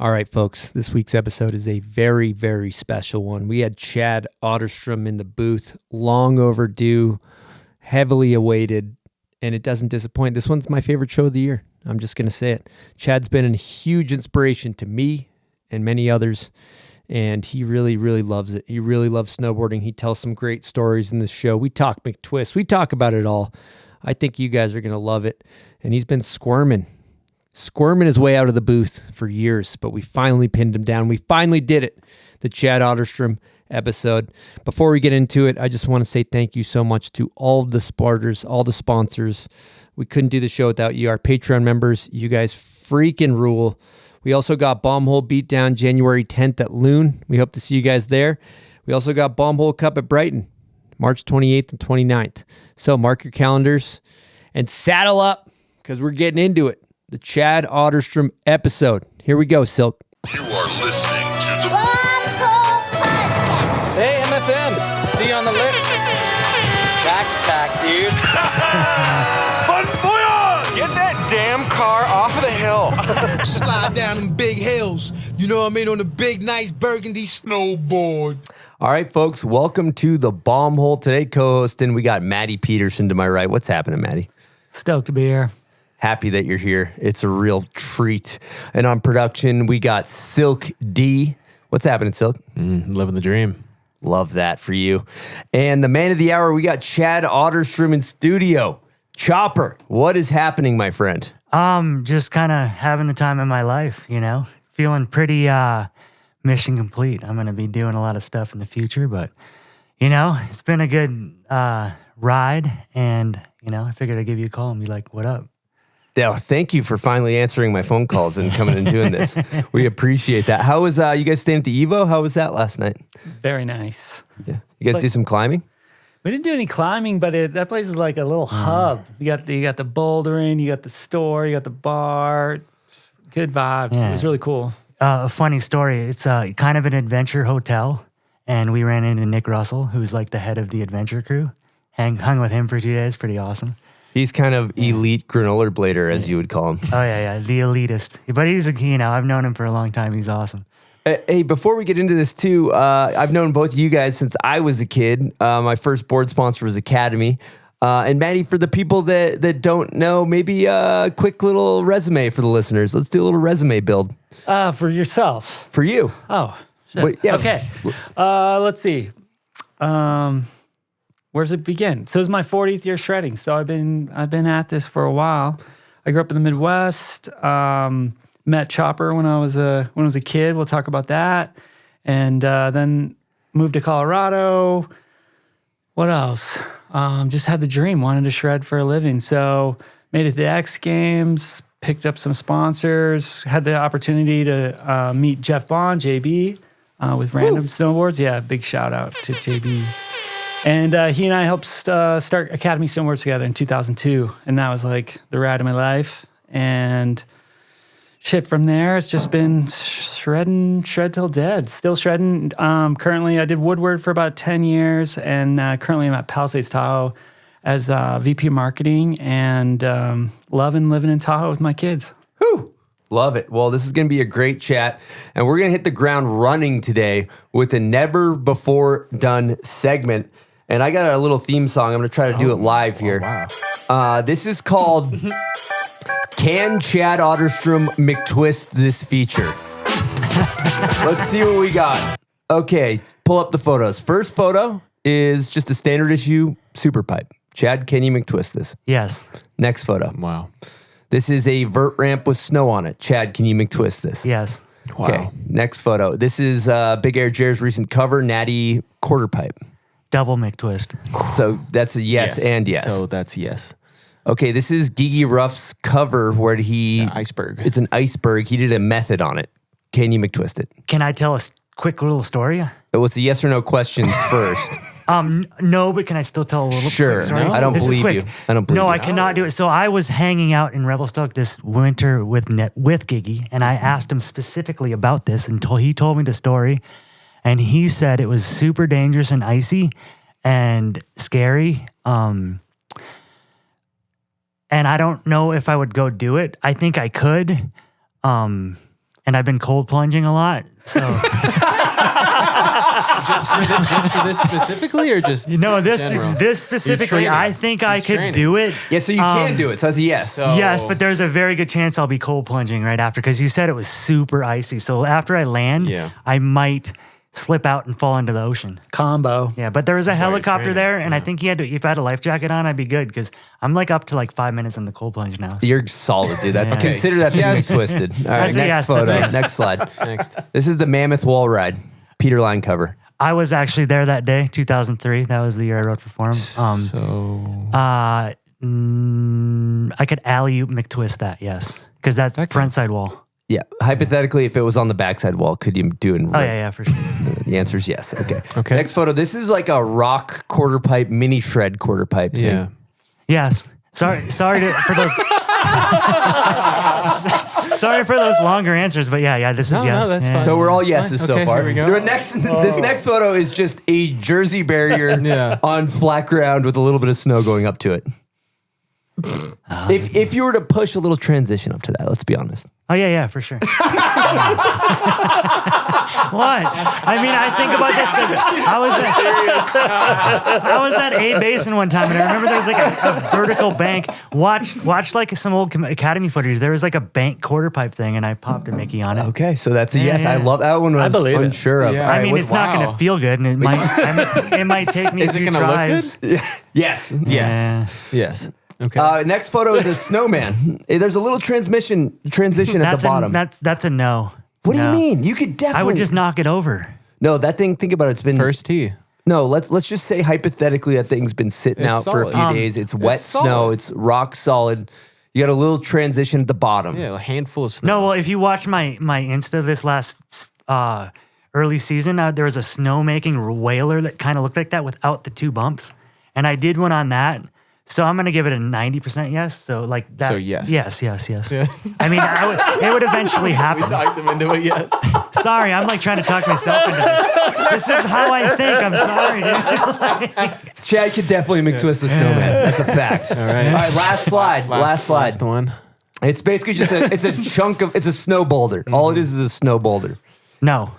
All right, folks, this week's episode is a very, very special one. We had Chad Otterstrom in the booth, long overdue, heavily awaited, and it doesn't disappoint. This one's my favorite show of the year. I'm just going to say it. Chad's been a huge inspiration to me and many others, and he really, really loves it. He really loves snowboarding. He tells some great stories in this show. We talk McTwist. We talk about it all. I think you guys are going to love it, and he's been squirming his way out of the booth for years, but we finally pinned him down. We finally did it, the Chad Otterstrom episode. Before we get into it, I just want to say thank you so much to all of the supporters, all the sponsors. We couldn't do the show without you. Our Patreon members, you guys freaking rule. We also got Bombhole Beatdown January 10th at Loon. We hope to see you guys there. We also got Bombhole Cup at Brighton, March 28th and 29th. So mark your calendars and saddle up because we're getting into it. The Chad Otterstrom episode. Here we go, Silk. You are listening to the Hey, MFM. See you on the lift. Tack, dude. Bon voyage! Get that damn car off of the hill. Slide down them big hills. You know what I mean? On the big, nice burgundy snowboard. All right, folks, welcome to the Bomb Hole. Today, co-hosting, we got Maddie Peterson to my right. What's happening, Maddie? Stoked to be here. Happy that you're here. It's a real treat. And on production, we got Silk D. What's happening, Silk? Living the dream. Love that for you. And the man of the hour, we got Chad Otterstrom in studio. Chopper, what is happening, my friend? Just kind of having the time of my life, you know? Feeling pretty mission complete. I'm going to be doing a lot of stuff in the future, but, you know, it's been a good ride, and, you know, I figured I'd give you a call and be like, what up? Yeah, thank you for finally answering my phone calls and coming and doing this. We appreciate that. How was you guys staying at the Evo? How was that last night? Very nice. Yeah, you guys do some climbing? We didn't do any climbing, but that place is like a little hub. You got the bouldering, you got the store, you got the bar. Good vibes. Yeah. It was really cool. A funny story. It's kind of an adventure hotel, and we ran into Nick Russell, who's like the head of the adventure crew. Hung with him for 2 days. Pretty awesome. He's kind of elite granola blader, as you would call him. Oh, yeah, the elitist. But he's I've known him for a long time. He's awesome. Hey, before we get into this too, I've known both of you guys since I was a kid. My first board sponsor was Academy. And Maddie, for the people that don't know, maybe a quick little resume for the listeners. Let's do a little resume build. For yourself. For you. Oh, shit. Wait, yeah. Okay. Let's see. Where does it begin? So it's my 40th year shredding. So I've been at this for a while. I grew up in the Midwest. Met Chopper when I was a kid. We'll talk about that. And then moved to Colorado. What else? Just had the dream, wanted to shred for a living. So made it to the X Games, picked up some sponsors, had the opportunity to meet Jeff Bond, JB, with Random Snowboards. Yeah, big shout out to JB. And he and I helped start Academy Snowboards together in 2002. And that was like the ride of my life. And shit, from there, it's just been shred till dead. Still shredding. Currently, I did Woodward for about 10 years. And currently I'm at Palisades Tahoe as VP Marketing. And loving living in Tahoe with my kids. Whew. Love it. Well, this is going to be a great chat, and we're going to hit the ground running today with a never before done segment. And I got a little theme song. I'm going to try to do it live here. Wow. This is called Can Chad Otterstrom McTwist This Feature? Let's see what we got. Okay, pull up the photos. First photo is just a standard issue super pipe. Chad, can you McTwist this? Yes. Next photo. Wow. This is a vert ramp with snow on it. Chad, can you McTwist this? Yes. Wow. Okay, next photo. This is Big Air Jared's recent cover, Natty quarter pipe. Double McTwist. So that's a yes and yes. So that's yes. Okay, this is Gigi Ruff's cover where he... Iceberg. It's an iceberg. He did a method on it. Can you McTwist it? Can I tell a quick little story? Well, it's a yes or no question first. No, but can I still tell a little Sure. quick story? No. I don't This is believe quick. you. I don't believe No, you. I cannot do it. So I was hanging out in Revelstoke this winter with Gigi, and I asked him specifically about this, and he told me the story, and he said it was super dangerous and icy and scary. And I don't know if I would go do it. I think I could. And and I've been cold plunging a lot. So just for this specifically, or just this specifically, I think I could do it. Yeah, so you can do it. So that's a yes. Yes, but there's a very good chance I'll be cold plunging right after because you said it was super icy. So after I land, I might slip out and fall into the ocean. Combo. Yeah, but there was a helicopter there, and I think if I had a life jacket on, I'd be good because I'm like up to like 5 minutes in the cold plunge now. You're solid, dude. That's consider that thing McTwisted. All right, next photo. Next slide. Next. This is the Mammoth wall ride. Peter line cover. I was actually there that day, 2003. That was the year I rode for Form. I could alley-oop McTwist that, yes, because that's front side wall. Yeah. Hypothetically, if it was on the backside wall, could you do it? Oh, yeah, for sure. The answer is yes. Okay. Next photo. This is like a rock quarter pipe, mini shred quarter pipe thing. Yeah. Yes. Sorry for those. Sorry for those longer answers, but yeah, this is yes. No, that's fine. So we're all yeses so far. Here we go. This next photo is just a Jersey barrier on flat ground with a little bit of snow going up to it. If you were to push a little transition up to that, let's be honest. Oh, yeah, for sure. What? I mean, I think about this because I was at A Basin one time, and I remember there was like a vertical bank. Watch like some old Academy footage. There was like a bank quarter pipe thing, and I popped a Mickey on it. Okay, so that's a yes. Yeah. I love that one. I believe unsure of. Yeah. I mean, it's not going to feel good, and it might take me a few tries. Look good? Yes. Yes. Okay. Next photo is a snowman. There's a little transition at the bottom. That's a no. What do you mean? You could definitely. I would just knock it over. No, that thing. Think about it. It's been first tee. No, let's just say hypothetically that thing's been sitting out for a few days. It's wet snow. It's rock solid. You got a little transition at the bottom. Yeah, a handful of snow. No, well, if you watch my Insta this last early season, there was a snowmaking whaler that kind of looked like that without the two bumps, and I did one on that. So I'm gonna give it a 90% yes. So like that. So yes. Yes. I mean, it would eventually happen. We talked him into it. Yes. Sorry, I'm like trying to talk myself into this. This is how I think. I'm sorry, dude. Chad could definitely McTwist the snowman. That's a fact. All right. Last slide. Last slide. Last one. It's basically just it's a snow boulder. All it is a snow boulder. No.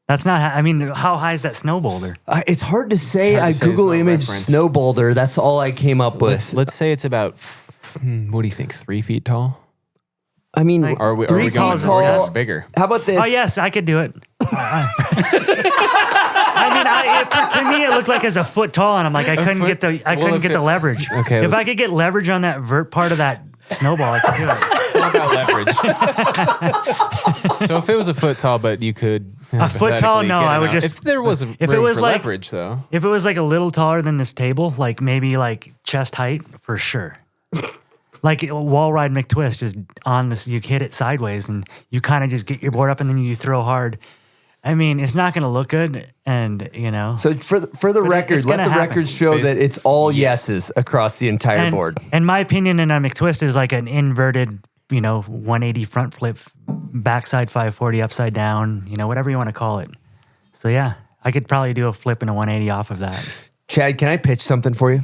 That's not. I mean, how high is that snow boulder? It's hard to say. I Google image snow boulder. That's all I came up with. Let's say it's about. What do you think? 3 feet tall? I mean, are we 3 feet tall? Bigger. How about this? Oh yes, I could do it. I mean, to me, it looked like it's a foot tall, and I'm like, I couldn't get the leverage. Okay. If I could get leverage on that part of that snowball, I could do it. It's all about leverage. So if it was a foot tall, but you could a foot tall, no, I would just. If there was leverage, though. If it was like a little taller than this table, like maybe like chest height, for sure. Like wall ride McTwist, just on this, you hit it sideways, and you kind of just get your board up, and then you throw hard. I mean, it's not going to look good, and you know. So for the record, let the record show that it's all yeses across the entire board. And my opinion in a McTwist is like an inverted, 180 front flip, backside 540 upside down, whatever you want to call it. So yeah, I could probably do a flip and a 180 off of that. Chad, can I pitch something for you?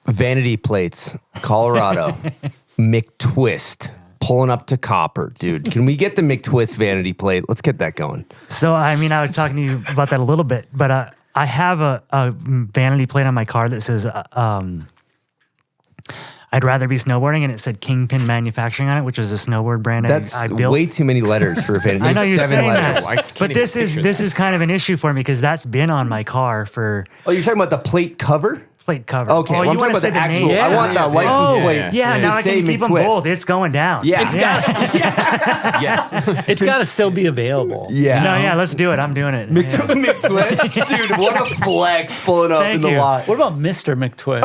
Vanity plates, Colorado, McTwist. Pulling up to copper, dude. Can we get the McTwist vanity plate? Let's get that going. So, I mean, I was talking to you about that a little bit, but I have a vanity plate on my car that says, I'd rather be snowboarding, and it said Kingpin Manufacturing on it, which is a snowboard brand I built. Way too many letters for a vanity. I know you're 7 saying letters. that, but this is kind of an issue for me because that's been on my car for. Oh, you're talking about the plate cover? Plate cover. Okay, well, I'm talking about the actual. Name. I want the license plate. Yeah, now I can keep them both. It's going down. Yeah. Yes. It's got to still be available. Yeah. No, yeah, let's do it. I'm doing it. McTwist? Dude, what a flex pulling up in the lot. What about Mr. McTwist?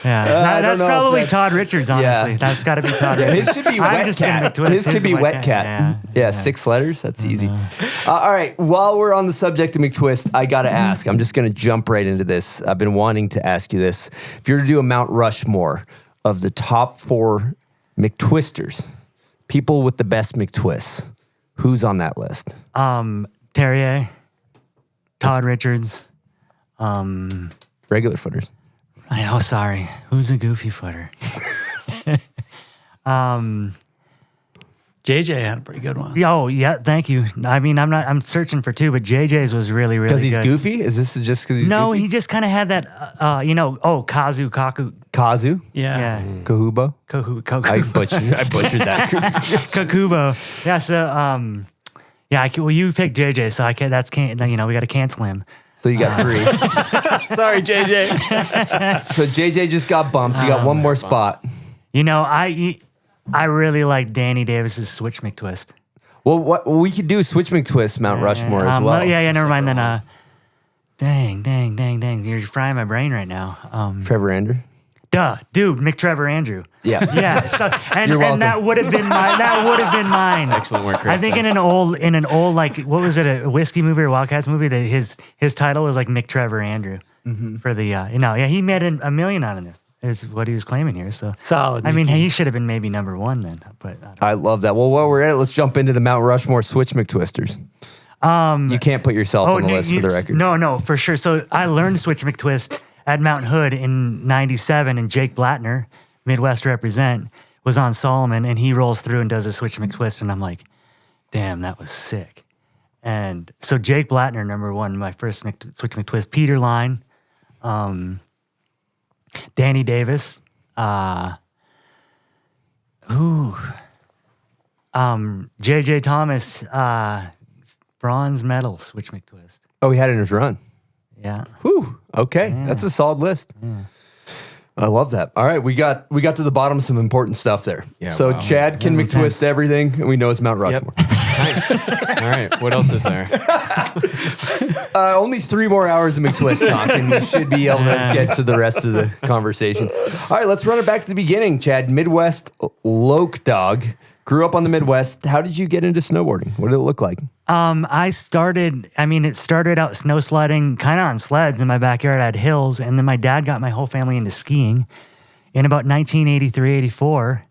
That's probably Todd Richards, honestly. That's got to be Todd Richards. His should be Wet Cat. His could be Wet Cat. Yeah, 6 letters. That's easy. All right, while we're on the subject of McTwist, I got to ask. I'm just going to jump right into this. I've been wanting to ask you this. If you were to do a Mount Rushmore of the top 4 McTwisters, people with the best McTwists, who's on that list? Terrier, Todd Richards, regular footers. Sorry. Who's a goofy footer? JJ had a pretty good one. Oh yeah, thank you. I mean, I'm searching for two, but JJ's was really good. Because he's goofy? Is this just because he's No, goofy? he just kind of had that, Kazu, Kaku. Kazu? Yeah. Kahubo? I butchered that. Kakubo. Yeah, so, you picked JJ, so we got to cancel him. So you got 3. Sorry, JJ. So JJ just got bumped. You got one more spot. I really like Danny Davis's Switch McTwist. Well, what we could do is Switch McTwist Mount Rushmore as well. Never mind then. Dang. You're frying my brain right now. Trevor Andrew? Duh, dude, McTrevor Andrew. Yeah. Yeah. So, You're welcome. and that would have been mine. Excellent work, Chris. I think in an old like, what was it, a whiskey movie or Wildcats movie, that his title was like McTrevor Andrew for the he made $1 million out of this. Is what he was claiming here. So solid. I mean, he should have been maybe number 1 then. But I love that. Well, while we're at it, let's jump into the Mount Rushmore Switch McTwisters. You can't put yourself on the list for the record. No, for sure. So I learned Switch McTwist at Mount Hood in '97, and Jake Blattner, Midwest represent, was on Solomon, and he rolls through and does a Switch McTwist, and I'm like, damn, that was sick. And so Jake Blattner, number 1, my first Switch McTwist. Peter Line, Danny Davis, JJ Thomas, bronze medal Switch McTwist. Oh, he had it in his run. Yeah. Whew. Okay. Yeah. That's a solid list. Yeah. I love that. All right. We got to the bottom of some important stuff there. Yeah, so wow. Chad can McTwist everything, and we know it's Mount Rushmore. Nice. All right. What else is there? Only 3 more hours of McTwist talk, and we should be able to get to the rest of the conversation. All right, let's run it back to the beginning. Chad, Midwest Loke Dog, grew up on the Midwest. How did you get into snowboarding? What did it look like? It started out snow sledding, kind of on sleds in my backyard. I had hills, and then my dad got my whole family into skiing in about 1983, 84.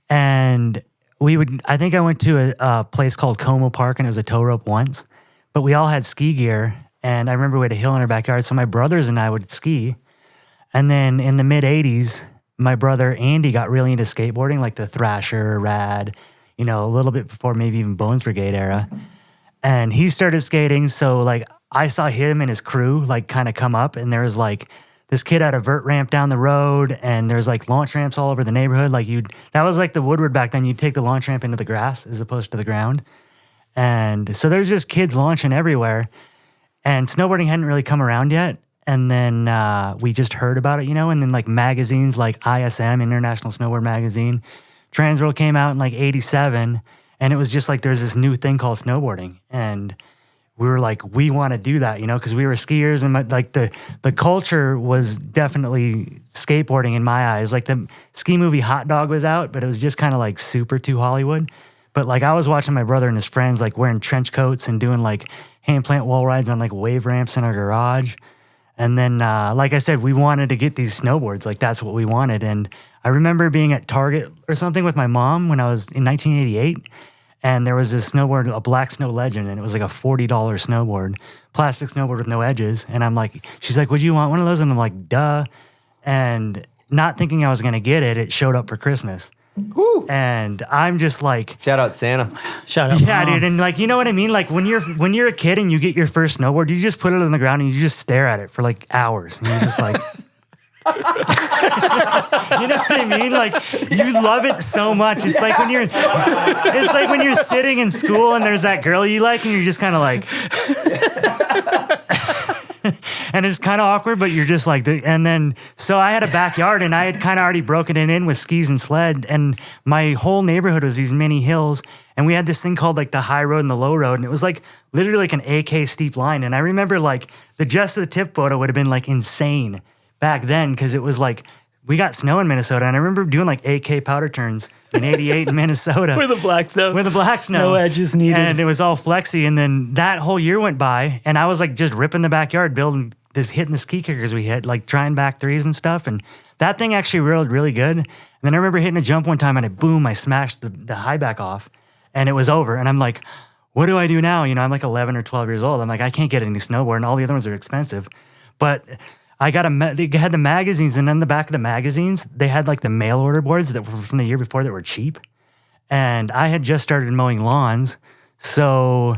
And I think I went to a place called Como Park, and it was a tow rope once, but we all had ski gear. And I remember we had a hill in our backyard, so my brothers and I would ski. And then in the mid 80s, my brother Andy got really into skateboarding, like the Thrasher, Rad, a little bit before maybe even Bones Brigade era. And he started skating, so like I saw him and his crew like kind of come up, and there was like this kid had a vert ramp down the road, and there's like launch ramps all over the neighborhood. Like that was like the Woodward back then. You'd take the launch ramp into the grass as opposed to the ground. And so there's just kids launching everywhere, and snowboarding hadn't really come around yet. And then we just heard about it, and then like magazines like ISM, International Snowboard Magazine, Transworld came out in like 87. And it was just like there's this new thing called snowboarding, and we were like, we want to do that, because we were skiers, and the culture was definitely skateboarding in my eyes. Like the ski movie Hot Dog was out, but it was just kind of like super too Hollywood. But like I was watching my brother and his friends like wearing trench coats and doing like hand plant wall rides on like wave ramps in our garage. And then, like I said, we wanted to get these snowboards. Like that's what we wanted. And I remember being at Target or something with my mom when I was in 1988. And there was this snowboard, a Black Snow Legend, and it was like a $40 snowboard, plastic snowboard with no edges. And I'm like, she's like, would you want one of those? And I'm like, duh. And not thinking I was going to get it, it showed up for Christmas. Woo. And I'm just like, Shout out Santa. Shout out. yeah, Mom. dude. And like, you know what I mean? Like when you're a kid and you get your first snowboard, you just put it on the ground and you just stare at it for like hours. And you're just like, you know what I mean? Like you love it so much. It's like when you're sitting in school and there's that girl you like and you're just kind of like, and it's kind of awkward, but you're just like, and then, so I had a backyard and I had kind of already broken it in with skis and sled, and my whole neighborhood was these mini hills, and we had this thing called like the high road and the low road, and it was like literally like an AK steep line. And I remember like the Just of the Tip photo would have been like insane back then, because it was like, we got snow in Minnesota, and I remember doing like AK powder turns in 88 in Minnesota. With the black snow. With the black snow. No edges needed. And it was all flexy, and then that whole year went by, and I was like just ripping the backyard, hitting the ski kickers we hit, like trying back threes and stuff, and that thing actually rolled really good. And then I remember hitting a jump one time, and I smashed the high back off, and it was over, and I'm like, what do I do now? I'm like 11 or 12 years old. I'm like, I can't get a new snowboard, and all the other ones are expensive. But they had the magazines, and on the back of the magazines, they had like the mail order boards that were from the year before that were cheap. and I had just started mowing lawns. So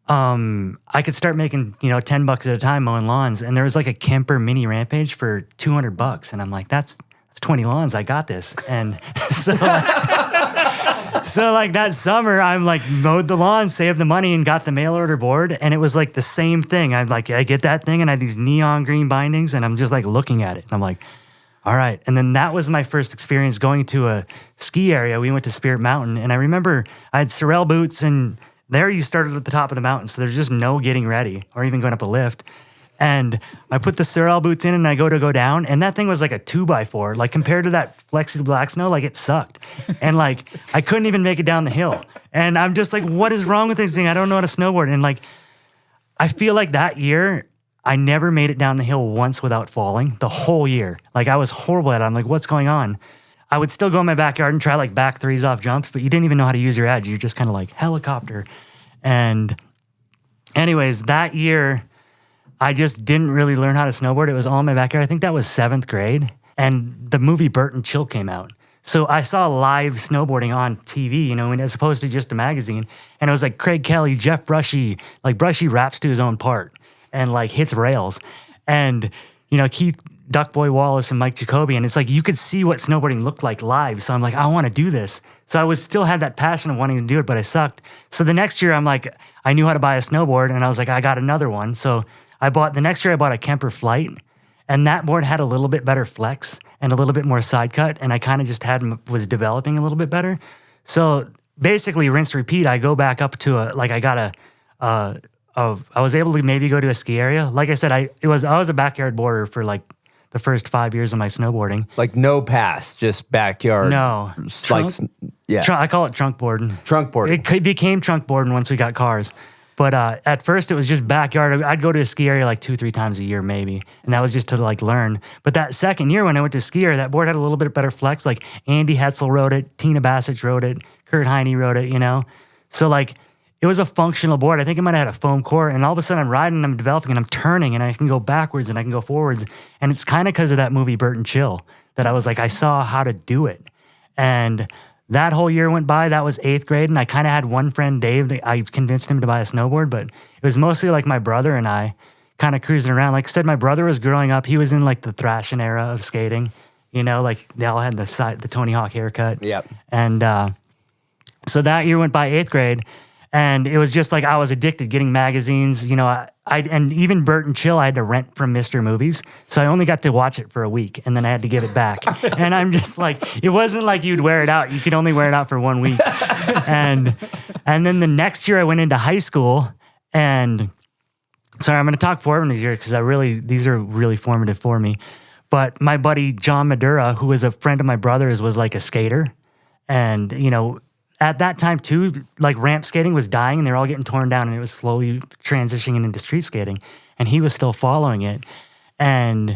I could start making, $10 at a time mowing lawns. And there was like a Kemper mini Rampage for $200. And I'm like, that's 20 lawns. I got this. And so like that summer, I'm like mowed the lawn, saved the money, and got the mail order board. And it was like the same thing. I get that thing, and I had these neon green bindings, and I'm just like looking at it. And I'm like, all right. And then that was my first experience going to a ski area. We went to Spirit Mountain, and I remember I had Sorel boots, and there you started at the top of the mountain. So there's just no getting ready or even going up a lift. And I put the Sorel boots in, and I go down, and that thing was like a 2x4. Like compared to that Flexi Black Snow, like it sucked. And like I couldn't even make it down the hill. And I'm just like, what is wrong with this thing? I don't know how to snowboard. And like, I feel like that year, I never made it down the hill once without falling the whole year. Like I was horrible at it. I'm like, what's going on? I would still go in my backyard and try like back threes off jumps, but you didn't even know how to use your edge. You're just kind of like helicopter. And anyways, that year, I just didn't really learn how to snowboard. It was all in my backyard. I think that was 7th grade. And the movie Bert and Chill came out. So I saw live snowboarding on TV, as opposed to just a magazine. And it was like Craig Kelly, Jeff Brushy, like Brushy raps to his own part and like hits rails. And, Keith Duckboy Wallace and Mike Jacoby. And it's like, you could see what snowboarding looked like live. So I'm like, I want to do this. So I still had that passion of wanting to do it, but I sucked. So the next year I'm like, I knew how to buy a snowboard, and I was like, I got another one. So the next year I bought a Kemper Flight, and that board had a little bit better flex and a little bit more side cut. And I kind of just was developing a little bit better. So basically rinse, repeat. I go back up to I was able to maybe go to a ski area. Like I said, I was a backyard boarder for like the first 5 years of my snowboarding. Like no pass, just backyard. No. I call it trunk boarding. Trunk boarding. It became trunk boarding once we got cars. But at first it was just backyard. I'd go to a ski area like 2-3 times a year maybe. And that was just to like learn. But that second year when I went to ski area, that board had a little bit better flex. Like Andy Hetzel rode it, Tina Bassich rode it, Kurt Heine rode it, So like it was a functional board. I think it might have had a foam core. And all of a sudden I'm riding and I'm developing and I'm turning and I can go backwards and I can go forwards. And it's kind of because of that movie Bert and Chill that I was like, I saw how to do it. And that whole year went by. That was 8th grade. And I kind of had one friend, Dave, that I convinced him to buy a snowboard. But it was mostly like my brother and I kind of cruising around. Like I said, my brother was growing up. He was in like the thrashing era of skating. Like they all had the Tony Hawk haircut. Yep. And so that year went by 8th grade. And it was just like I was addicted getting magazines, and even Bert and Chill I had to rent from Mr. Movies. So I only got to watch it for a week and then I had to give it back. And I'm just like, it wasn't like you'd wear it out. You could only wear it out for 1 week. And then the next year I went into high school and sorry, I'm going to talk forward in these years because these are really formative for me. But my buddy John Madura, who was a friend of my brother's, was like a skater. And, at that time too, like ramp skating was dying and they were all getting torn down and it was slowly transitioning into street skating. And he was still following it. And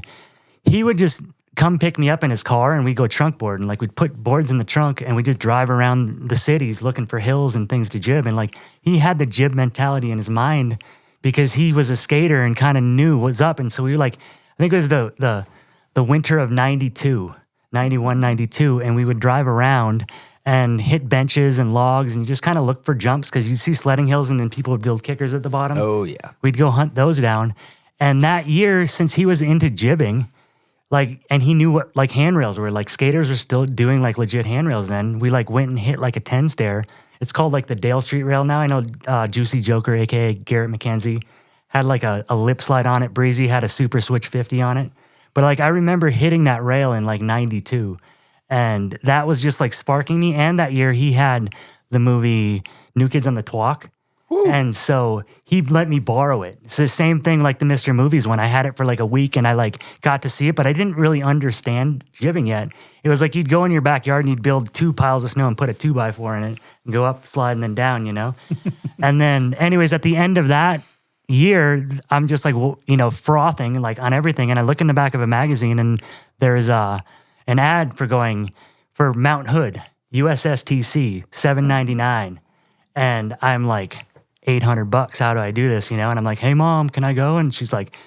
he would just come pick me up in his car and we'd go trunk board. And like we'd put boards in the trunk and we'd just drive around the cities looking for hills and things to jib. And like he had the jib mentality in his mind because he was a skater and kind of knew what's up. And so we were like, I think it was the winter of 91, 92. And we would drive around and hit benches and logs and just kind of look for jumps because you'd see sledding hills and then people would build kickers at the bottom. Oh, yeah. We'd go hunt those down. And that year, since he was into jibbing, and he knew what like handrails were, like skaters were still doing like legit handrails then, we like went and hit like a 10 stair. It's called like the Dale Street Rail now. I know Juicy Joker, a.k.a. Garrett McKenzie, had like a lip slide on it. Breezy had a Super Switch 50 on it. But like I remember hitting that rail in like 92. And that was just like sparking me. And that year he had the movie New Kids on the Twalk. Woo. And so he let me borrow it. It's the same thing like the Mr. Movies one. I had it for like a week and I like got to see it, but I didn't really understand jibbing yet. It was like you'd go in your backyard and you'd build 2 piles of snow and put a 2x4 in it and go up, slide, and then down, And then anyways, at the end of that year, I'm just like, frothing like on everything. And I look in the back of a magazine and there's an ad for Mount Hood, USSTC, $7.99. And I'm like, $800, how do I do this, And I'm like, hey, Mom, can I go? And she's like,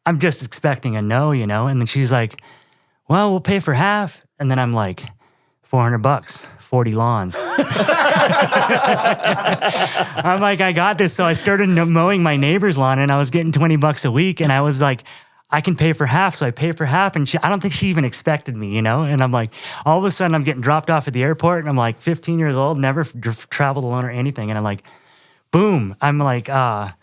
I'm just expecting a no, And then she's like, well, we'll pay for half. And then I'm like, $400, 40 lawns. I'm like, I got this. So I started mowing my neighbor's lawn, and I was getting $20 a week. And I was like, I can pay for half. So I pay for half. And I don't think she even expected me, And I'm like, all of a sudden I'm getting dropped off at the airport, and I'm like 15 years old, never traveled alone or anything. And I'm like, boom. I'm like, on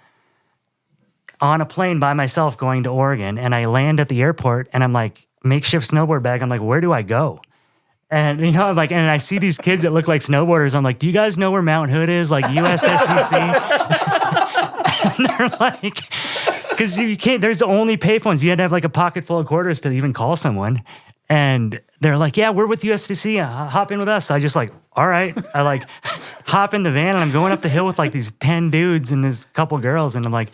a plane by myself going to Oregon, and I land at the airport, and I'm like, makeshift snowboard bag. I'm like, where do I go? And, I'm like, and I see these kids that look like snowboarders. I'm like, do you guys know where Mount Hood is? Like USSTC? And they're like, because you can't, there's only payphones. You had to have like a pocket full of quarters to even call someone. And they're like, yeah, we're with USDC. Hop in with us. So I just like, all right. I like hop in the van, and I'm going up the hill with like these 10 dudes and this couple girls. And I'm like,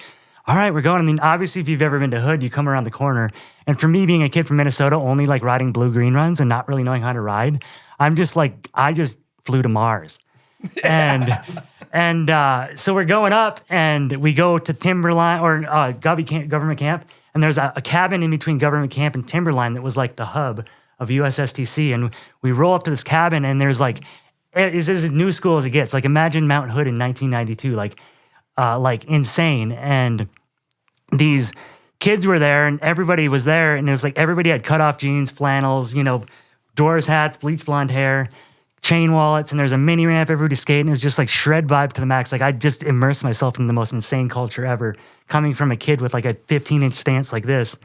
all right, we're going. I mean, obviously, if you've ever been to Hood, you come around the corner. And for me, being a kid from Minnesota, only like riding blue-green runs and not really knowing how to ride, I'm just like, I just flew to Mars. And so we're going up, and we go to Timberline or Government Camp. And there's a cabin in between Government Camp and Timberline that was like the hub of USSTC. And we roll up to this cabin, and there's like, it's as new school as it gets. Like imagine Mount Hood in 1992, like insane. And these kids were there, and everybody was there, and it was like everybody had cutoff jeans, flannels, Doors hats, bleach blonde hair, chain wallets, and there's a mini ramp, everybody skating. It was just like shred vibe to the max. Like I just immersed myself in the most insane culture ever, coming from a kid with like a 15-inch stance like this.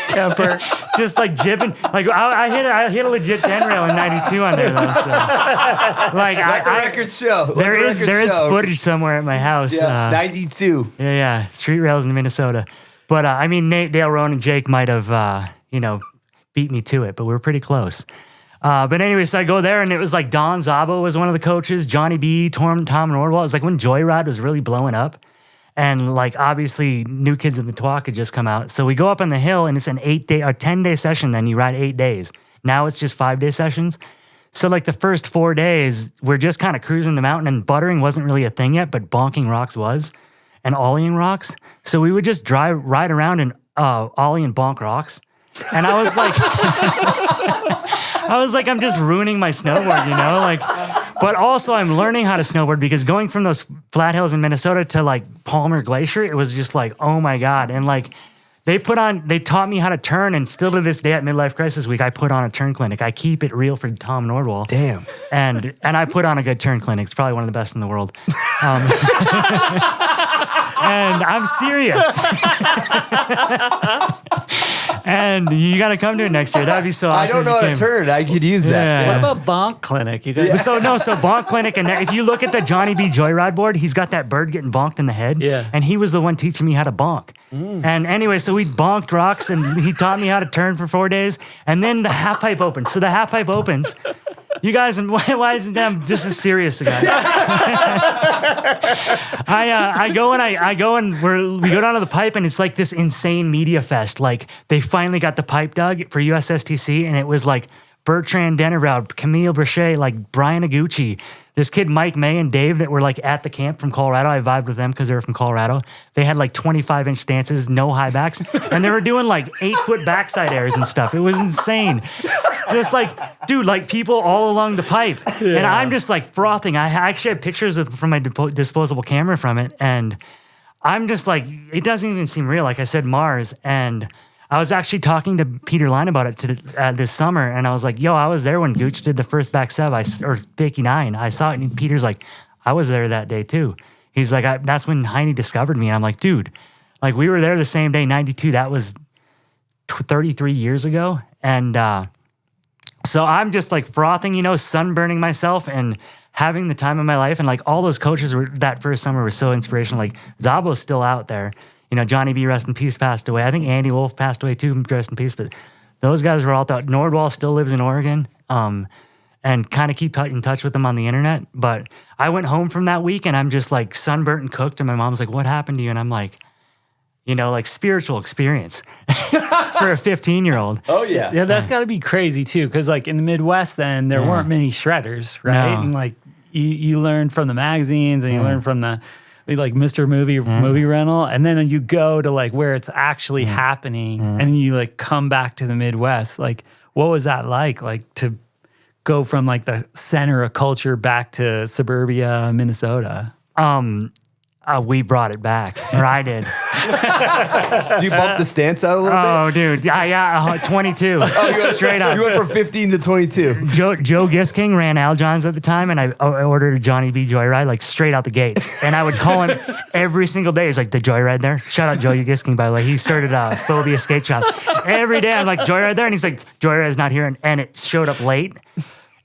Temper, just like jibbing. Like I hit a legit 10 rail in 92 on there though. So like Let the records show. There is footage somewhere at my house. Yeah, 92. Yeah, street rails in Minnesota. But I mean, Nate, Dale, Rowan, and Jake might have beat me to it, but we were pretty close. But anyway, so I go there, and it was like Don Zabo was one of the coaches, Johnny B, Tom Nordwall. It was like when Joyride was really blowing up. And like obviously New Kids in the Twalk had just come out. So we go up on the hill, and it's an 8-day or 10-day session. Then you ride 8 days. Now it's just 5-day sessions. So like the first 4 days, we're just kind of cruising the mountain, and buttering wasn't really a thing yet, but bonking rocks was, and ollieing rocks. So we would just ride around and ollie and bonk rocks. And I was like, I'm just ruining my snowboard, but also I'm learning how to snowboard, because going from those flat hills in Minnesota to like Palmer Glacier, it was just like, oh my God. And like they taught me how to turn, and still to this day at Midlife Crisis Week, I put on a turn clinic. I keep it real for Tom Nordwall. Damn. And I put on a good turn clinic. It's probably one of the best in the world. And I'm serious. And you got to come to it next year. That'd be so awesome. I don't know how to turn. I could use that. Yeah. What about Bonk Clinic? You guys? So Bonk Clinic, and if you look at the Johnny B Joyride board, he's got that bird getting bonked in the head. Yeah. And he was the one teaching me how to bonk. And anyway, so we bonked rocks, and he taught me how to turn for 4 days. And then the half pipe opened. So the half pipe opens. You guys, why isn't that? This is serious again. I go and we go down to the pipe, and it's like this insane media fest. Like they finally got the pipe dug for USSTC, and it was like Bertrand Dennerveld, Camille Brachet, like Brian Aguchi, this kid Mike May and Dave that were like at the camp from Colorado. I vibed with them because they were from Colorado. They had like 25-inch stances, no high backs, and they were doing like 8-foot backside airs and stuff. It was insane. Just like, dude, like people all along the pipe. Yeah. And I'm just like frothing. I actually have pictures from my disposable camera from it. And I'm just like, it doesn't even seem real. Like I said, Mars. And I was actually talking to Peter Line about it this summer. And I was like, yo, I was there when Gooch did the first back sub, or 59. I saw it. And Peter's like, I was there that day too. He's like, that's when Heine discovered me. And I'm like, dude, like we were there the same day, 92. That was 33 years ago. And, so I'm just like frothing, sunburning myself and having the time of my life. And like all those coaches that first summer were so inspirational. Like Zabo's still out there. Johnny B, rest in peace, passed away. I think Andy Wolf passed away too, rest in peace. But those guys were all out. Nordwall still lives in Oregon, and kind of keep in touch with them on the internet. But I went home from that week, and I'm just like sunburnt and cooked. And my mom's like, what happened to you? And I'm like, like spiritual experience for a 15-year-old. Oh, yeah. Yeah, that's got to be crazy, too, because, like, in the Midwest then, there weren't many shredders, right? No. And, like, you learned from the magazines, and you learned from the, like, Mr. Movie rental, and then you go to, like, where it's actually happening, and then you, like, come back to the Midwest. Like, what was that like to go from like the center of culture back to suburbia, Minnesota? We brought it back, or I did. Do you bump the stance out a little bit? Oh, dude. Yeah, 22. Straight up. You went from 15 to 22. Joe Gisking ran Al John's at the time, and I ordered a Johnny B Joyride, like straight out the gates. And I would call him every single day. He's like, the Joyride there? Shout out Joe Gisking, by the way. He started Phobia Skate Shop. Every day I'm like, Joyride there? And he's like, Joyride's not here. And it showed up late.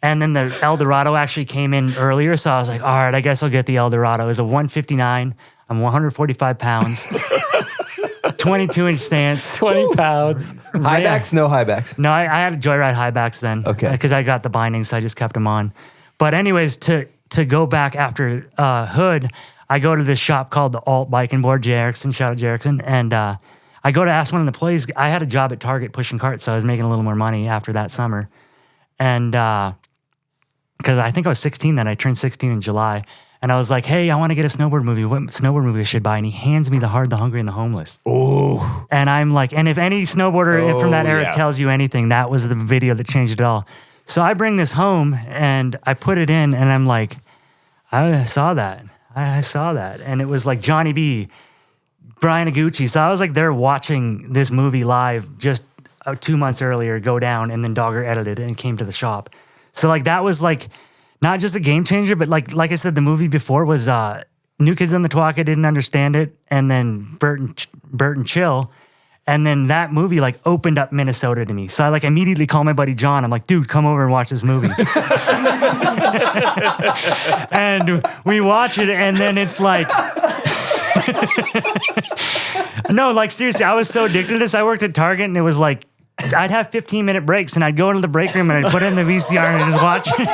And then the Eldorado actually came in earlier, so I was like, all right, I guess I'll get the Eldorado. It was a 159. I'm 145 pounds. 22-inch stance. 20 pounds. High backs? No high backs. No, I had a Joyride high backs then. Okay. Because I got the bindings, so I just kept them on. But anyways, to go back after Hood, I go to this shop called the Alt Bike and Board, J. Erickson, shout out J. Erickson, and I go to ask one of the employees. I had a job at Target pushing carts, so I was making a little more money after that summer. And because I think I was 16 then, I turned 16 in July. And I was like, hey, I want to get a snowboard movie. What snowboard movie I should buy? And he hands me The Hard, the Hungry, and the Homeless. Oh. And I'm like, and if any snowboarder from that era tells you anything, that was the video that changed it all. So I bring this home and I put it in and I'm like, I saw that. I saw that. And it was like Johnny B, Brian Aguchi. So I was like there watching this movie live just 2 months earlier go down, and then Dogger edited it and came to the shop. So like that was like not just a game changer, but like I said, the movie before was New Kids on the Twaka, didn't understand it, and then Bert and Chill. And then that movie like opened up Minnesota to me. So I like immediately called my buddy John. I'm like, dude, come over and watch this movie. And we watch it, and then it's like, no, like seriously, I was so addicted to this. I worked at Target, and it was like, I'd have 15-minute breaks, and I'd go into the break room, and I'd put it in the VCR and just watch it.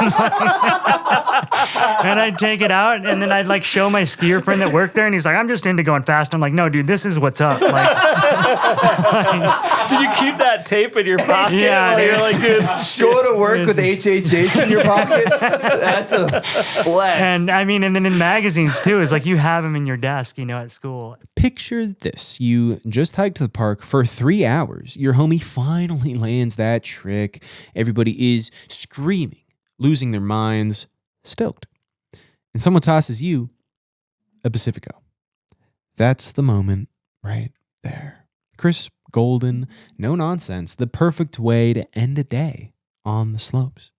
And I'd take it out, and then I'd like show my skier friend that worked there, and he's like, I'm just into going fast. I'm like, no, dude, this is what's up. Like, did you keep that tape in your pocket? Yeah, you're like, dude, Go to work with HHH in your pocket? That's a flex. and I mean, and then in magazines too, it's like you have them in your desk, you know, at school. Picture this. You just hiked to the park for 3 hours. Your homie finally lands that trick. Everybody is screaming, losing their minds, stoked. And someone tosses you a Pacifico. That's the moment right there. Crisp, golden, no nonsense. The perfect way to end a day on the slopes.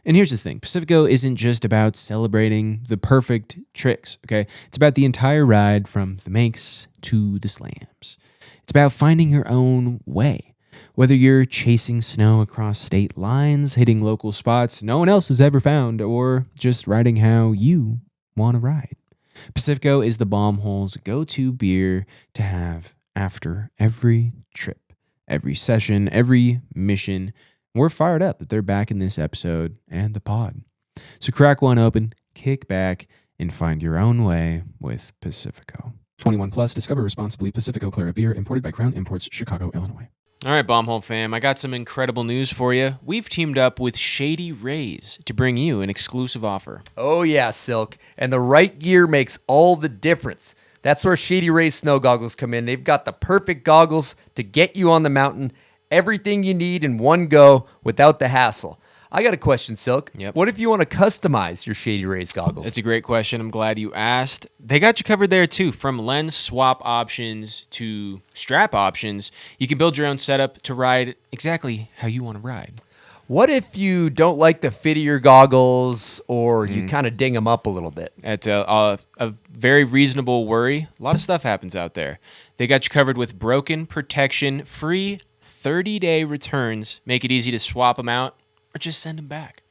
And here's the thing. Pacifico isn't just about celebrating the perfect tricks, okay? It's about the entire ride from the makes to the slams. It's about finding your own way. Whether you're chasing snow across state lines, hitting local spots no one else has ever found, or just riding how you want to ride. Pacifico is the Bomb Hole's go-to beer to have after every trip, every session, every mission. We're fired up that they're back in this episode and the pod. So crack one open, kick back, and find your own way with Pacifico. 21 plus, discover responsibly. Pacifico Clara beer, imported by Crown Imports, Chicago, Illinois. All right, Bombhole fam, I got some incredible news for you. We've teamed up with ShadyRays to bring you an exclusive offer. Oh yeah, Silk. And the right gear makes all the difference. That's where ShadyRays snow goggles come in. They've got the perfect goggles to get you on the mountain. Everything you need in one go without the hassle. I got a question, Silk. Yep. What if you want to customize your ShadyRays goggles? That's a great question. I'm glad you asked. They got you covered there too. From lens swap options to strap options, you can build your own setup to ride exactly how you want to ride. What if you don't like the fit of your goggles, or you kind of ding them up a little bit? That's a very reasonable worry. A lot of stuff happens out there. They got you covered with broken protection, free 30-day returns. Make it easy to swap them out or just send them back.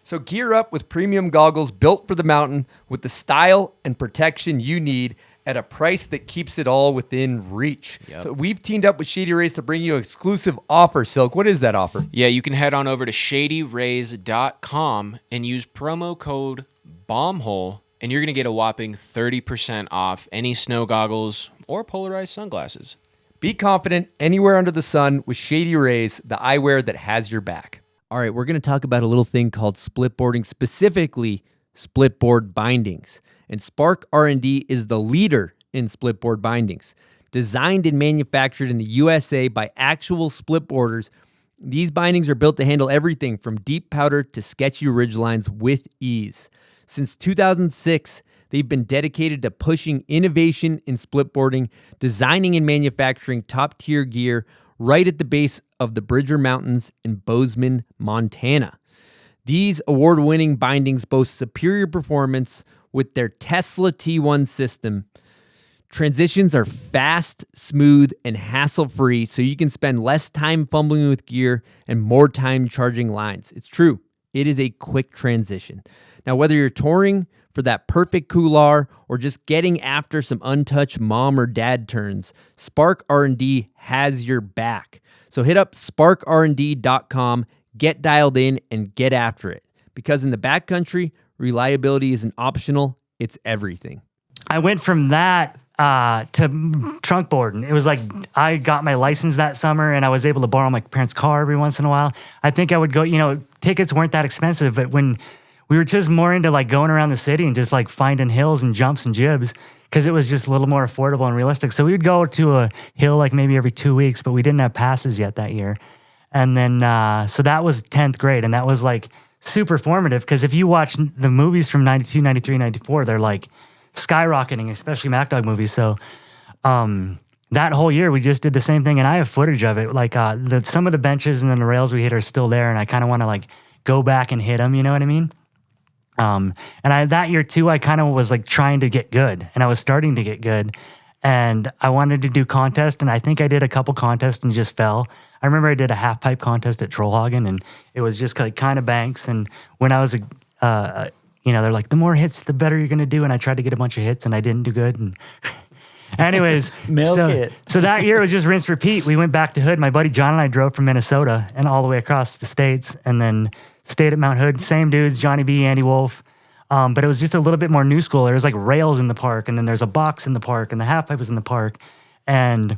So gear up with premium goggles built for the mountain with the style and protection you need at a price that keeps it all within reach. Yep. So we've teamed up with ShadyRays to bring you an exclusive offer, Silk. What is that offer? Yeah, you can head on over to ShadyRays.com and use promo code BOMBHOLE, and you're going to get a whopping 30% off any snow goggles or polarized sunglasses. Be confident anywhere under the sun with ShadyRays, the eyewear that has your back. All right, we're going to talk about a little thing called splitboarding, specifically splitboard bindings. And Spark R&D is the leader in splitboard bindings. Designed and manufactured in the USA by actual splitboarders, These bindings are built to handle everything from deep powder to sketchy ridgelines with ease. Since 2006, they've been dedicated to pushing innovation in splitboarding, designing and manufacturing top-tier gear right at the base of the Bridger Mountains in Bozeman, Montana. These award-winning bindings boast superior performance with their Tesla T1 system. Transitions are fast, smooth, and hassle-free, so you can spend less time fumbling with gear and more time charging lines. It's true. It is a quick transition. Now, whether you're touring for that perfect couloir or just getting after some untouched mom or dad turns, Spark R&D has your back. So hit up sparkrnd.com, get dialed in, and get after it. Because in the backcountry, reliability isn't optional, it's everything. I went from that to trunk boarding. It was like I got my license that summer and I was able to borrow my parents' car every once in a while. I think I would go, tickets weren't that expensive, but when we were just more into like going around the city and just like finding hills and jumps and jibs because it was just a little more affordable and realistic. So we would go to a hill like maybe every 2 weeks, but we didn't have passes yet that year. And then, so that was 10th grade and that was like super formative because if you watch the movies from 92, 93, 94, they're like skyrocketing, especially MacDog movies. So that whole year we just did the same thing and I have footage of it. Like some of the benches and then the rails we hit are still there and I kind of want to like go back and hit them, you know what I mean? And that year too, I kind of was like trying to get good and I was starting to get good and I wanted to do contests and I think I did a couple contests and just fell. I remember I did a half pipe contest at Trollhagen and it was just like kind of banks. And when I was they're like, the more hits, the better you're going to do. And I tried to get a bunch of hits and I didn't do good. And anyways, so that year it was just rinse, repeat. We went back to Hood. My buddy John and I drove from Minnesota and all the way across the States and then stayed at Mount Hood. Same dudes, Johnny B, Andy Wolf. But it was just a little bit more new school. There was like rails in the park and then there's a box in the park and the half pipe was in the park. And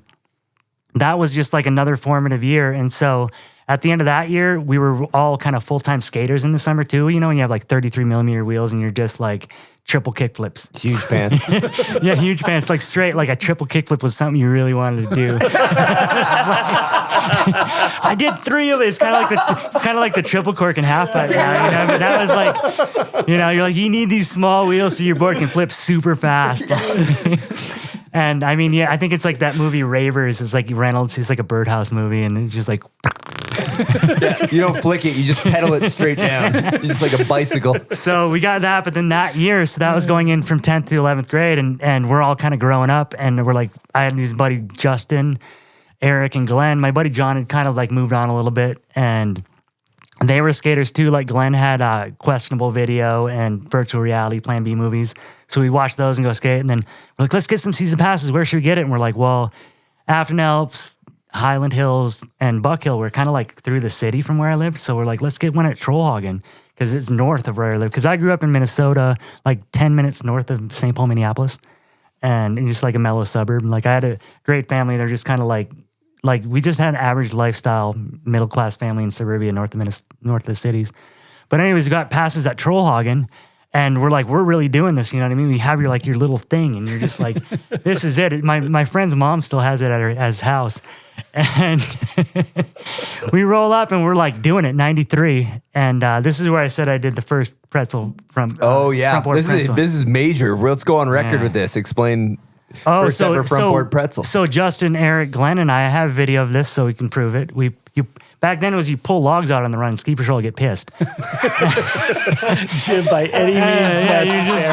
that was just like another formative year. And so at the end of that year, we were all kind of full-time skaters in the summer too. You know, when you have like 33 millimeter wheels and you're just like triple kick flips. Huge pants. Yeah, huge pants. Like straight, like a triple kick flip was something you really wanted to do. I did 3 of it. It's kind of like the triple cork and half pipe now. But that was like, you're like, you need these small wheels so your board can flip super fast. And I mean, yeah, I think it's like that movie Ravers. It's like Reynolds. It's like a birdhouse movie, and it's just like. Yeah, you don't flick it. You just pedal it straight down. You're just like a bicycle. So we got that, but then that year, so that was going in from 10th to 11th grade, and we're all kind of growing up, and we're like, I had these buddy Justin, Eric, and Glenn. My buddy John had kind of like moved on a little bit, and they were skaters too. Like Glenn had questionable video and virtual reality Plan B movies. So we watched those and go skate, and then we're like, let's get some season passes. Where should we get it? And we're like, well, Afton Alps, Highland Hills, and Buck Hill were kind of like through the city from where I lived. So we're like, let's get one at Trollhagen because it's north of where I live. Because I grew up in Minnesota, like 10 minutes north of St. Paul, Minneapolis, and just like a mellow suburb. Like I had a great family. They're just kind of like we just had an average lifestyle, middle class family in suburbia north of the cities. But anyways, we got passes at Trollhagen. And we're like, we're really doing this, you know what I mean? We have your little thing, and you're just like, this is it. My friend's mom still has it at his house. And we roll up, and we're like doing it, 93. And this is where I said I did the first pretzel from Oh, yeah. front board This is major. Let's go on record with this. Explain first ever front board pretzel. So Justin, Eric, Glenn, and I have video of this so we can prove it. Back then it was you pull logs out on the run, ski patrol get pissed. Jib by any means necessary. You just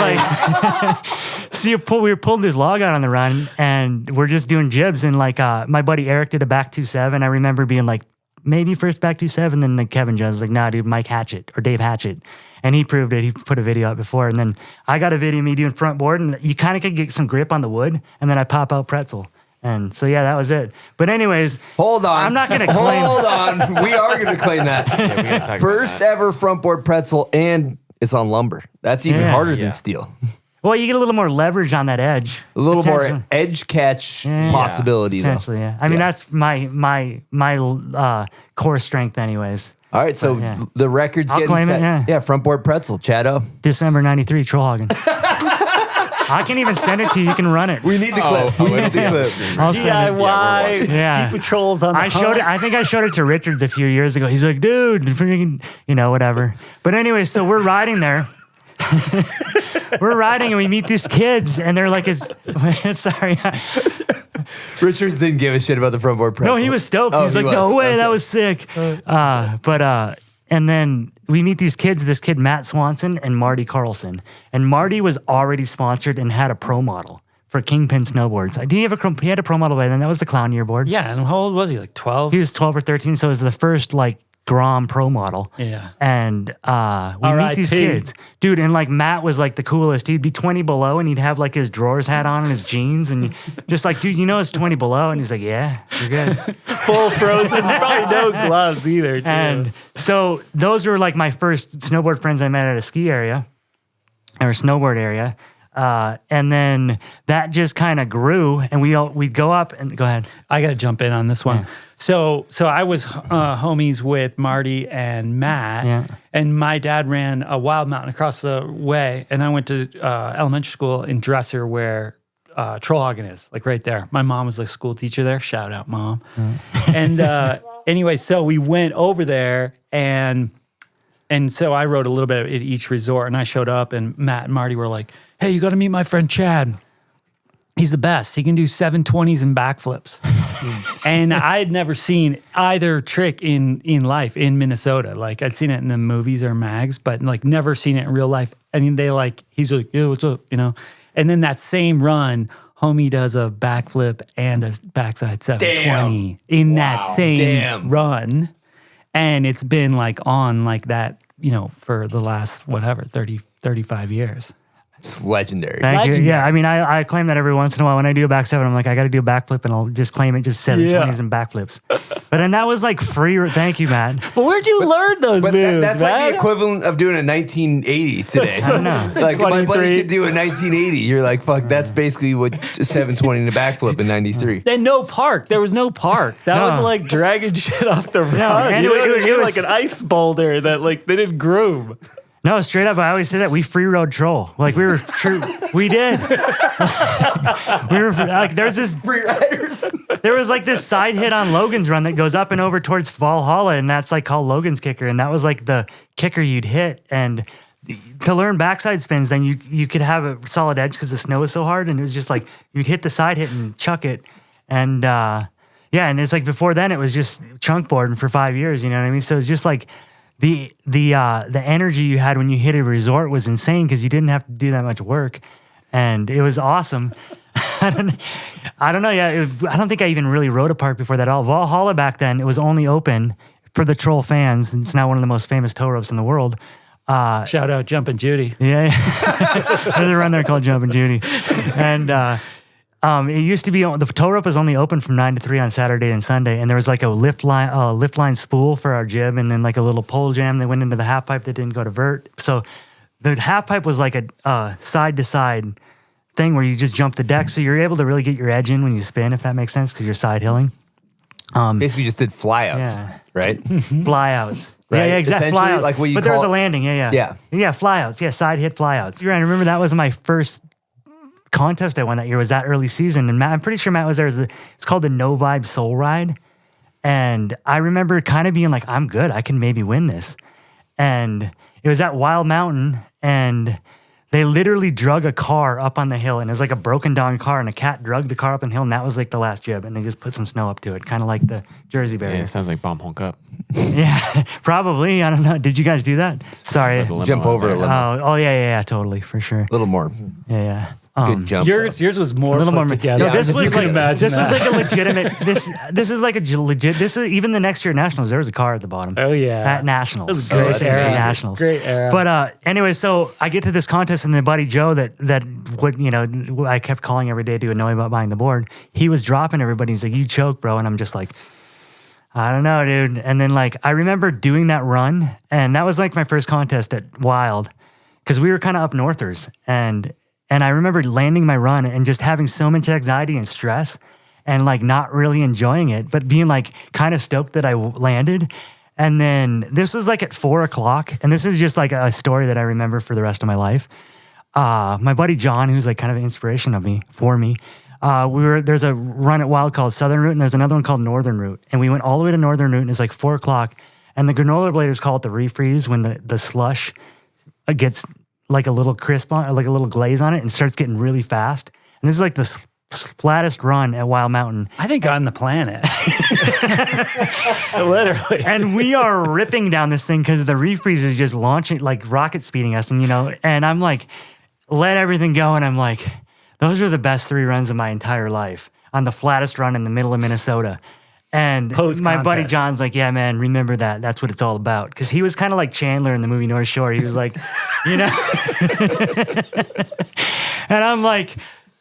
like we were pulling this log out on the run, and we're just doing jibs. And like my buddy Eric did a back 2.7. I remember being like, maybe first back 2.7. Then Kevin Jones was like, nah, dude, Mike Hatchett or Dave Hatchett, and he proved it. He put a video out before, and then I got a video of me doing front board, and you kind of could get some grip on the wood, and then I pop out pretzel. And so, yeah, that was it. But anyways, hold on. I'm not going to claim. Hold on. We are going to claim that. Yeah, first ever front board pretzel, and it's on lumber. That's even harder than steel. Well, you get a little more leverage on that edge. A little more edge catch possibility, potentially, though. Yeah. I mean, that's my core strength anyways. All right, so yeah. the record's I'll getting claim set. it, yeah. Front board pretzel, Chado. December 93, troll hogging. I can even send it to you. You can run it. We need the clip. We need the clip. I'll send it. DIY Yeah. ski patrols on the I showed it. I think I showed it to Richards a few years ago. He's like, dude, freaking, whatever. But anyway, so we're riding there. We're riding and we meet these kids and they're like, sorry. Richards didn't give a shit about the front board pretzel. No, he was stoked. Oh, He's like, no way, that was sick. And then we meet these kids, this kid, Matt Swanson and Marty Carlson. And Marty was already sponsored and had a pro model for Kingpin snowboards. He had a pro model by then. That was the Clown Year board. Yeah, and how old was he? Like 12? He was 12 or 13, so it was the first like Grom pro model. Yeah. And we meet these kids. Dude, and like Matt was like the coolest. He'd be 20 below and he'd have like his drawers hat on and his jeans and just like, dude, it's 20 below? And he's like, yeah, you're good. Full frozen, probably no gloves either. Too. And so those were like my first snowboard friends I met at a ski area or a snowboard area. And then that just kind of grew and we'd go up and go ahead. I got to jump in on this one. Yeah. So I was homies with Marty and Matt, and my dad ran a Wild Mountain across the way, and I went to elementary school in Dresser where Trollhagen is, like right there. My mom was a school teacher there. Shout out, Mom. And anyway, so we went over there, and so I rode a little bit at each resort, and I showed up, and Matt and Marty were like, hey, you got to meet my friend Chad. He's the best. He can do 720s and backflips. And I had never seen either trick in life in Minnesota. Like I'd seen it in the movies or mags, but like never seen it in real life. I mean, he's like, yo, what's up? And then that same run, homie does a backflip and a backside 720 in that same run. And it's been like on like that, for the last, 30, 35 years. It's legendary. Thank you. Yeah, I mean, I claim that every once in a while when I do a back seven, I'm like, I got to do a backflip, and I'll just claim it, just 720s and backflips. But then that was like free. Thank you, Matt. But where'd you learn those moves? That's like the equivalent of doing a 1980 today. I don't know. Like my buddy could do a 1980. You're like, fuck, that's basically what 720 in a backflip in 93. And no park. There was no park. That was like dragging shit off the run. And it was like an ice boulder that like they didn't groom. No, straight up, I always say that we free rode troll. Like we were true. We did. We were like, there's this Free riders. There was like this side hit on Logan's run that goes up and over towards Valhalla, and that's like called Logan's kicker, and that was like the kicker you'd hit. And to learn backside spins, then you could have a solid edge because the snow was so hard, and it was just like you'd hit the side hit and chuck it, and and it's like before then it was just chunk boarding for 5 years. You know what I mean? So it's just like. The energy you had when you hit a resort was insane because you didn't have to do that much work, and it was awesome. I don't know. Yeah, I don't think I even really rode a park before that at all. Valhalla back then, it was only open for the troll fans. It's now one of the most famous tow ropes in the world. Shout out Jumpin' Judy. Yeah, there's a run there called Jumpin' Judy, and it used to be the tow rope was only open from 9 to 3 on Saturday and Sunday, and there was like a lift line spool for our jib, and then like a little pole jam that went into the half pipe that didn't go to vert. So the half pipe was like a side to side thing where you just jump the deck, so you're able to really get your edge in when you spin, if that makes sense, because you're side hilling. Basically, just did flyouts, right? Flyouts. Right? Yeah, exactly. Essentially, Flyouts. like what you but there was call- a landing. Yeah, flyouts. Yeah, side hit flyouts. I remember that was my first contest I won that year, was that early season, and Matt, I'm pretty sure Matt was there. It's called the No Vibe Soul Ride, and I remember kind of being like, I'm good, I can maybe win this. And it was at Wild Mountain, and they literally drug a car up on the hill, and it was like a broken down car, and a cat dragged the car up on the hill, and that was like the last jib, and they just put some snow up to it, kind of like the Jersey barrier. Yeah, it sounds like Bomb Honk Up. Yeah, probably. I don't know. Did you guys do that? Sorry. Jump over a little. Oh yeah, totally, for sure. A little more. Yeah. Good jump. Yours was more A little put more together. No, this If you was can like imagine this was that. like a legitimate. This is like a legit. This is even the next year at Nationals. There was a car at the bottom. Oh, yeah. At Nationals. That was a great Let's just say era. Nationals. Great era. But anyway, so I get to this contest, and the buddy Joe that would I kept calling every day to annoy me about buying the board. He was dropping everybody. He's like, "You choke, bro," and I'm just like, I don't know, dude. And then like I remember doing that run, and that was like my first contest at Wild, because we were kind of up northers, and I remember landing my run and just having so much anxiety and stress, and like not really enjoying it, but being like kind of stoked that I landed. And then this was like at 4:00. And this is just like a story that I remember for the rest of my life. My buddy John, who's like kind of an inspiration for me, there's a run at Wild called Southern Route, and there's another one called Northern Route. And we went all the way to Northern Route, and it's like 4:00. And the granola bladers call it the refreeze when the slush gets like a little crisp on, or like a little glaze on it, and starts getting really fast. And this is like the flattest run at Wild Mountain, I think, on the planet. Literally. and we are ripping down this thing because the refreeze is just launching, like rocket speeding us. And and I'm like, let everything go. And I'm like, those are the best 3 runs of my entire life on the flattest run in the middle of Minnesota. And my buddy John's like, yeah, man, remember that. That's what it's all about. Because he was kind of like Chandler in the movie North Shore. He was like, And I'm like,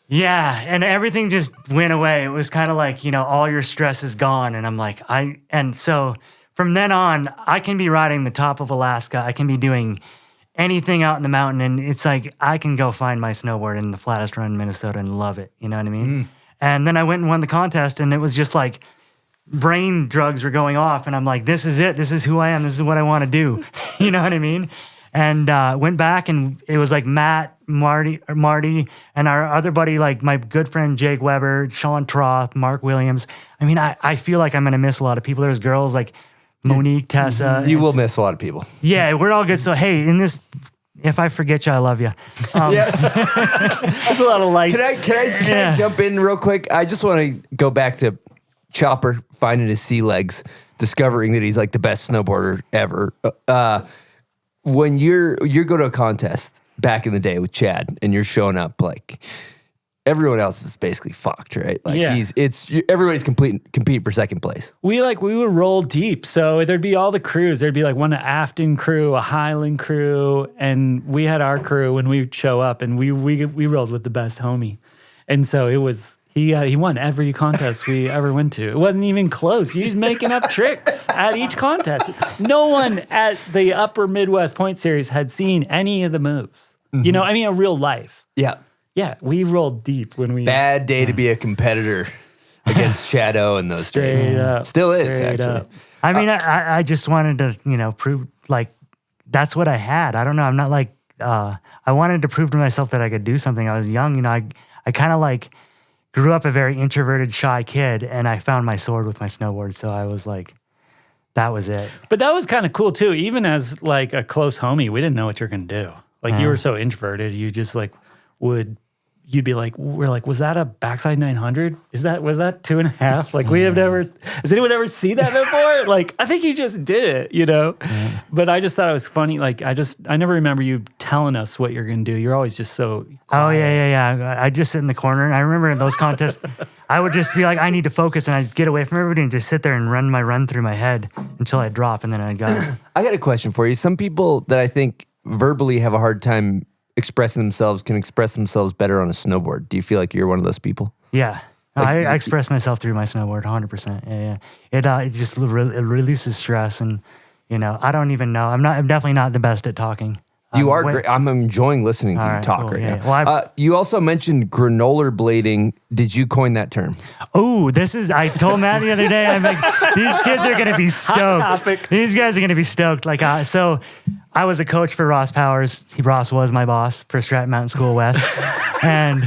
yeah. And everything just went away. It was kind of like, all your stress is gone. And I'm like, and so from then on, I can be riding the top of Alaska. I can be doing anything out in the mountain. And it's like, I can go find my snowboard in the flattest run in Minnesota and love it. You know what I mean? And then I went and won the contest, and it was just like, brain drugs were going off, and I'm like, this is it. This is who I am. This is what I want to do. You know what I mean? And went back, and it was like Matt, Marty, and our other buddy, like my good friend Jake Weber, Sean Troth, Mark Williams. I mean, I feel like I'm going to miss a lot of people. There's girls like Monique, Tessa. You will miss a lot of people. Yeah, we're all good. So, hey, if I forget you, I love you. There's a lot of lights. Can I jump in real quick? I just want to go back to Chopper finding his sea legs, discovering that he's like the best snowboarder ever. When you go to a contest back in the day with Chad, and you're showing up, like everyone else is basically fucked, right? Like everybody's competing for second place. We would roll deep. So there'd be all the crews. There'd be like one Afton crew, a Highland crew, and we had our crew when we would show up, and we rolled with the best homie. And so it was, he won every contest we ever went to. It wasn't even close. He was making up tricks at each contest. No one at the Upper Midwest Point Series had seen any of the moves. In real life. Yeah. Yeah, we rolled deep when we... Bad day to be a competitor against Chad O in those days. Straight up. Still is, Straight actually. up. I mean, I just wanted to, prove, like, that's what I had. I don't know. I'm not like, I wanted to prove to myself that I could do something. I was young, I kind of like grew up a very introverted, shy kid, and I found my sword with my snowboard. So I was like, that was it. But that was kind of cool too. Even as like a close homie, we didn't know what you're going to do. Like you were so introverted, you just like you'd be like, we're like, was that a backside 900? Was that 2.5? Like we have never, has anyone ever seen that before? Like, I think you just did it, Yeah. But I just thought it was funny. Like I never remember you telling us what you're going to do. You're always just so quiet. Oh yeah. I just sit in the corner, and I remember in those contests, I would just be like, I need to focus, and I'd get away from everybody and just sit there and run my run through my head until I'd drop, and then I'd go. I got a question for you. Some people that I think verbally have a hard time expressing themselves can express themselves better on a snowboard. Do you feel like you're one of those people? Yeah. I express myself through my snowboard 100%. Yeah. It just it releases stress, and I don't even know. I'm definitely not the best at talking. You are great. I'm enjoying listening to you talk right now. Well, you also mentioned granola blading. Did you coin that term? Oh, I told Matt the other day, I'm like, these kids are going to be stoked. Hot topic. These guys are going to be stoked. Like, so I was a coach for Ross Powers. Ross was my boss for Stratton Mountain School West. And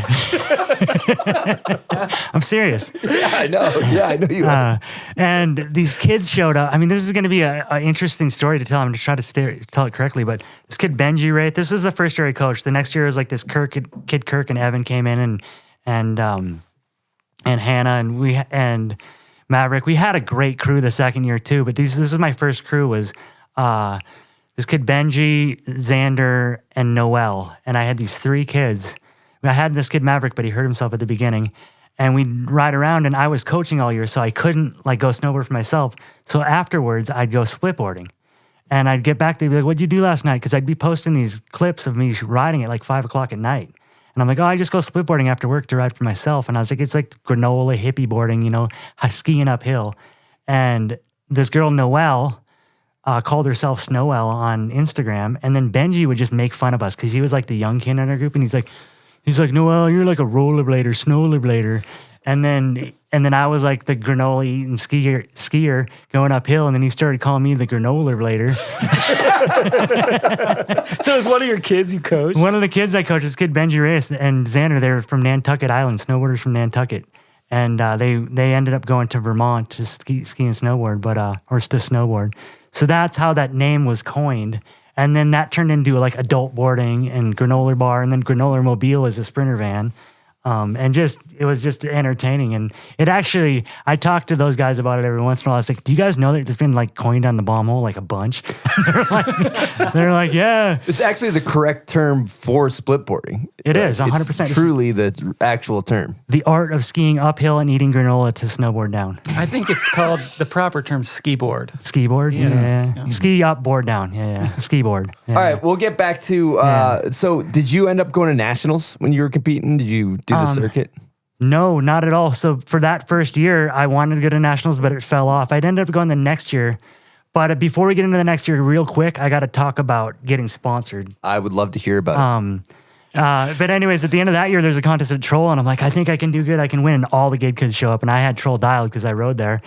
I'm serious. Yeah, I know. Yeah, I know you are. And these kids showed up. I mean, this is going to be an interesting story to tell. I'm just trying to tell it correctly. But this kid, Benji, right? This was the first year I coached. The next year was like this kid Kirk and Evan came in, and Hannah and Maverick. We had a great crew the second year too. But this is my first crew was this kid Benji, Xander, and Noel. And I had these 3 kids. I had this kid Maverick, but he hurt himself at the beginning. And we'd ride around, and I was coaching all year, so I couldn't like go snowboard for myself. So afterwards, I'd go splitboarding. And I'd get back, they'd be like, what'd you do last night? Because I'd be posting these clips of me riding at like 5 o'clock at night. And I'm like, I just go splitboarding after work to ride for myself. And I was like, it's like granola hippie boarding, skiing uphill. And this girl, Noelle, called herself Snowell on Instagram. And then Benji would just make fun of us because he was like the young kid in our group. And he's like, Noelle, you're like a rollerblader, snowblader. And then I was like the granola eating skier going uphill, and then he started calling me the granola later. So it was one of your kids you coached? One of the kids I coached, this kid Benji Reyes and Xander, they're from Nantucket Island, snowboarders from Nantucket. And they ended up going to Vermont to ski and snowboard, or to snowboard. So that's how that name was coined. And then that turned into like adult boarding and granola bar, and then granola mobile is a sprinter van. And it was just entertaining. And it actually, I talk to those guys about it every once in a while. I was like, do you guys know that it's been like coined on the bomb hole like a bunch? they're like, yeah. It's actually the correct term for split boarding. It is, 100%. It's truly the actual term. The art of skiing uphill and eating granola to snowboard down. I think it's called, the proper term, ski board. Ski board? Yeah. Ski up, board down. Yeah. Ski board. Yeah. All right, we'll get back to, so did you end up going to nationals when you were competing? Did you do the circuit? No, not at all. So for that first year, I wanted to go to nationals, but it fell off. I'd ended up going the next year. But before we get into the next year, real quick, I got to talk about getting sponsored. I would love to hear about it. But anyways, at the end of that year, there's a contest at Troll, and I'm like, I think I can do good. I can win. And all the good kids show up, and I had Troll dialed because I rode there.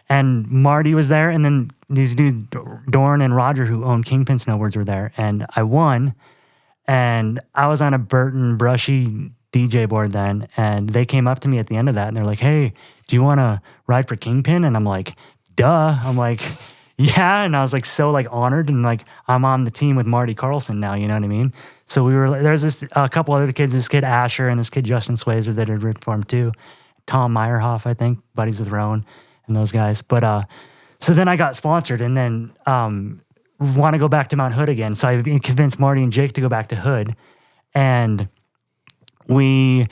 And Marty was there, and then these dudes, Dorn and Roger, who own Kingpin Snowboards, were there. And I won, and I was on a Burton brushy DJ board then, and they came up to me at the end of that, and they're like, hey, do you want to ride for Kingpin? And I'm like, duh. I'm like, yeah. And I was like so like honored, and like I'm on the team with Marty Carlson now, you know what I mean? So there's a couple other kids, this kid Asher and this kid Justin Swazer that had ridden for him too. Tom Meyerhoff, I think, buddies with Rowan and those guys. But so then I got sponsored, and then want to go back to Mount Hood again. So I convinced Marty and Jake to go back to Hood, and we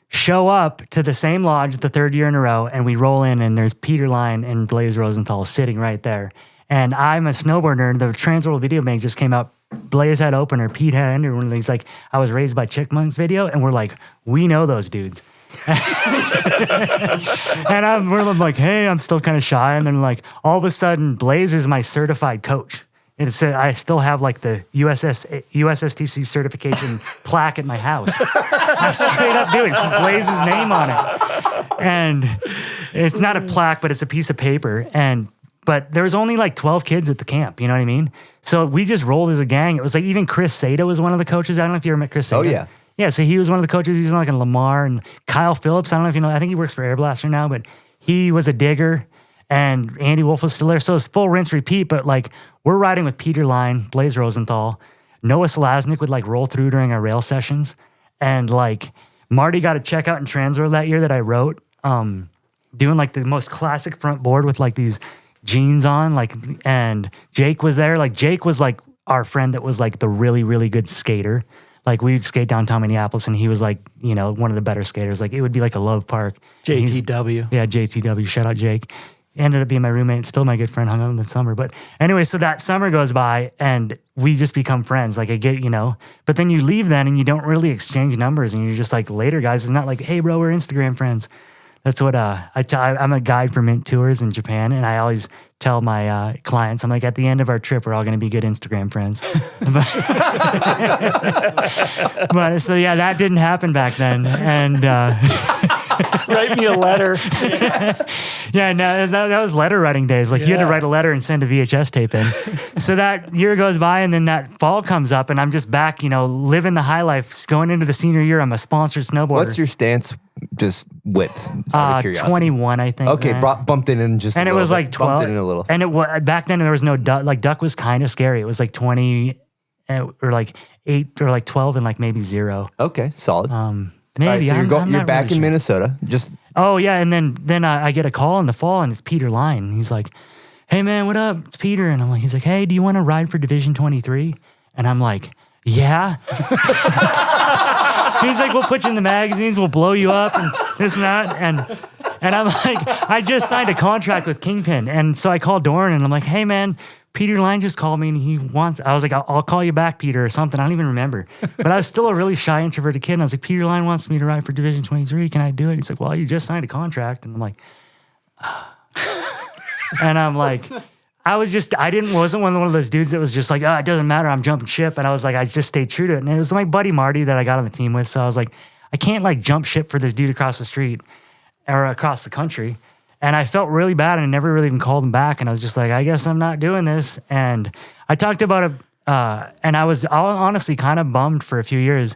show up to the same lodge the third year in a row, and we roll in, and there's Peter Line and Blaze Rosenthal sitting right there. And I'm a snowboarder. The Transworld video bank just came out. Blaze had opener, Pete had ender. One of these, like, I was raised by Chickmunks video, and we're like, we know those dudes. And I'm like, hey, I'm still kind of shy. And then like all of a sudden, Blaze is my certified coach. And I still have like the USSTC certification plaque at my house. I straight up do it. It says Blaze's name on it. And it's not a plaque, but it's a piece of paper. But there was only like 12 kids at the camp, you know what I mean? So we just rolled as a gang. It was like even Chris Sato was one of the coaches. I don't know if you ever met Chris Sato. Oh, yeah. Yeah, so he was one of the coaches. He's like in Lamar. And Kyle Phillips, I don't know if you know, I think he works for Air Blaster now, but he was a digger. And Andy Wolf was still there. So it's full rinse repeat, but like we're riding with Peter Line, Blaze Rosenthal. Noah Selaznik would like roll through during our rail sessions. And like Marty got a checkout in Transworld that year that I wrote, doing like the most classic front board with like these jeans on, like, and Jake was there. Like Jake was like our friend that was like the really, really good skater. Like we'd skate downtown Minneapolis, and he was like, you know, one of the better skaters. Like it would be like a Love Park. JTW. Yeah, JTW. Shout out Jake. Ended up being my roommate, still my good friend, hung out in the summer. But anyway, so that summer goes by and we just become friends. Like I get, you know, but then you leave then and you don't really exchange numbers, and you're just like, later guys, it's not like, hey bro, we're Instagram friends. That's what I'm a guide for Mint Tours in Japan, and I always tell my clients, I'm like, at the end of our trip, we're all going to be good Instagram friends. but so yeah, that didn't happen back then. And write me a letter. Yeah, no, that was letter writing days. Like you had to write a letter and send a VHS tape in. So that year goes by, and then that fall comes up, and I'm just back, you know, living the high life. Going into the senior year, I'm a sponsored snowboarder. What's your stance just width? Out of curiosity. 21, I think. Okay, bumped it in just and a it little was bit. like 12. Bumped it in a little. And it was back then there was no duck. Like duck was kind of scary. It was like 20 or like 8 or like 12 and like maybe 0. Okay, solid. Maybe. All right, so you're back really in Minnesota. Just yeah, and then I get a call in the fall, and it's Peter Line. He's like, "Hey man, what up? It's Peter." And I'm like, he's like, "Hey, do you want to ride for Division 23?" And I'm like, "Yeah." He's like, "We'll put you in the magazines. We'll blow you up and this and that." And I'm like, I just signed a contract with Kingpin, and so I called Doran, and I'm like, "Hey man, Peter Line just called me, and he wants." I was like, I'll call you back, Peter, or something. I don't even remember. But I was still a really shy, introverted kid. And I was like, Peter Line wants me to ride for Division 23. Can I do it? He's like, well, you just signed a contract. And I'm like, and I'm like, wasn't one of those dudes that was just like, it doesn't matter, I'm jumping ship. And I was like, I just stayed true to it. And it was my buddy Marty that I got on the team with. So I was like, I can't like jump ship for this dude across the street. or across the country. And I felt really bad, and I never really even called him back. And I was just like, I guess I'm not doing this. And I talked about it, and I was honestly kind of bummed for a few years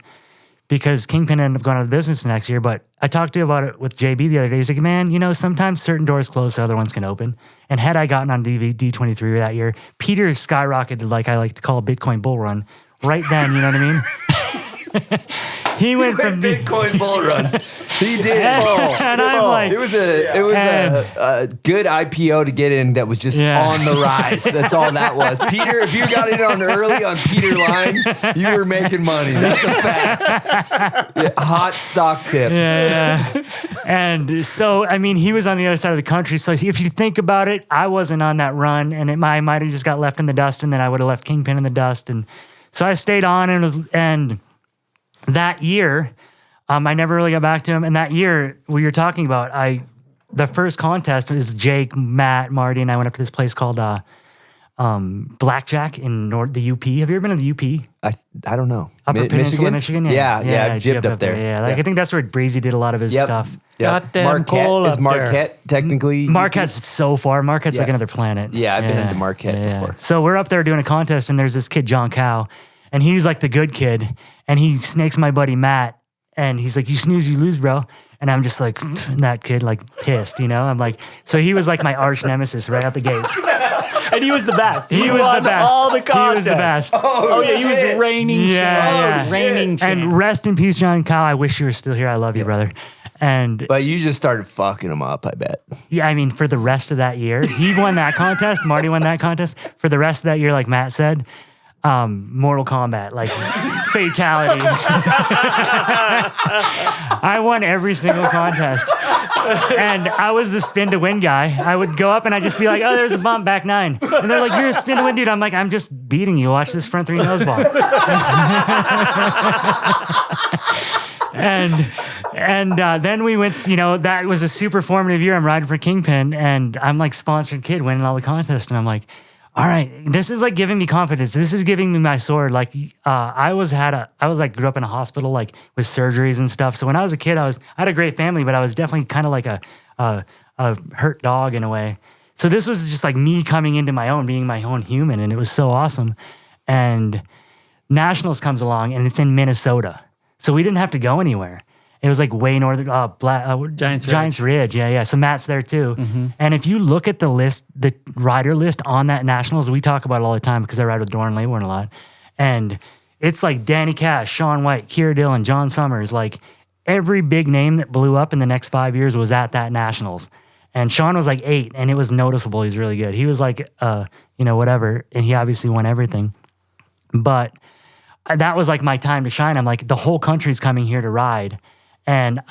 because Kingpin ended up going out of business the next year. But I talked to you about it with JB the other day. He's like, man, you know, sometimes certain doors close so other ones can open. And had I gotten on D23 that year, Peter skyrocketed, like I like to call a Bitcoin bull run, right then, you know what I mean? He went from Bitcoin bull run. He did. And I'm like, it was a good IPO to get in that was just on the rise. That's all that was. Peter, if you got in on early on Peter line, you were making money. That's a fact. Yeah, hot stock tip. Yeah. And so, I mean, he was on the other side of the country. So if you think about it, I wasn't on that run, and I might have just got left in the dust, and then I would have left Kingpin in the dust. And so I stayed on, and that year, I never really got back to him. And that year, we were talking about, the first contest was Jake, Matt, Marty, and I went up to this place called Blackjack in the UP. Have you ever been to the UP? I don't know. Upper Peninsula, Michigan? Yeah, I jibbed up there. Yeah, I think that's where Breezy did a lot of his stuff. Goddamn cold up Marquette technically? Marquette's so far. Marquette's like another planet. Yeah, I've been into Marquette before. So we're up there doing a contest, and there's this kid, John Cow, and he's like the good kid, and he snakes my buddy Matt, and he's like, you snooze, you lose, bro. And I'm just like, that kid, like pissed, you know? I'm like, so he was like my arch nemesis right out the gates. And he was the best. He was the best. All the contests. He was the best. Oh yeah, he was reigning champ. Reigning champ. And rest in peace, John Cow. I wish you were still here. I love you, brother. But you just started fucking him up, I bet. Yeah, I mean, for the rest of that year, he won that contest. Marty won that contest. For the rest of that year, like Matt said, Mortal Kombat, like fatality. I won every single contest. And I was the spin to win guy. I would go up and I'd just be like, oh, there's a bump, back 9. And they're like, you're a spin to win dude. I'm like, I'm just beating you. Watch this front 3 nose ball. And then we went, you know, that was a super formative year. I'm riding for Kingpin, and I'm like sponsored kid winning all the contests. And I'm like, all right, this is like giving me confidence. This is giving me my sword. Like, I was grew up in a hospital, like with surgeries and stuff. So when I was a kid, I had a great family, but I was definitely kind of like a hurt dog in a way. So this was just like me coming into my own, being my own human. And it was so awesome. And Nationals comes along, and it's in Minnesota. So we didn't have to go anywhere. It was like way northern, Giants Ridge. Yeah. So Matt's there too. Mm-hmm. And if you look at the list, the rider list on that Nationals, we talk about it all the time because I ride with Doran Laybourne a lot. And it's like Danny Cash, Shaun White, Keira Dillon, John Summers. Like every big name that blew up in the next 5 years was at that Nationals. And Shaun was like 8, and it was noticeable. He was really good. He was like, whatever. And he obviously won everything. But that was like my time to shine. I'm like, the whole country's coming here to ride. And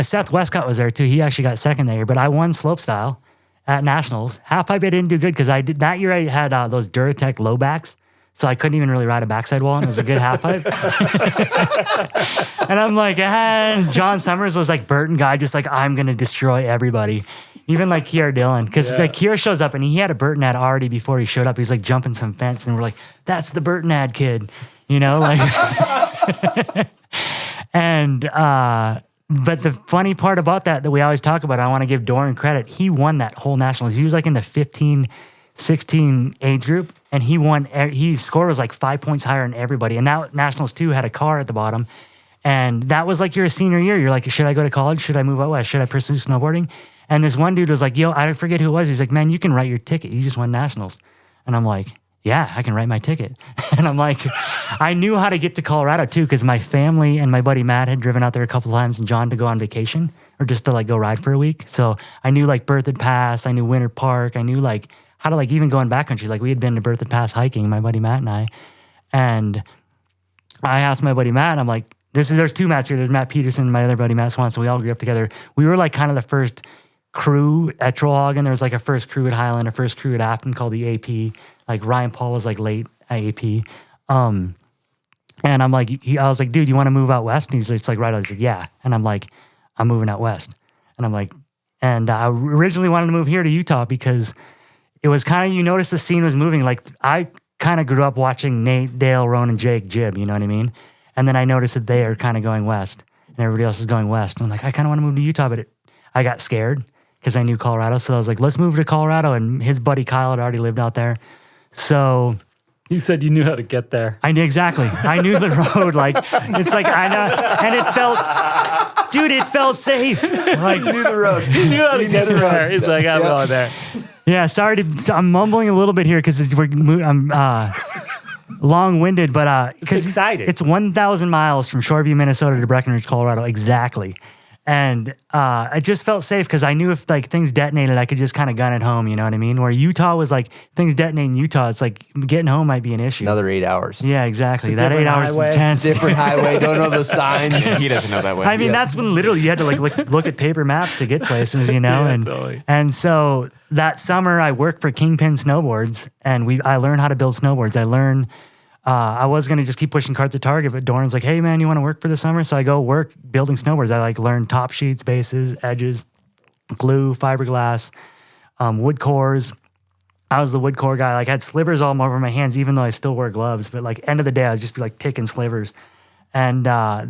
Seth Westcott was there too. He actually got second that year, but I won slopestyle at Nationals. Half pipe I didn't do good because that year I had those Duratec low backs, so I couldn't even really ride a backside wall, and it was a good half pipe. And I'm like, John Summers was like Burton guy, just like, I'm gonna destroy everybody. Even like Keira Dillon, because like Keira shows up and he had a Burton ad already before he showed up. He's like jumping some fence, and we're like, that's the Burton ad kid, you know, like. And but the funny part about that we always talk about, I want to give Doran credit. He won that whole Nationals. He was like in the 15, 16 age group, and he won. His score was like 5 points higher than everybody. And that Nationals 2 had a car at the bottom, and that was like your senior year. You're like, should I go to college? Should I move out west? Should I pursue snowboarding? And this one dude was like, yo, I forget who it was. He's like, man, you can write your ticket. You just won Nationals. And I'm like, yeah, I can write my ticket. And I'm like, I knew how to get to Colorado too, because my family and my buddy Matt had driven out there a couple of times, and John to go on vacation or just to like go ride for a week. So I knew like Berthoud Pass, I knew Winter Park, I knew like how to like even go in backcountry. Like we had been to Berthoud Pass hiking, my buddy Matt and I. And I asked my buddy Matt, I'm like, there's 2 Matts here. There's Matt Peterson and my other buddy Matt Swanson. We all grew up together. We were like kind of the first crew at Trollhagen. There was like a first crew at Highland, a first crew at Afton called the AP. Like Ryan Paul was like late at AP. And I'm like, I was like, dude, you want to move out west? And he's like, right. I was like, yeah. And I'm like, I'm moving out west. And I'm like, and I originally wanted to move here to Utah because it was kind of, you notice the scene was moving. Like I kind of grew up watching Nate, Dale, Ron, and Jake jib, you know what I mean? And then I noticed that they are kind of going west and everybody else is going west. And I'm like, I kind of want to move to Utah, but I got scared because I knew Colorado. So I was like, let's move to Colorado. And his buddy Kyle had already lived out there. So You said you knew how to get there. I knew exactly. I knew the road. Like, it's like, I know. And it felt safe. Like, You knew the road. You knew how to get there. He's like, I'm going there. yeah, sorry I'm mumbling a little bit here because I'm long-winded, but It's exciting. It's 1,000 miles from Shoreview, Minnesota to Breckenridge, Colorado, exactly. And I just felt safe because I knew if like things detonated, I could just kind of gun it home. You know what I mean? Where Utah was like things detonate in Utah, it's like getting home might be an issue. Another 8 hours. Yeah, exactly. It's a That 8 hours is different highway. intense. Different highway. Don't know the signs. He doesn't know that way. I mean, that's when literally you had to like look at paper maps to get places, you know? Yeah, and totally. and so that summer I worked for Kingpin Snowboards and I learned how to build snowboards. I learned I was going to just keep pushing carts at Target, but Doran's like, hey man, you want to work for the summer? So I go work building snowboards. I like learned top sheets, bases, edges, glue, fiberglass, wood cores. I was the wood core guy. Like I had slivers all over my hands, even though I still wear gloves. But like end of the day, I was just like picking slivers. And I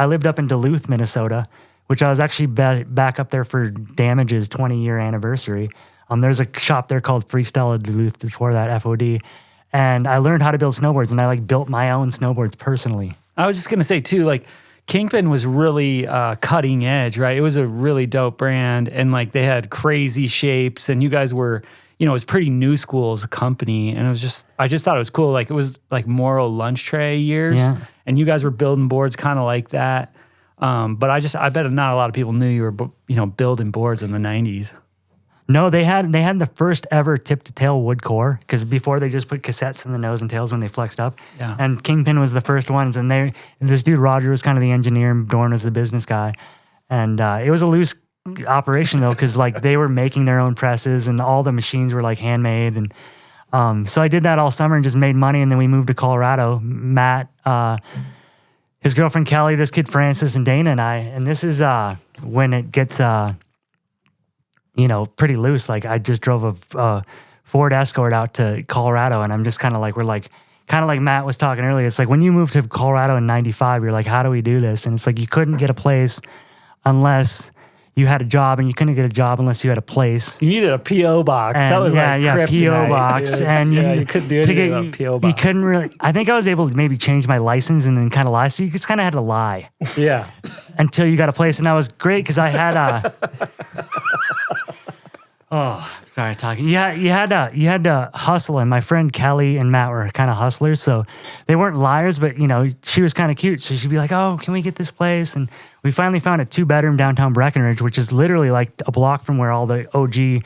lived up in Duluth, Minnesota, which I was actually back up there for Damage's 20-year anniversary. There's a shop there called Freestyle of Duluth before that, FOD. And I learned how to build snowboards, and I like built my own snowboards personally. I was just going to say too, like Kingpin was really cutting edge, right? It was a really dope brand, and like they had crazy shapes, and you guys were, you know, it was pretty new school as a company, and I just thought it was cool. Like it was like Morrow lunch tray years, Yeah. and you guys were building boards kind of like that. But I bet not a lot of people knew you were, you know, building boards in the 90s. No, they had the first ever tip-to-tail wood core, because before they just put cassettes in the nose and tails when they flexed up. Yeah. And Kingpin was the first ones, and this dude Roger was kind of the engineer, and Dorn was the business guy. And it was a loose operation though, because like they were making their own presses, and all the machines were like handmade. And so I did that all summer and just made money, and then we moved to Colorado. Matt, his girlfriend Kelly, this kid Francis, and Dana and I. And this is when it gets you know, pretty loose. Like I just drove a Ford Escort out to Colorado, and I'm just kind of like, kind of like Matt was talking earlier. It's like when you moved to Colorado in 95, you're like, how do we do this? And it's like, you couldn't get a place unless you had a job, and you couldn't get a job unless you had a place. You needed a P.O. box. And That was like P.O. kryptonite, box. dude. And you couldn't do anything without P.O. box. You couldn't really, I think I was able to maybe change my license and then kind of lie. So you just kind of had to lie Yeah. until you got a place. And that was great because I had sorry, talking. Yeah, you had to hustle, and my friend Kelly and Matt were kind of hustlers, so they weren't liars, but you know, she was kind of cute, so she'd be like, "Oh, can we get this place?" And we finally found a 2-bedroom downtown Breckenridge, which is literally like a block from where all the OG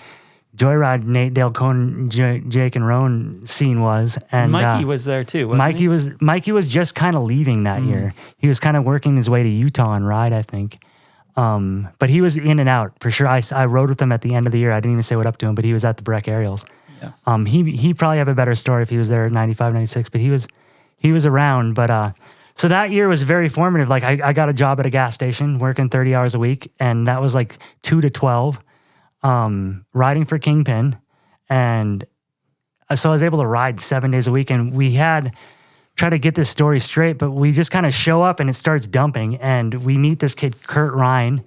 Joyride, Nate, Dale, Conan, Jake, and Roan scene was. And Mikey was there too. Wasn't he? Mikey was just kind of leaving that year. He was kind of working his way to Utah and Ride, I think. But he was in and out for sure. I rode with him at the end of the year. I didn't even say what up to him, but he was at the Breck Aerials. Yeah. He probably have a better story if he was there at 95, 96, but he was around. But so that year was very formative. Like I got a job at a gas station working 30 hours a week, and that was like 2 to 12, riding for Kingpin. And so I was able to ride 7 days a week, and we had try to get this story straight, but we just kind of show up and it starts dumping, and we meet this kid, Kurt Ryan,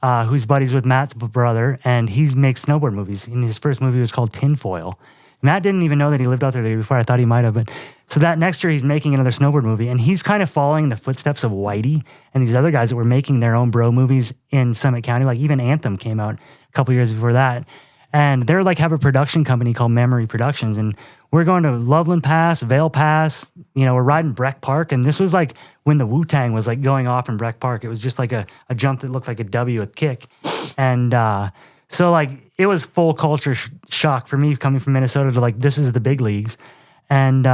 who's buddies with Matt's brother, and he makes snowboard movies. And his first movie was called Tinfoil. Matt didn't even know that he lived out there the year before. I thought he might have, but so that next year he's making another snowboard movie, and he's kind of following the footsteps of Whitey and these other guys that were making their own bro movies in Summit County. Like even Anthem came out a couple years before that. And they're like have a production company called Memory Productions. And we're going to Loveland Pass, Vale Pass. You know, we're riding Breck Park. And this was like when the Wu-Tang was like going off in Breck Park. It was just like a jump that looked like a W with kick. And so like it was full culture shock for me coming from Minnesota to like, this is the big leagues. And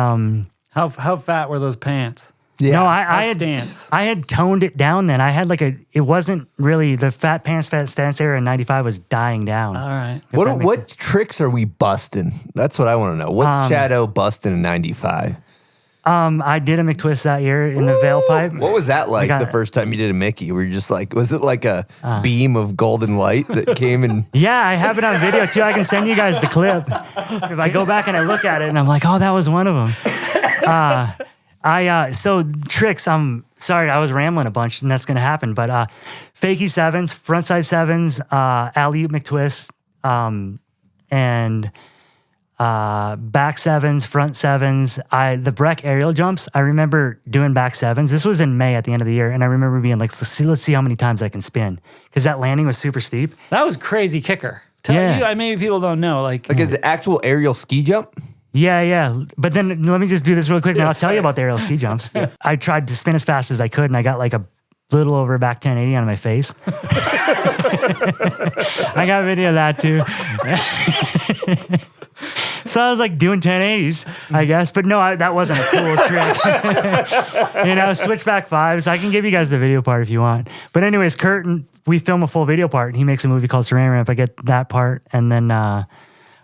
How fat were those pants? Yeah. no, I had toned it down then. I had like it wasn't really the fat stance era in 95 was dying down. All right. What tricks are we busting? That's what I want to know. What's Shadow busting in 95? I did a McTwist that year in the Vale Pipe. What was that like got the it. first time you did a Mickey? Were you just like, was it like a beam of golden light that came and... Yeah, I have it on video too. I can send you guys the clip. If I go back and I look at it and I'm like, oh, that was one of them. So tricks, I'm sorry, I was rambling a bunch and that's going to happen, but fakie sevens, frontside sevens, alley-oop McTwist, and back sevens, front sevens. The Breck aerial jumps, I remember doing back sevens. This was in May at the end of the year, and I remember being like, let's see how many times I can spin, because that landing was super steep. That was crazy kicker. Maybe people don't know. Like is it actual aerial ski jump? Yeah. But then let me just do this real quick. Now I'll tell you about the aerial ski jumps. I tried to spin as fast as I could, and I got like a little over back 1080 on my face. I got a video of that too. So I was like doing 1080s, I guess. But no, that wasn't a cool trick. Switchback fives. I can give you guys the video part if you want. But anyways, Kurt, we film a full video part, and he makes a movie called Saran Ramp. I get that part. And then,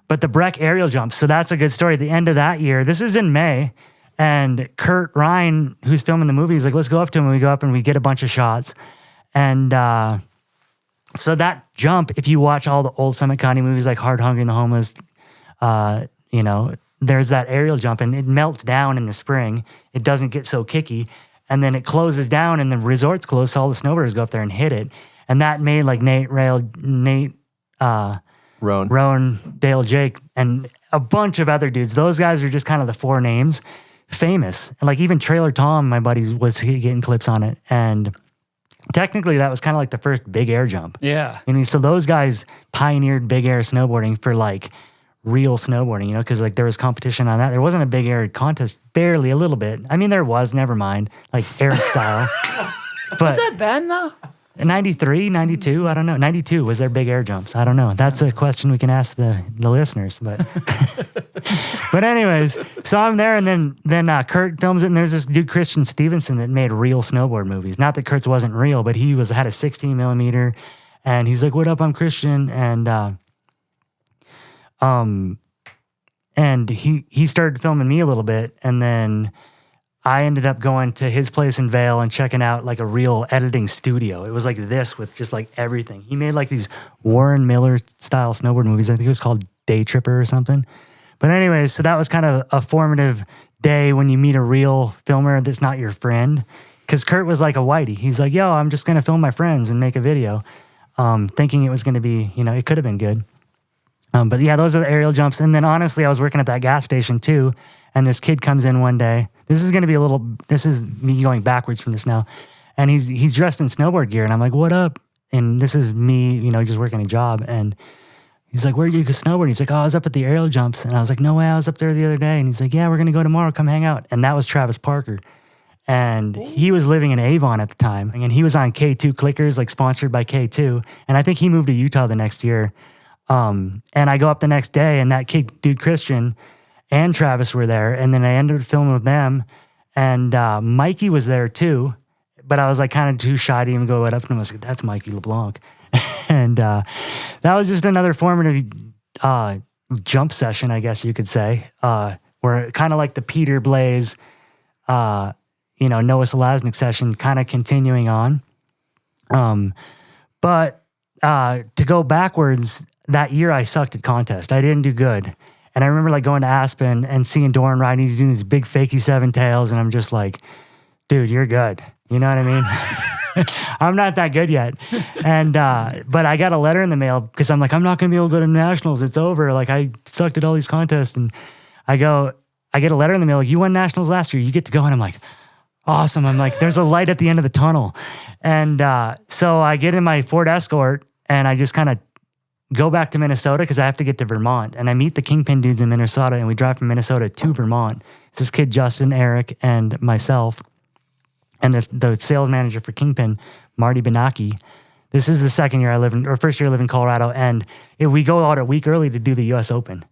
but the Breck aerial jumps. So that's a good story. At the end of that year, this is in May, and Kurt Ryan, who's filming the movie, he's like, let's go up to him. And we go up and we get a bunch of shots. And so that jump, if you watch all the old Summit County movies like Hard, Hungry, and the Homeless, there's that aerial jump, and it melts down in the spring. It doesn't get so kicky. And then it closes down, and the resort's closed, so all the snowboarders go up there and hit it. And that made like Roan, Dale, Jake, and a bunch of other dudes. Those guys are just kind of the four names, famous. And like even Trailer Tom, my buddy, was getting clips on it. And technically that was kind of like the first big air jump. Yeah. So those guys pioneered big air snowboarding for like real snowboarding, because like there was competition on that. There wasn't a big air contest, barely, a little bit. I mean, there was, never mind, like air style. But was that then though? 93, 92, I don't know. 92, was there big air jumps? I don't know. That's a question we can ask the listeners. But but anyways, so I'm there, and then Kurt films it, and there's this dude, Christian Stevenson, that made real snowboard movies. Not that Kurt's wasn't real, but he had a 16 millimeter, and he's like, what up, I'm Christian, and he started filming me a little bit, and then I ended up going to his place in Vail and checking out like a real editing studio. It was like this with just like everything. He made like these Warren Miller style snowboard movies. I think it was called Day Tripper or something. But anyways, so that was kind of a formative day when you meet a real filmer that's not your friend. Because Kurt was like a whitey. He's like, yo, I'm just going to film my friends and make a video. Thinking it was going to be, it could have been good. But yeah, those are the aerial jumps. And then honestly, I was working at that gas station too. And this kid comes in one day. This is me going backwards from this now. And he's dressed in snowboard gear. And I'm like, what up? And this is me, just working a job. And he's like, where do you go snowboarding? He's like, oh, I was up at the aerial jumps. And I was like, no way, I was up there the other day. And he's like, yeah, we're going to go tomorrow. Come hang out. And that was Travis Parker. And he was living in Avon at the time. And he was on K2 Clickers, like sponsored by K2. And I think he moved to Utah the next year. And I go up the next day, and that kid, dude, Christian, and Travis were there, and then I ended up filming with them, and Mikey was there too, but I was like kind of too shy to even go up to him. I was like, that's Mikey LeBlanc. And that was just another formative jump session, I guess you could say, where kind of like the Peter Blaze, Noah Selaznik session kind of continuing on. But to go backwards, that year I sucked at Cont'd. I didn't do good. And I remember like going to Aspen and seeing Doran riding. He's doing these big fakie seven tails. And I'm just like, dude, you're good. You know what I mean? I'm not that good yet. And, but I got a letter in the mail because I'm like, I'm not going to be able to go to nationals. It's over. Like I sucked at all these contests. And I get a letter in the mail. Like, you won nationals last year. You get to go. And I'm like, awesome. I'm like, there's a light at the end of the tunnel. And so I get in my Ford Escort and I just kind of go back to Minnesota because I have to get to Vermont. And I meet the Kingpin dudes in Minnesota, and we drive from Minnesota to Vermont. It's this kid, Justin, Eric, and myself, and the sales manager for Kingpin, Marty Benaki. This is the first year I live in Colorado, and we go out a week early to do the U.S. Open.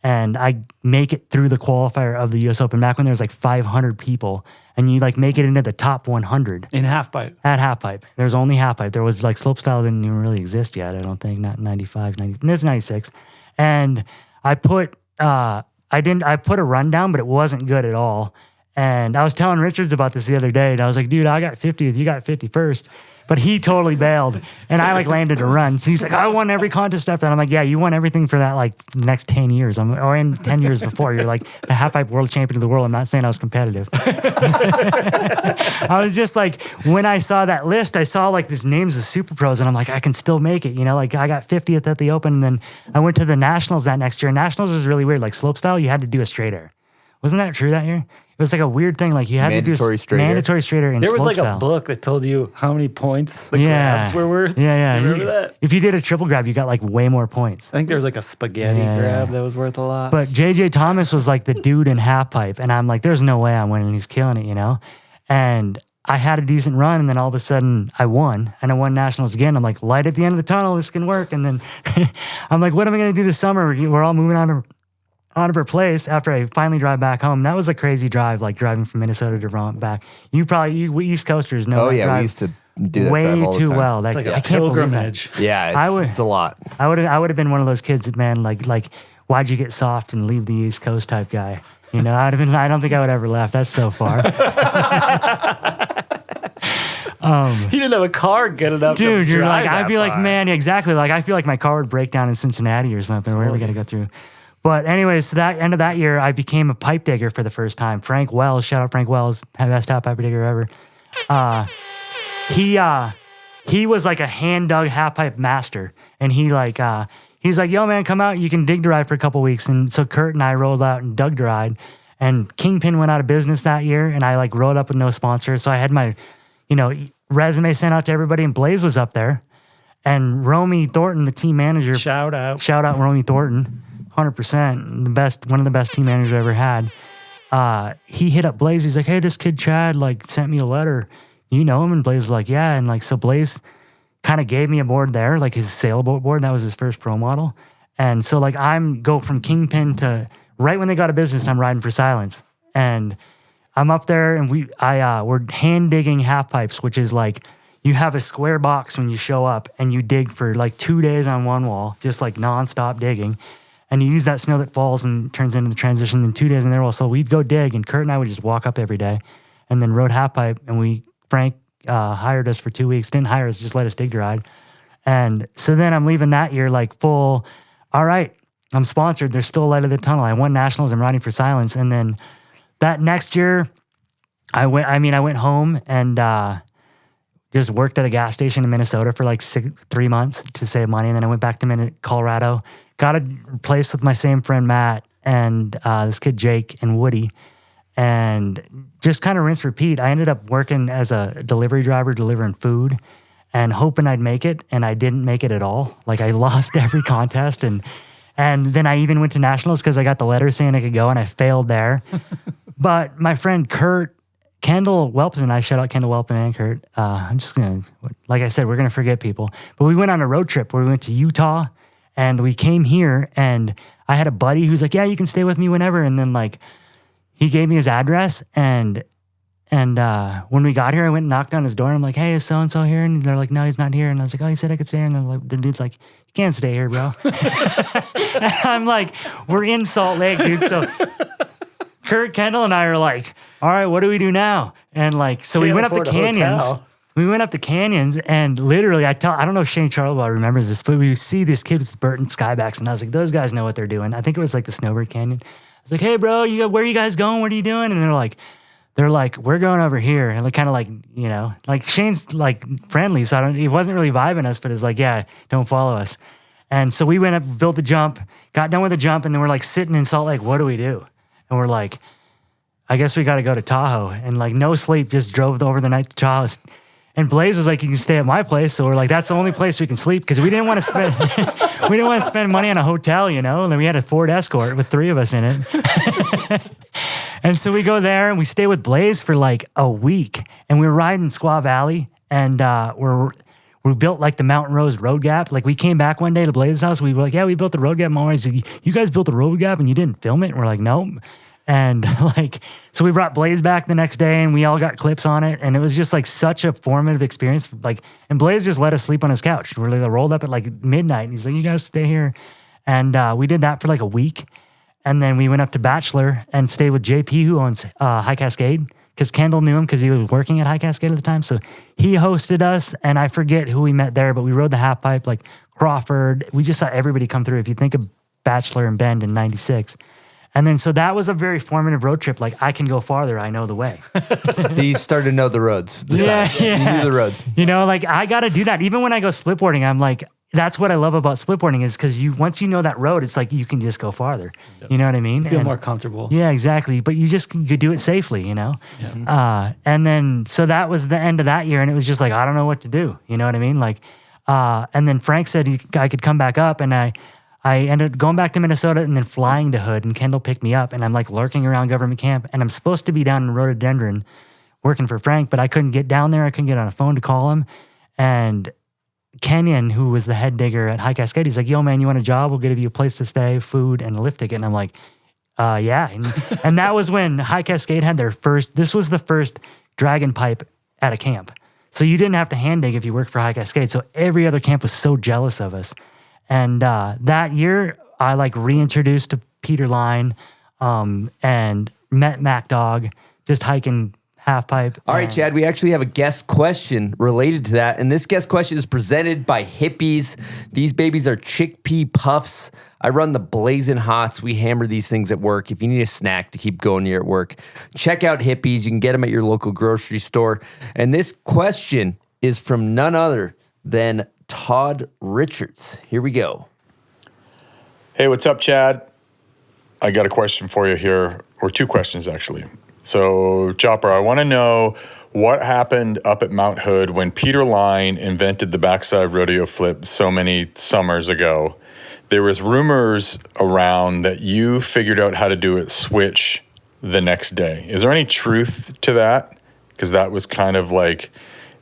And I make it through the qualifier of the U.S. Open back when there was like 500 people, and you like make it into the top 100. In halfpipe. At halfpipe. There's only halfpipe. There was like slopestyle didn't even really exist yet, I don't think. Not 95, 90. It's 96. And I put a rundown, but it wasn't good at all. And I was telling Richards about this the other day, and I was like, dude, I got 50th, you got 51st. But he totally bailed, and I like landed a run. So he's like, I won every contest after that. I'm like, yeah, you won everything for that like the next 10 years. Or in 10 years before, you're like the half pipe world champion of the world. I'm not saying I was competitive. I was just like, when I saw that list, I saw like these names of super pros, and I'm like, I can still make it. You know, like I got 50th at the Open, and then I went to the Nationals that next year. Nationals is really weird. Like slopestyle, you had to do a straight air. Wasn't that true that year? It was like a weird thing. Like you had to do mandatory straight air in There was like slopestyle. a book that told you how many points the grabs were worth. Yeah. You remember that? If you did a triple grab, you got like way more points. I think there was like a spaghetti grab that was worth a lot. But JJ Thomas was like the dude in half pipe. And I'm like, there's no way I'm winning. He's killing it, you know? And I had a decent run, and then all of a sudden I won. And I won nationals again. I'm like, light at the end of the tunnel, this can work. And then I'm like, what am I going to do this summer? We're all moving on to Arbor Place after I finally drive back home. That was a crazy drive, like driving from Minnesota to Vermont back. You East Coasters know. Oh yeah, we used to do that way drive all the too time. well. It's like I a can't believe pilgrimage. that. Yeah, it's a lot. I would have been one of those kids that, man, like why'd you get soft and leave the East Coast type guy? You know, I'd have been. I don't think I would ever left. That's so far. He didn't have a car good enough. Dude, to you're drive like, I'd that be like, far. man, yeah, exactly. Like, I feel like my car would break down in Cincinnati or something. Where we got to go through. But anyways, so that end of that year, I became a pipe digger for the first time. Frank Wells, shout out Frank Wells, best half pipe digger ever. He was like a hand dug half pipe master, and he's like, yo man, come out, you can dig to ride for a couple weeks. And so Kurt and I rolled out and dug to ride, and Kingpin went out of business that year, and I like rode up with no sponsor. So I had my, resume sent out to everybody, and Blaze was up there, and Romy Thornton, the team manager, Shout out Romy Thornton. 100%, one of the best team managers I ever had. He hit up Blaze. He's like, hey, this kid Chad like sent me a letter. You know him? And Blaze was like, yeah. And like, so Blaze kind of gave me a board there, like his sailboat board. That was his first pro model. And so like go from Kingpin to right when they got a business, I'm riding for Silence. And I'm up there, and we're hand digging half pipes, which is like, you have a square box when you show up, and you dig for like 2 days on one wall, just like nonstop digging. And you use that snow that falls and turns into the transition in 2 days in there. Well, so we'd go dig, and Kurt and I would just walk up every day and then rode half pipe. And Frank hired us for 2 weeks. Didn't hire us, just let us dig to ride. And so then I'm leaving that year like full, all right, I'm sponsored. There's still a light at the tunnel. I won nationals. I'm riding for Silence. And then that next year, I went home and just worked at a gas station in Minnesota for like 3 months to save money. And then I went back to Colorado. Got a place with my same friend Matt and this kid Jake and Woody, and just kind of rinse repeat. I ended up working as a delivery driver, delivering food, and hoping I'd make it, and I didn't make it at all. Like I lost every contest, and then I even went to nationals because I got the letter saying I could go, and I failed there. But my friend Kendall Welpman, I shout out Kendall Welpman and Kurt. I'm just gonna, like I said, we're gonna forget people, but we went on a road trip where we went to Utah. And we came here, and I had a buddy who's like, yeah, you can stay with me whenever. And then like, he gave me his address, and when we got here, I went and knocked on his door. And I'm like, hey, is so-and-so here? And they're like, no, he's not here. And I was like, oh, he said I could stay here. And like, the dude's like, you can't stay here, bro. And I'm like, we're in Salt Lake, dude. So Kurt, Kendall, and I are like, all right, what do we do now? And like, so we went up the canyons. We went up the canyons, and literally, I don't know if Shane Charlebois remembers this, but we see this kid with Burton Skybacks, and I was like, those guys know what they're doing. I think it was like the Snowbird Canyon. I was like, hey, bro, where are you guys going? What are you doing? And they're like, we're going over here. And like, kind of like, like Shane's like friendly, so he wasn't really vibing us, but it's like, yeah, don't follow us. And so we went up, built the jump, got done with the jump, and then we're like sitting in Salt Lake, what do we do? And we're like, I guess we got to go to Tahoe. And like, no sleep, just drove over the night to Tahoe. And Blaze was like, you can stay at my place. So we're like, that's the only place we can sleep, because we didn't want to spend money on a hotel, And then we had a Ford Escort with 3 of us in it. And so we go there, and we stay with Blaze for like a week. And we were riding Squaw Valley, and we built like the Mountain Rose Road Gap. Like we came back one day to Blaze's house. We were like, yeah, we built the road gap. He's like, you guys built the road gap and you didn't film it? And we're like, nope. And like, so we brought Blaze back the next day, and we all got clips on it. And it was just like such a formative experience. Like, and Blaze just let us sleep on his couch. We rolled up at like midnight, and he's like, you guys stay here. And we did that for like a week. And then we went up to Bachelor and stayed with JP, who owns High Cascade because Kendall knew him because he was working at High Cascade at the time. So he hosted us, and I forget who we met there, but we rode the half pipe, like Crawford. We just saw everybody come through. If you think of Bachelor and Bend in 96. And then, so that was a very formative road trip. Like, I can go farther. I know the way. He started to know the roads. Yeah. He knew the roads. You know, like, I got to do that. Even when I go splitboarding, I'm like, that's what I love about splitboarding is because once you know that road, it's like you can just go farther. Yep. You know what I mean? Feel more comfortable. Yeah, exactly. But you do it safely, you know? Yeah. And then, so that was the end of that year. And it was just like, I don't know what to do. You know what I mean? Like, and then Frank said I could come back up, and I ended up going back to Minnesota and then flying to Hood, and Kendall picked me up, and I'm like lurking around government camp, and I'm supposed to be down in Rhododendron working for Frank, but I couldn't get down there. I couldn't get on a phone to call him. And Kenyon, who was the head digger at High Cascade, he's like, yo, man, you want a job? We'll give you a place to stay, food, and a lift ticket. And I'm like, yeah. And that was when High Cascade had this was the first dragon pipe at a camp. So you didn't have to hand dig if you worked for High Cascade. So every other camp was so jealous of us. And that year, I like reintroduced to Peter Line and met Mac Dog, just hiking half pipe. All right, Chad, we actually have a guest question related to that. And this guest question is presented by Hippies. These babies are chickpea puffs. I run the Blazing Hots. We hammer these things at work. If you need a snack to keep going here at work, check out Hippies. You can get them at your local grocery store. And this question is from none other than Todd Richards. Here we go. Hey, what's up, Chad? I got a question for you here, or two questions actually. So, Chopper, I want to know what happened up at Mount Hood when Peter Line invented the backside rodeo flip so many summers ago. There was rumors around that you figured out how to do it switch the next day. Is there any truth to that? Because that was kind of like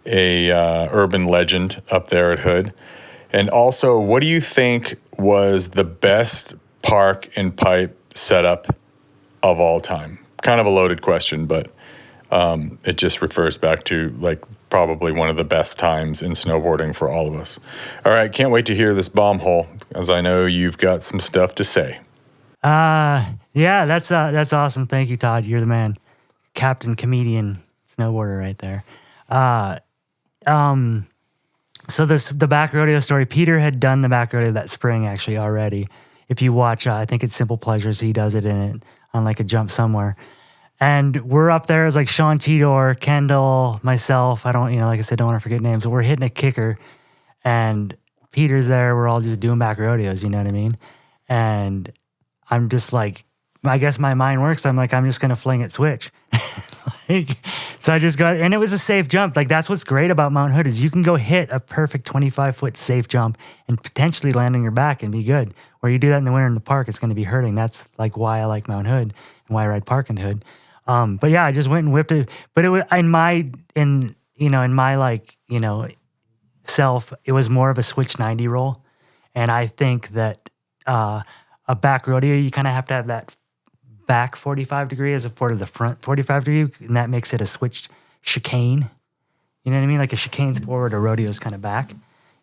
a urban legend up there at Hood. And also, what do you think was the best park and pipe setup of all time? Kind of a loaded question, but it just refers back to like probably one of the best times in snowboarding for all of us. All right, can't wait to hear this bomb hole, as I know you've got some stuff to say. Yeah, that's awesome. Thank you, Todd. You're the man. Captain comedian snowboarder right there. So the back rodeo story, Peter had done the back rodeo that spring actually already. If you watch, I think it's Simple Pleasures, he does it in it on like a jump somewhere. And we're up there as like Sean Tidor, Kendall, myself. I don't, like I said, don't want to forget names. But we're hitting a kicker, and Peter's there. We're all just doing back rodeos. You know what I mean? And I'm just like, I guess my mind works. I'm like, I'm just gonna fling it switch. So I just got, and it was a safe jump. Like that's what's great about Mount Hood is you can go hit a perfect 25-foot safe jump and potentially land on your back and be good. Where you do that in the winter in the park, it's going to be hurting. That's like why I like Mount Hood and why I ride park in the Hood. But yeah, I just went and whipped it. But it was in my self, it was more of a switch 90 roll. And I think that a back rodeo, you kind of have to have that back 45 degree as opposed to the front 45 degree, and that makes it a switched chicane. You know what I mean? Like a chicane's forward, a rodeo's kind of back,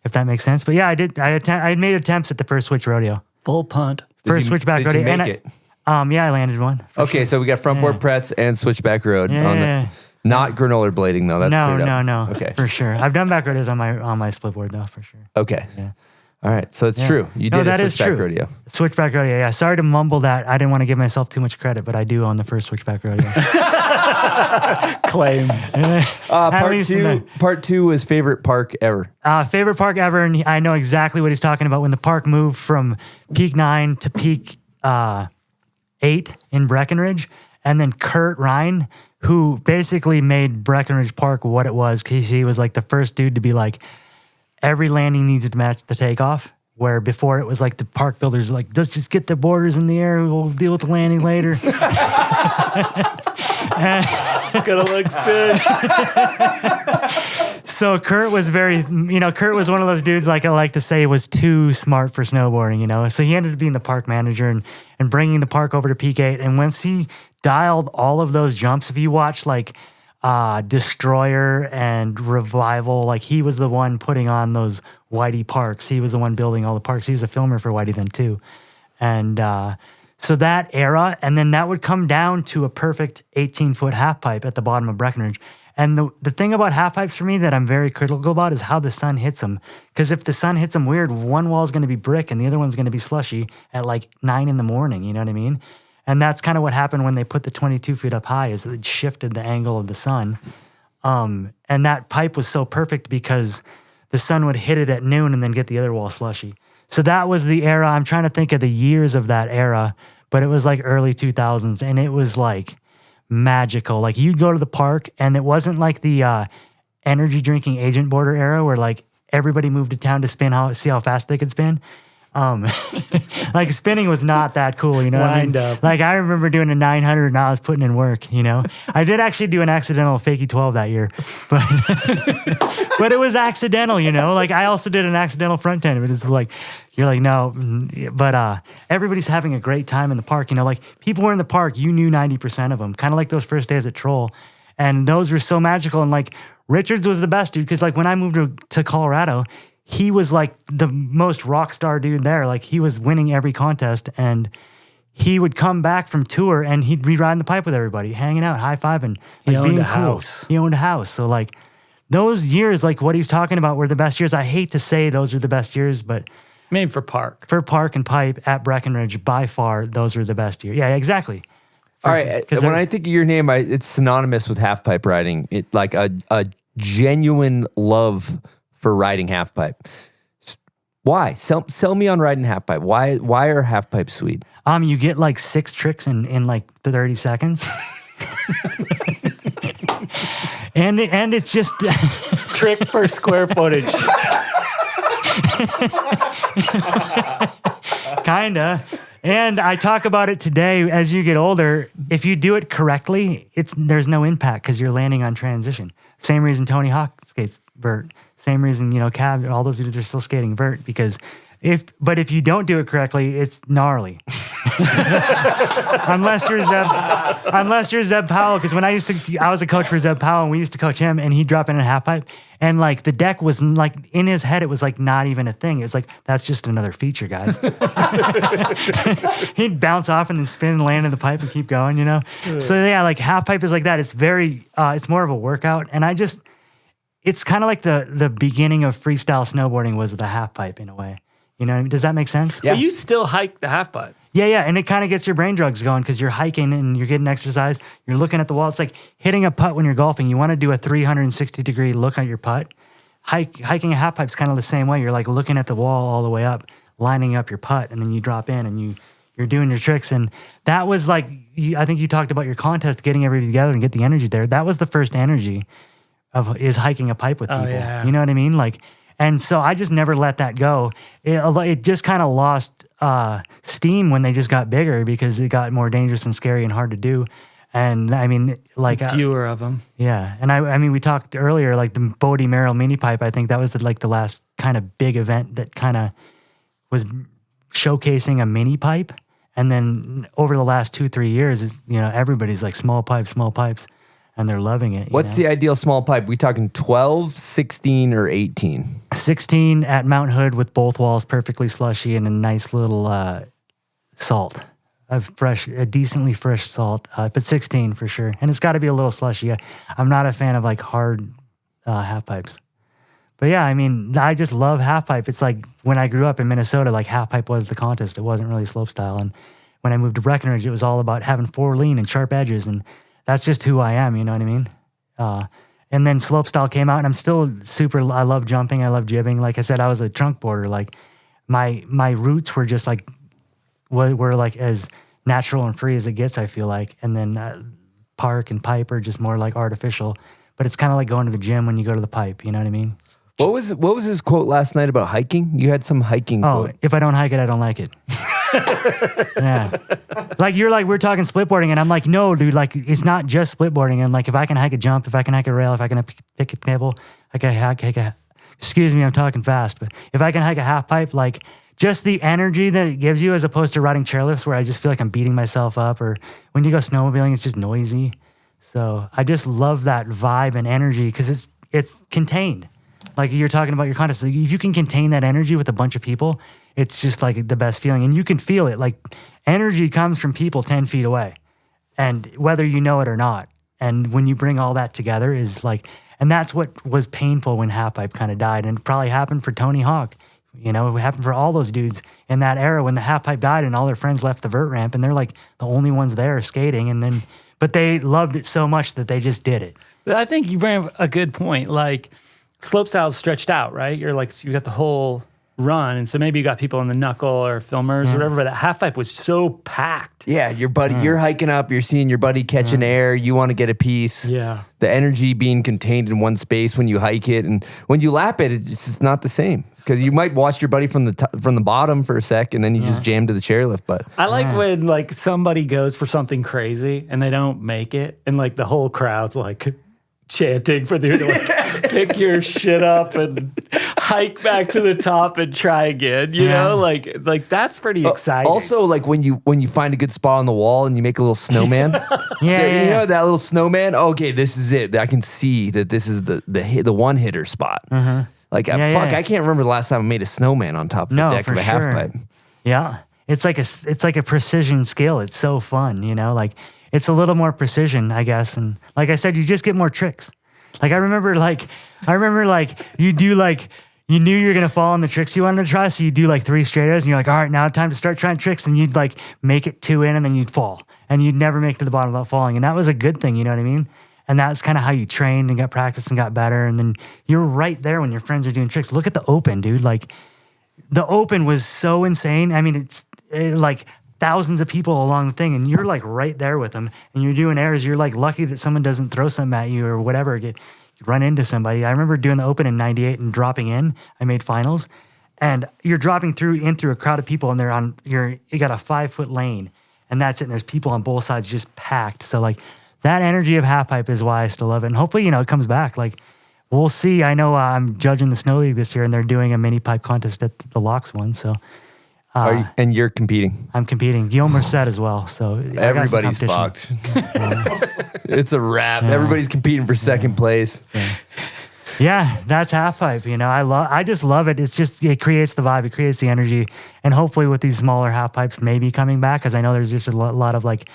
if that makes sense. But yeah, I made attempts at the first switch rodeo. Full punt. First switchback rodeo. Did you make it? Yeah, I landed one. Okay, so we got front board pretz and switchback road. Yeah. Not granola blading though. That's cleared up. No. Okay, for sure. I've done back rodeos on my split board though, for sure. Okay. Yeah. All right, so it's true. You did a switchback rodeo. Switchback rodeo, yeah. Sorry to mumble that. I didn't want to give myself too much credit, but I do on the first switchback rodeo. Claim. Part two was favorite park ever. Favorite park ever, and I know exactly what he's talking about. When the park moved from peak 9 to peak 8 in Breckenridge, and then Kurt Ryan, who basically made Breckenridge Park what it was, because he was like the first dude to be like, every landing needs to match the takeoff, where before it was like the park builders were like, let's just get the borders in the air, we'll deal with the landing later. It's gonna look sick. So Kurt was Kurt was one of those dudes, like I like to say, was too smart for snowboarding, So he ended up being the park manager and bringing the park over to peak 8. And once he dialed all of those jumps, if you watch like Destroyer and Revival, like he was the one putting on those Whitey parks. He was the one building all the parks. He was a filmer for Whitey then too. And So that era, and then that would come down to a perfect 18-foot half pipe at the bottom of Breckenridge. And the thing about half pipes for me that I'm very critical about is how the sun hits them. Because if the sun hits them weird, one wall is going to be brick and the other one's going to be slushy at like 9 in the morning. You know what I mean? And that's kind of what happened when they put the 22 feet up high, is it shifted the angle of the sun. And that pipe was so perfect because the sun would hit it at noon and then get the other wall slushy. So that was the era. I'm trying to think of the years of that era, but it was like early 2000s, and it was like magical. Like you'd go to the park, and it wasn't like the energy drinking agent border era where like everybody moved to town to see how fast they could spin. Like spinning was not that cool, you know what I mean? Like I remember doing a 900 and I was putting in work, you know? I did actually do an accidental fakie 12 that year, but but it was accidental, you know? Like I also did an accidental front 10, but it's like, you're like, no, but everybody's having a great time in the park, you know? Like people were in the park, you knew 90% of them, kind of like those first days at Troll. And those were so magical. And like Richards was the best dude, because like when I moved to Colorado, he was like the most rock star dude there. Like he was winning every contest, and he would come back from tour and he'd be riding the pipe with everybody, hanging out, high-fiving, like being cool. He owned a house. So like those years, like what he's talking about were the best years. I hate to say those are the best years, but I mean for park. For park and pipe at Breckenridge, by far, those were the best years. Yeah, exactly. All right. When I think of your name, it's synonymous with half pipe riding. It like a genuine love for riding half pipe. Why? Sell me on riding half pipe. Why are half pipes sweet? You get like 6 tricks in like 30 seconds. and it's just trick per square footage. Kinda. And I talk about it today. As you get older, if you do it correctly, there's no impact because you're landing on transition. Same reason Tony Hawk skates vert. Same reason, you know, Cab, all those dudes are still skating vert, because if you don't do it correctly, it's gnarly. unless you're Zeb Powell, because when I was a coach for Zeb Powell, and we used to coach him, and he'd drop in a half pipe, and like the deck was like in his head, it was like not even a thing. It was like, that's just another feature, guys. He'd bounce off and then spin and land in the pipe and keep going, you know. So yeah, like half pipe is like that. It's it's more of a workout, and it's kind of like the beginning of freestyle snowboarding was the half pipe in a way. You know, does that make sense? Yeah. But you still hike the half pipe. Yeah, and it kind of gets your brain drugs going because you're hiking and you're getting exercise. You're looking at the wall. It's like hitting a putt when you're golfing. You want to do a 360-degree look at your putt. Hiking a half pipe's kind of the same way. You're like looking at the wall all the way up, lining up your putt, and then you drop in and you're doing your tricks. And that was like, I think you talked about your contest, getting everybody together and get the energy there. That was the first energy is hiking a pipe with people. Oh, yeah. You know what I mean? Like, and so I just never let that go. It just kind of lost steam when they just got bigger because it got more dangerous and scary and hard to do. And I mean, like fewer of them. Yeah, and I mean, we talked earlier, like the Bodie Merrill mini pipe. I think that was like the last kind of big event that kind of was showcasing a mini pipe. And then over the last 2-3 years, it's, you know, everybody's like small pipes, and they're loving it. What's the ideal small pipe? We talking 12, 16, or 18? 16 at Mount Hood with both walls perfectly slushy and a nice little salt, a decently fresh salt, but 16 for sure. And it's got to be a little slushy. I'm not a fan of like hard half pipes. But yeah, I mean, I just love half pipe. It's like when I grew up in Minnesota, like half pipe was the contest. It wasn't really slope style. And when I moved to Breckenridge, it was all about having 4 lean and sharp edges. And that's just who I am, you know what I mean? And then slopestyle came out, and I'm still I love jumping, I love jibbing. Like I said, I was a trunk boarder. Like my roots were just like, were like as natural and free as it gets, I feel like. And then park and pipe are just more like artificial. But it's kind of like going to the gym when you go to the pipe, you know what I mean? What was his quote last night about hiking? You had some hiking quote. If I don't hike it, I don't like it. Yeah. Like we're talking splitboarding, and I'm like, no, dude, like it's not just splitboarding. And like, if I can hike a jump, if I can hike a rail, if I can pick a table, excuse me, I'm talking fast, but if I can hike a half pipe, like just the energy that it gives you as opposed to riding chairlifts where I just feel like I'm beating myself up, or when you go snowmobiling, it's just noisy. So I just love that vibe and energy because it's contained. Like you're talking about your contest. If you can contain that energy with a bunch of people, it's just like the best feeling. And you can feel it. Like energy comes from people 10 feet away. And whether you know it or not. And when you bring all that together is like, and that's what was painful when Halfpipe kind of died. And it probably happened for Tony Hawk. You know, it happened for all those dudes in that era when the Halfpipe died and all their friends left the vert ramp and they're like the only ones there skating. And then, but they loved it so much that they just did it. But I think you bring up a good point. Like slopestyle is stretched out, right? You're like, you got the whole run. And so maybe you got people in the knuckle or filmers or whatever, but that Halfpipe was so packed. Yeah, your buddy, you're hiking up, you're seeing your buddy catching air, you want to get a piece. Yeah. The energy being contained in one space when you hike it, and when you lap it, it's not the same. Because you might watch your buddy from the bottom for a sec, and then you just jam to the chairlift. But I like when like somebody goes for something crazy and they don't make it, and like the whole crowd's like chanting for you to like pick your shit up and hike back to the top and try again. You know, like that's pretty exciting. Also, like when you find a good spot on the wall and you make a little snowman. You know that little snowman. Okay, this is it. I can see that this is the one hitter spot. Like I can't remember the last time I made a snowman on top of the deck of a Halfpipe. Yeah, it's like a precision skill. It's so fun, you know. Like it's a little more precision, I guess. And like I said, you just get more tricks. Like I remember you do like. You knew you were going to fall on the tricks you wanted to try, so you do like 3 straight airs, and you're like, all right, now time to start trying tricks, and you'd like make it 2 in, and then you'd fall. And you'd never make it to the bottom without falling. And that was a good thing, you know what I mean? And that's kind of how you trained and got practice and got better. And then you're right there when your friends are doing tricks. Look at the Open, dude. Like, the Open was so insane. I mean, it's like thousands of people along the thing, and you're like right there with them, and you're doing airs. You're like lucky that someone doesn't throw something at you or whatever, run into somebody. I remember doing the Open in 98 and dropping in. I made finals. And you're dropping through a crowd of people, and you got a 5-foot lane, and that's it. And there's people on both sides just packed. So like that energy of Halfpipe is why I still love it. And hopefully, it comes back. Like we'll see. I know I'm judging the Snow League this year, and they're doing a mini pipe contest at the Locks one. So and you're competing. I'm competing. Guillaume Merced as well. So everybody's fucked. It's a wrap. Yeah. Everybody's competing for second place. So. Yeah, that's Halfpipe. I just love it. It creates the vibe. It creates the energy. And hopefully with these smaller Halfpipes maybe coming back, because I know there's just a lot of like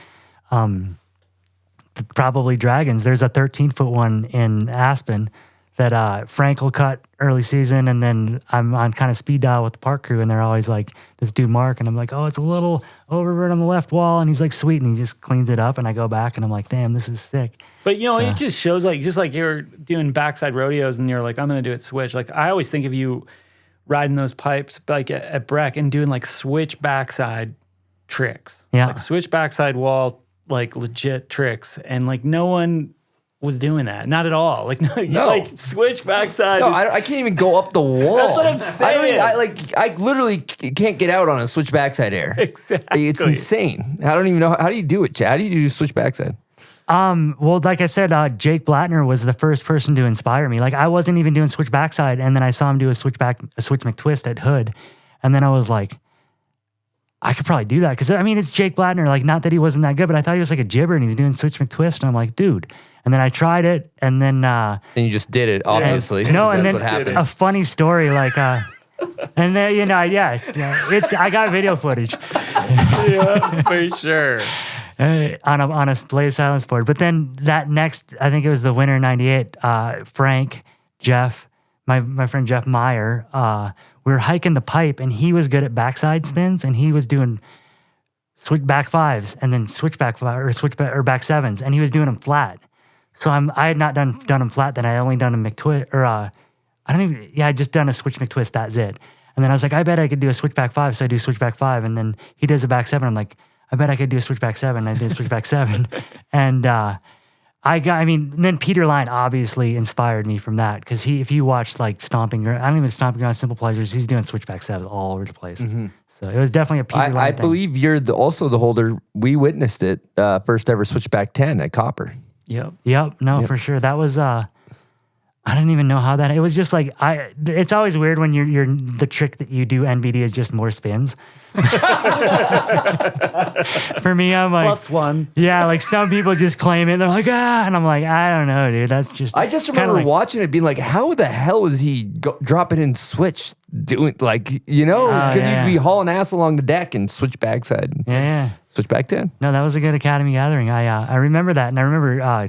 probably dragons. There's a 13-foot one in Aspen that Frank will cut early season, and then I'm on kind of speed dial with the park crew, and they're always like, this dude Mark, and I'm like, oh, it's a little overburn on the left wall, and he's like, sweet, and he just cleans it up, and I go back, and I'm like, damn, this is sick. But it just shows like, just like you're doing backside rodeos, and you're like, I'm gonna do it switch. Like I always think of you riding those pipes like at Breck and doing like switch backside tricks. Yeah. Like switch backside wall, like legit tricks, and like no one was doing that. Not at all. Like, no. Like switch backside. No, I can't even go up the wall. That's what I'm saying. I literally can't get out on a switch backside air. Exactly. It's insane. I don't even know. How do you do it, Chad? How do you do switch backside? Well, like I said, Jake Blattner was the first person to inspire me. Like I wasn't even doing switch backside, and then I saw him do a switch McTwist at Hood, and then I was like, I could probably do that. Because, I mean, it's Jake Blattner. Like, not that he wasn't that good, but I thought he was like a gibber, and he's doing switch McTwist, and I'm like, dude. And then I tried it, and then... and you just did it, obviously. No, and then a funny story, like... and then, I got video footage. Yeah, for sure. On a Blaze Silence board. But then that next, I think it was the winter 98, Frank, Jeff, my friend Jeff Meyer, we were hiking the pipe, and he was good at backside spins, and he was doing switch back fives and then switch back five or back sevens, and he was doing them flat. So I had not done them flat. Then I only done a McTwist, or I just done a switch McTwist. That's it. And then I was like, I bet I could do a switch back five. So I do switch back five, and then he does a back seven. I'm like, I bet I could do a switch back seven. I did a switch back seven, and then Peter Line obviously inspired me from that, because if you watch like Stomping Ground Simple Pleasures, he's doing switchback sevens all over the place. Mm-hmm. So it was definitely a Peter Line I thing. believe you're also the holder. We witnessed it, first ever switchback 10 at Copper. Yep. No, for sure. That was, I don't even know how that. It was just like it's always weird when you're the trick that you do NBD is just more spins. For me, I'm like +1. Yeah, like some people just claim it. They're like and I'm like, I don't know, dude. That's just. I just remember watching it, being like, how the hell is he dropping in switch doing because you'd be hauling ass along the deck and switch backside. Yeah. Switch back 10. No, that was a good Academy gathering. I remember that, and I remember.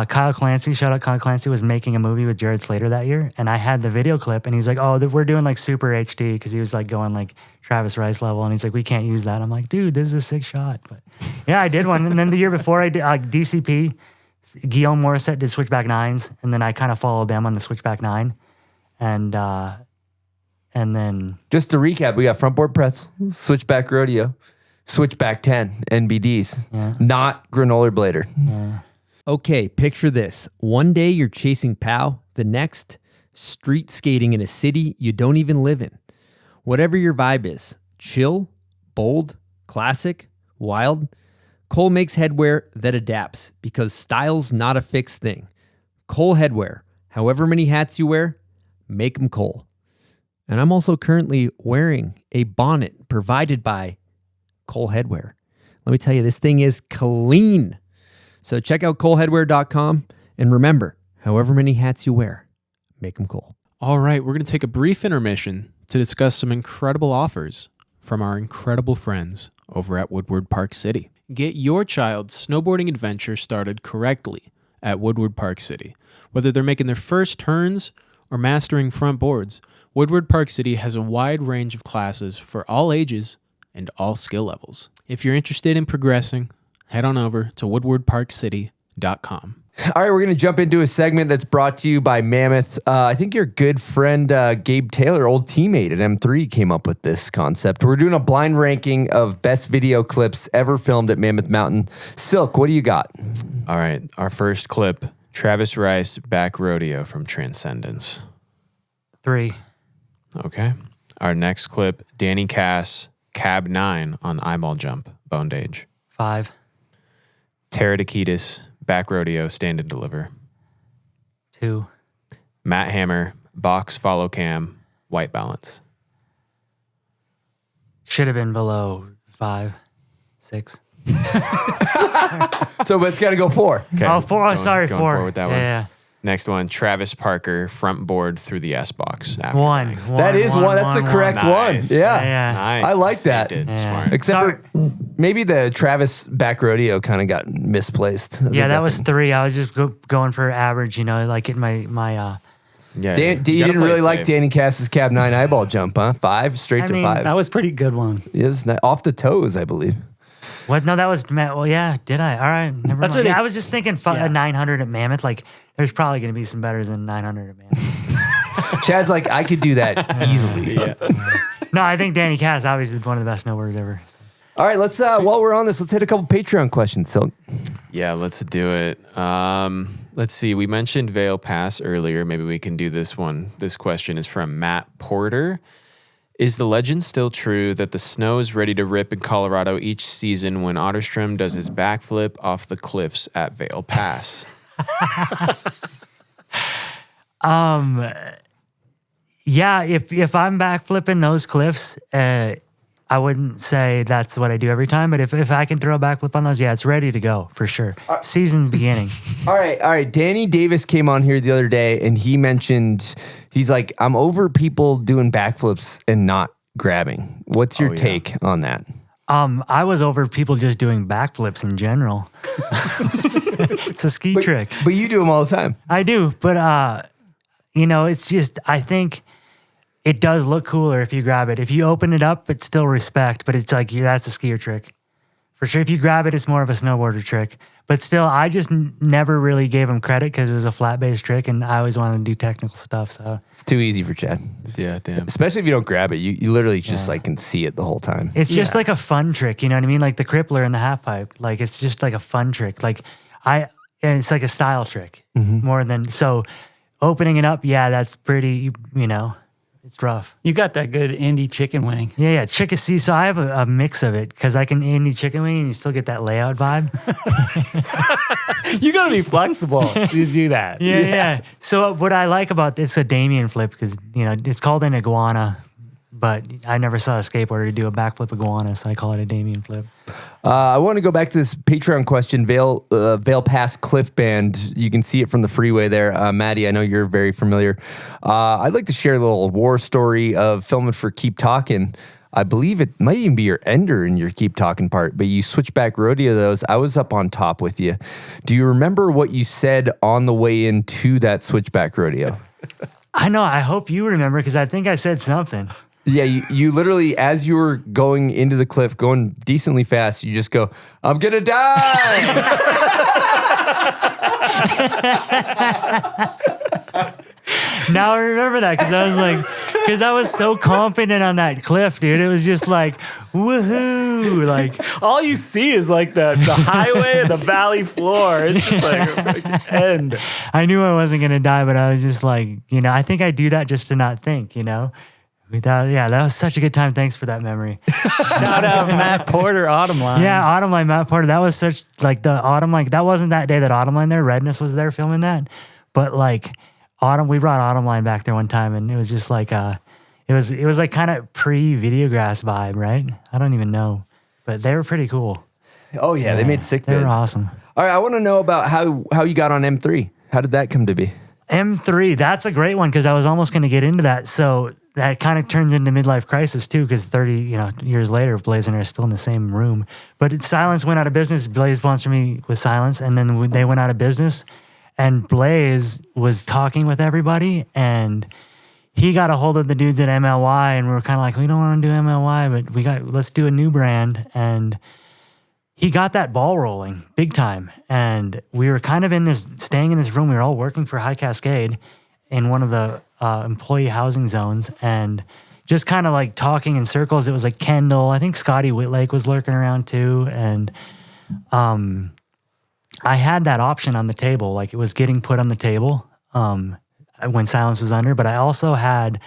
Kyle Clancy, shout out Kyle Clancy, was making a movie with Jared Slater that year, and I had the video clip, and he's like, "Oh, we're doing like super HD," because he was like going like Travis Rice level, and he's like, "We can't use that." I'm like, "Dude, this is a sick shot." But yeah, I did one, and then the year before I did DCP, Guillaume Morissette did Switchback 9s, and then I kind of followed them on the Switchback 9, and then just to recap, we got front board pretzel, Switchback rodeo, Switchback 10 NBDs, not granola blader. Yeah. Okay, picture this. One day you're chasing POW, the next, street skating in a city you don't even live in. Whatever your vibe is, chill, bold, classic, wild, Cole makes headwear that adapts because style's not a fixed thing. Cole Headwear, however many hats you wear, make them Cole. And I'm also currently wearing a bonnet provided by Cole Headwear. Let me tell you, this thing is clean. So check out coleheadwear.com, and remember, however many hats you wear, make them Cole. All right, we're going to take a brief intermission to discuss some incredible offers from our incredible friends over at Woodward Park City. Get your child's snowboarding adventure started correctly at Woodward Park City. Whether they're making their first turns or mastering front boards, Woodward Park City has a wide range of classes for all ages and all skill levels. If you're interested in progressing, head on over to woodwardparkcity.com. All right, we're going to jump into a segment that's brought to you by Mammoth. I think your good friend Gabe Taylor, old teammate at M3, came up with this concept. We're doing a blind ranking of best video clips ever filmed at Mammoth Mountain. Silk, what do you got? All right, our first clip, Travis Rice, Back Rodeo from Transcendence. 3. Okay. Our next clip, Danny Cass, Cab 9 on Eyeball Jump, Bondage. 5. Tara Dakitis, Back Rodeo, Stand and Deliver. 2. Matt Hammer, Box Follow Cam, White Balance. Should have been below 5, 6. So, but it's got to go 4. Okay. Oh, 4. Oh, sorry, going 4. Forward with that one. Yeah. Next one, Travis Parker, Front Board through the S box. After 1. That is one. That's the correct one. Nice. Yeah. Nice. I like that. Saved it. Yeah. Smart. Except for maybe the Travis Back Rodeo kind of got misplaced. Yeah, that was 3. I was just going for average, like in my Yeah, You gotta didn't play really it like safe. Danny Cass's Cab 9 eyeball jump, huh? 5, straight to 5. That was pretty good one. It was off the toes, I believe. What? No, that was well. Yeah, did I? All right, never That's mind. what I was just thinking 900 at Mammoth. Like, there's probably going to be some better than 900 at Mammoth. Chad's like, I could do that easily. Yeah. No, I think Danny Cass obviously one of the best snowboarders ever. So. All right, let's while we're on this, let's hit a couple Patreon questions. So, Yeah, let's do it. Let's see. We mentioned Vail Pass earlier. Maybe we can do this one. This question is from Matt Porter. Is the legend still true that the snow is ready to rip in Colorado each season when Otterstrom does his backflip off the cliffs at Vail Pass? Yeah, if I'm backflipping those cliffs, I wouldn't say that's what I do every time. But if I can throw a backflip on those, yeah, it's ready to go for sure. Season's beginning. all right. Danny Davis came on here the other day, and he mentioned, he's like, I'm over people doing backflips and not grabbing. What's your take on that? I was over people just doing backflips in general. It's a ski trick. But you do them all the time. I do, but it's just, I think it does look cooler if you grab it. If you open it up, it's still respect, but it's like, that's a skier trick. For sure, if you grab it, it's more of a snowboarder trick. But still, I just never really gave him credit because it was a flat-based trick, and I always wanted to do technical stuff. So it's too easy for Chad. Yeah, damn. Especially if you don't grab it. You literally just like can see it the whole time. It's just like a fun trick, you know what I mean? Like the crippler and the half pipe. Like it's just like a fun trick. Like and it's like a style trick more than so. Opening it up, yeah, that's pretty. It's rough. You got that good indie chicken wing. Yeah. Chicken. See, so I have a mix of it because I can indie chicken wing and you still get that layout vibe. You got to be flexible to do that. Yeah. So what I like about it's a Damien flip because, it's called an iguana, but I never saw a skateboarder do a backflip iguana, so I call it a Damien flip. I want to go back to this Patreon question, Vale Pass Cliff Band. You can see it from the freeway there. Maddie, I know you're very familiar. I'd like to share a little war story of filming for Keep Talking. I believe it might even be your ender in your Keep Talking part, but you switchback rodeo those. I was up on top with you. Do you remember what you said on the way into that switchback rodeo? I know. I hope you remember because I think I said something. Yeah, you literally, as you were going into the cliff, going decently fast, you just go, "I'm gonna die." Now I remember that because I was so confident on that cliff, dude. It was just like, woohoo! Like all you see is like the highway and the valley floor. It's just like a freaking end. I knew I wasn't gonna die, but I was just like, I think I do that just to not think, That was such a good time. Thanks for that memory. Shout out Matt Porter, Autumn Line. Yeah, Autumn Line, Matt Porter. That was such the Autumn Line. That wasn't that day that Autumn Line there. Redness was there filming that, but we brought Autumn Line back there one time, and it was just like it was like kind of pre-Videograss vibe, right? I don't even know, but they were pretty cool. Oh yeah, they made sick. They were vids. awesome. All right, I want to know about how you got on M3. How did that come to be? M3, that's a great one because I was almost going to get into that. So that kind of turns into midlife crisis too, because 30 years later, Blaze and I are still in the same room. But Silence went out of business. Blaze sponsored me with Silence, and then they went out of business. And Blaze was talking with everybody, and he got a hold of the dudes at MLY, and we were kind of like, we don't want to do MLY, but let's do a new brand. And he got that ball rolling big time. And we were kind of staying in this room. We were all working for High Cascade in one of the employee housing zones, and just kind of like talking in circles. It was like Kendall, I think Scotty Whitlake was lurking around too. And I had that option on the table, like it was getting put on the table when Silence was under, but I also had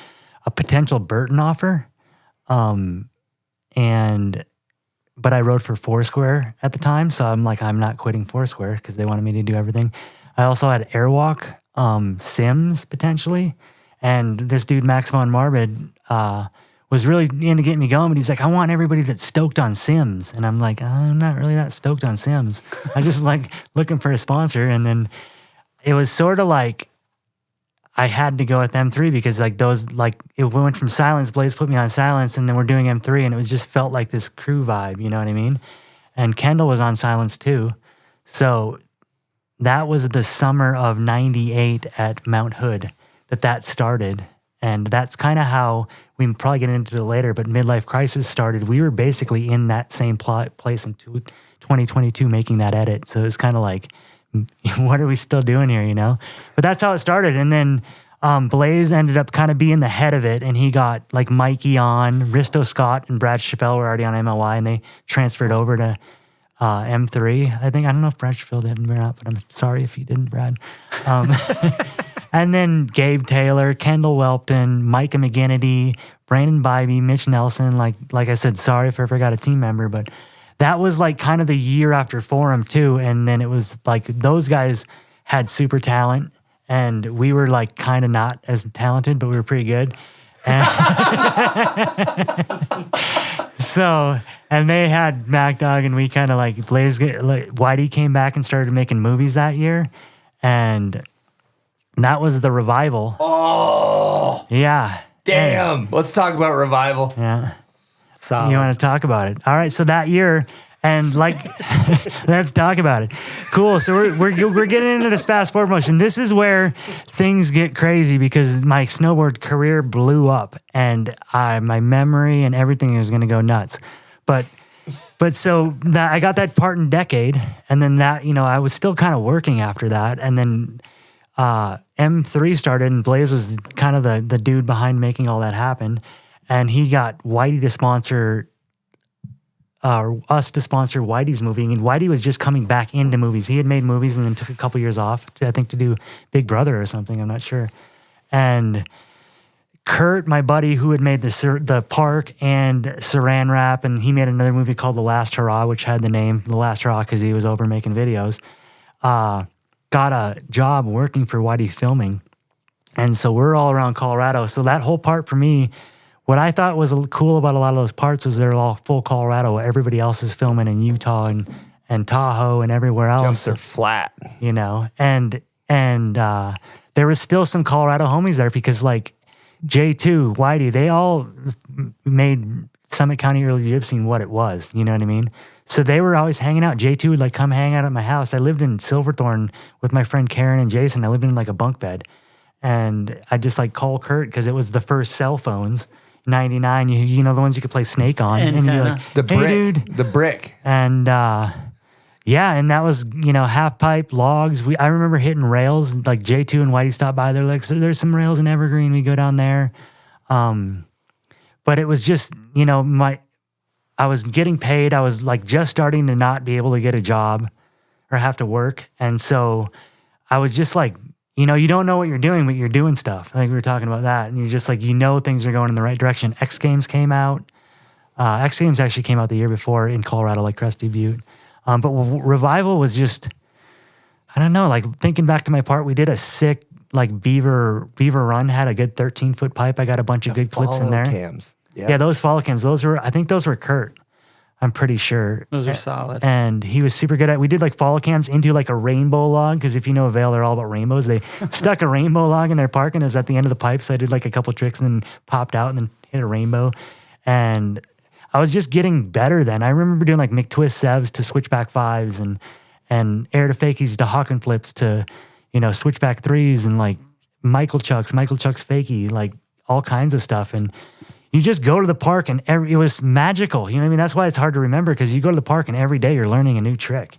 a potential Burton offer. But I rode for Foursquare at the time, so I'm like, I'm not quitting Foursquare because they wanted me to do everything. I also had Airwalk, Sims potentially, and this dude Max von Marbid was really into getting me going, but he's like, I want everybody that's stoked on Sims, and I'm like, I'm not really that stoked on Sims. I just like looking for a sponsor, and then it was sort of like I had to go with M3 because it went from Silence, Blaze put me on Silence, and then we're doing M3, and it was just felt like this crew vibe, you know what I mean? And Kendall was on Silence too. So that was the summer of 98 at Mount Hood that started. And that's kind of how, we can probably get into it later, but Midlife Crisis started. We were basically in that same place in 2022 making that edit. So it's kind of like, what are we still doing here, But that's how it started. And then Blaze ended up kind of being the head of it, and he got like Mikey on, Risto Scott and Brad Chappelle were already on MLY, and they transferred over to M3. I don't know if Brad Chappelle did or not, but I'm sorry if he didn't, Brad. And then Gabe Taylor, Kendall Welpton, Micah McGinnity, Brandon Bybee, Mitch Nelson. Like I said, sorry if I forgot a team member, but that was like kind of the year after Forum too. And then it was like those guys had super talent, and we were like kind of not as talented, but we were pretty good. And and they had Mac Dog, and we kind of like Whitey came back and started making movies that year, and that was the Revival. Oh, yeah. Damn. And, let's talk about Revival. Yeah. Solid. You want to talk about it? All right. So that year, and let's talk about it. Cool. So we're getting into this fast forward motion. This is where things get crazy because my snowboard career blew up, and my memory and everything is going to go nuts. But so that I got that part in Decade, and then that I was still kind of working after that, and then M3 started, and Blaze was kind of the dude behind making all that happen. And he got Whitey to sponsor, us to sponsor Whitey's movie. And Whitey was just coming back into movies. He had made movies and then took a couple years off, to, I think, to do Big Brother or something. I'm not sure. And Kurt, my buddy who had made the park and Saran Wrap, and he made another movie called The Last Hurrah, which had the name The Last Hurrah because he was over making videos, got a job working for Whitey Filming. And so we're all around Colorado. So that whole part for me, what I thought was cool about a lot of those parts was they're all full Colorado. Everybody else is filming in Utah and Tahoe and everywhere else. Jumps are flat. You know, and there was still some Colorado homies there because like J2, Whitey, they all made Summit County Early Gypsy what it was. You know what I mean? So they were always hanging out. J2 would like come hang out at my house. I lived in Silverthorne with my friend Karen and Jason. I lived in like a bunk bed. And I just like call Kurt because it was the first cell phones, 99, you know, the ones you could play Snake on. Antenna. And you're like, The hey, brick. dude. The brick. And yeah, and that was, you know, half pipe logs. I remember hitting rails, like J2 and Whitey stopped by. They're like, so there's some rails in Evergreen. We go down there. But it was just, you know, I was getting paid. I was like just starting to not be able to get a job or have to work. And so I was just like, you know, you don't know what you're doing, but you're doing stuff. I think we were talking about that. And you're just like, you know, things are going in the right direction. X Games came out. X Games actually came out the year before in Colorado, like Cresty Butte. But Revival was just, I don't know, like thinking back to my part, we did a sick, like Beaver Run had a good 13-foot pipe. I got a bunch of good clips in there. Cams. Yeah, those follow cams. I think those were Kurt. I'm pretty sure. Those are solid. And he was super good at it. We did like follow cams into like a rainbow log, because if you know Vail, they're all about rainbows. They stuck a rainbow log in their park and it was at the end of the pipe. So I did like a couple tricks and then popped out and then hit a rainbow. And I was just getting better then. I remember doing like McTwist sevs to switchback fives and air to fakies to Hawken flips to, you know, switchback threes and like Michael Chuck's fakie, like all kinds of stuff. And you just go to the park and it was magical. You know what I mean? That's why it's hard to remember, because you go to the park and every day you're learning a new trick.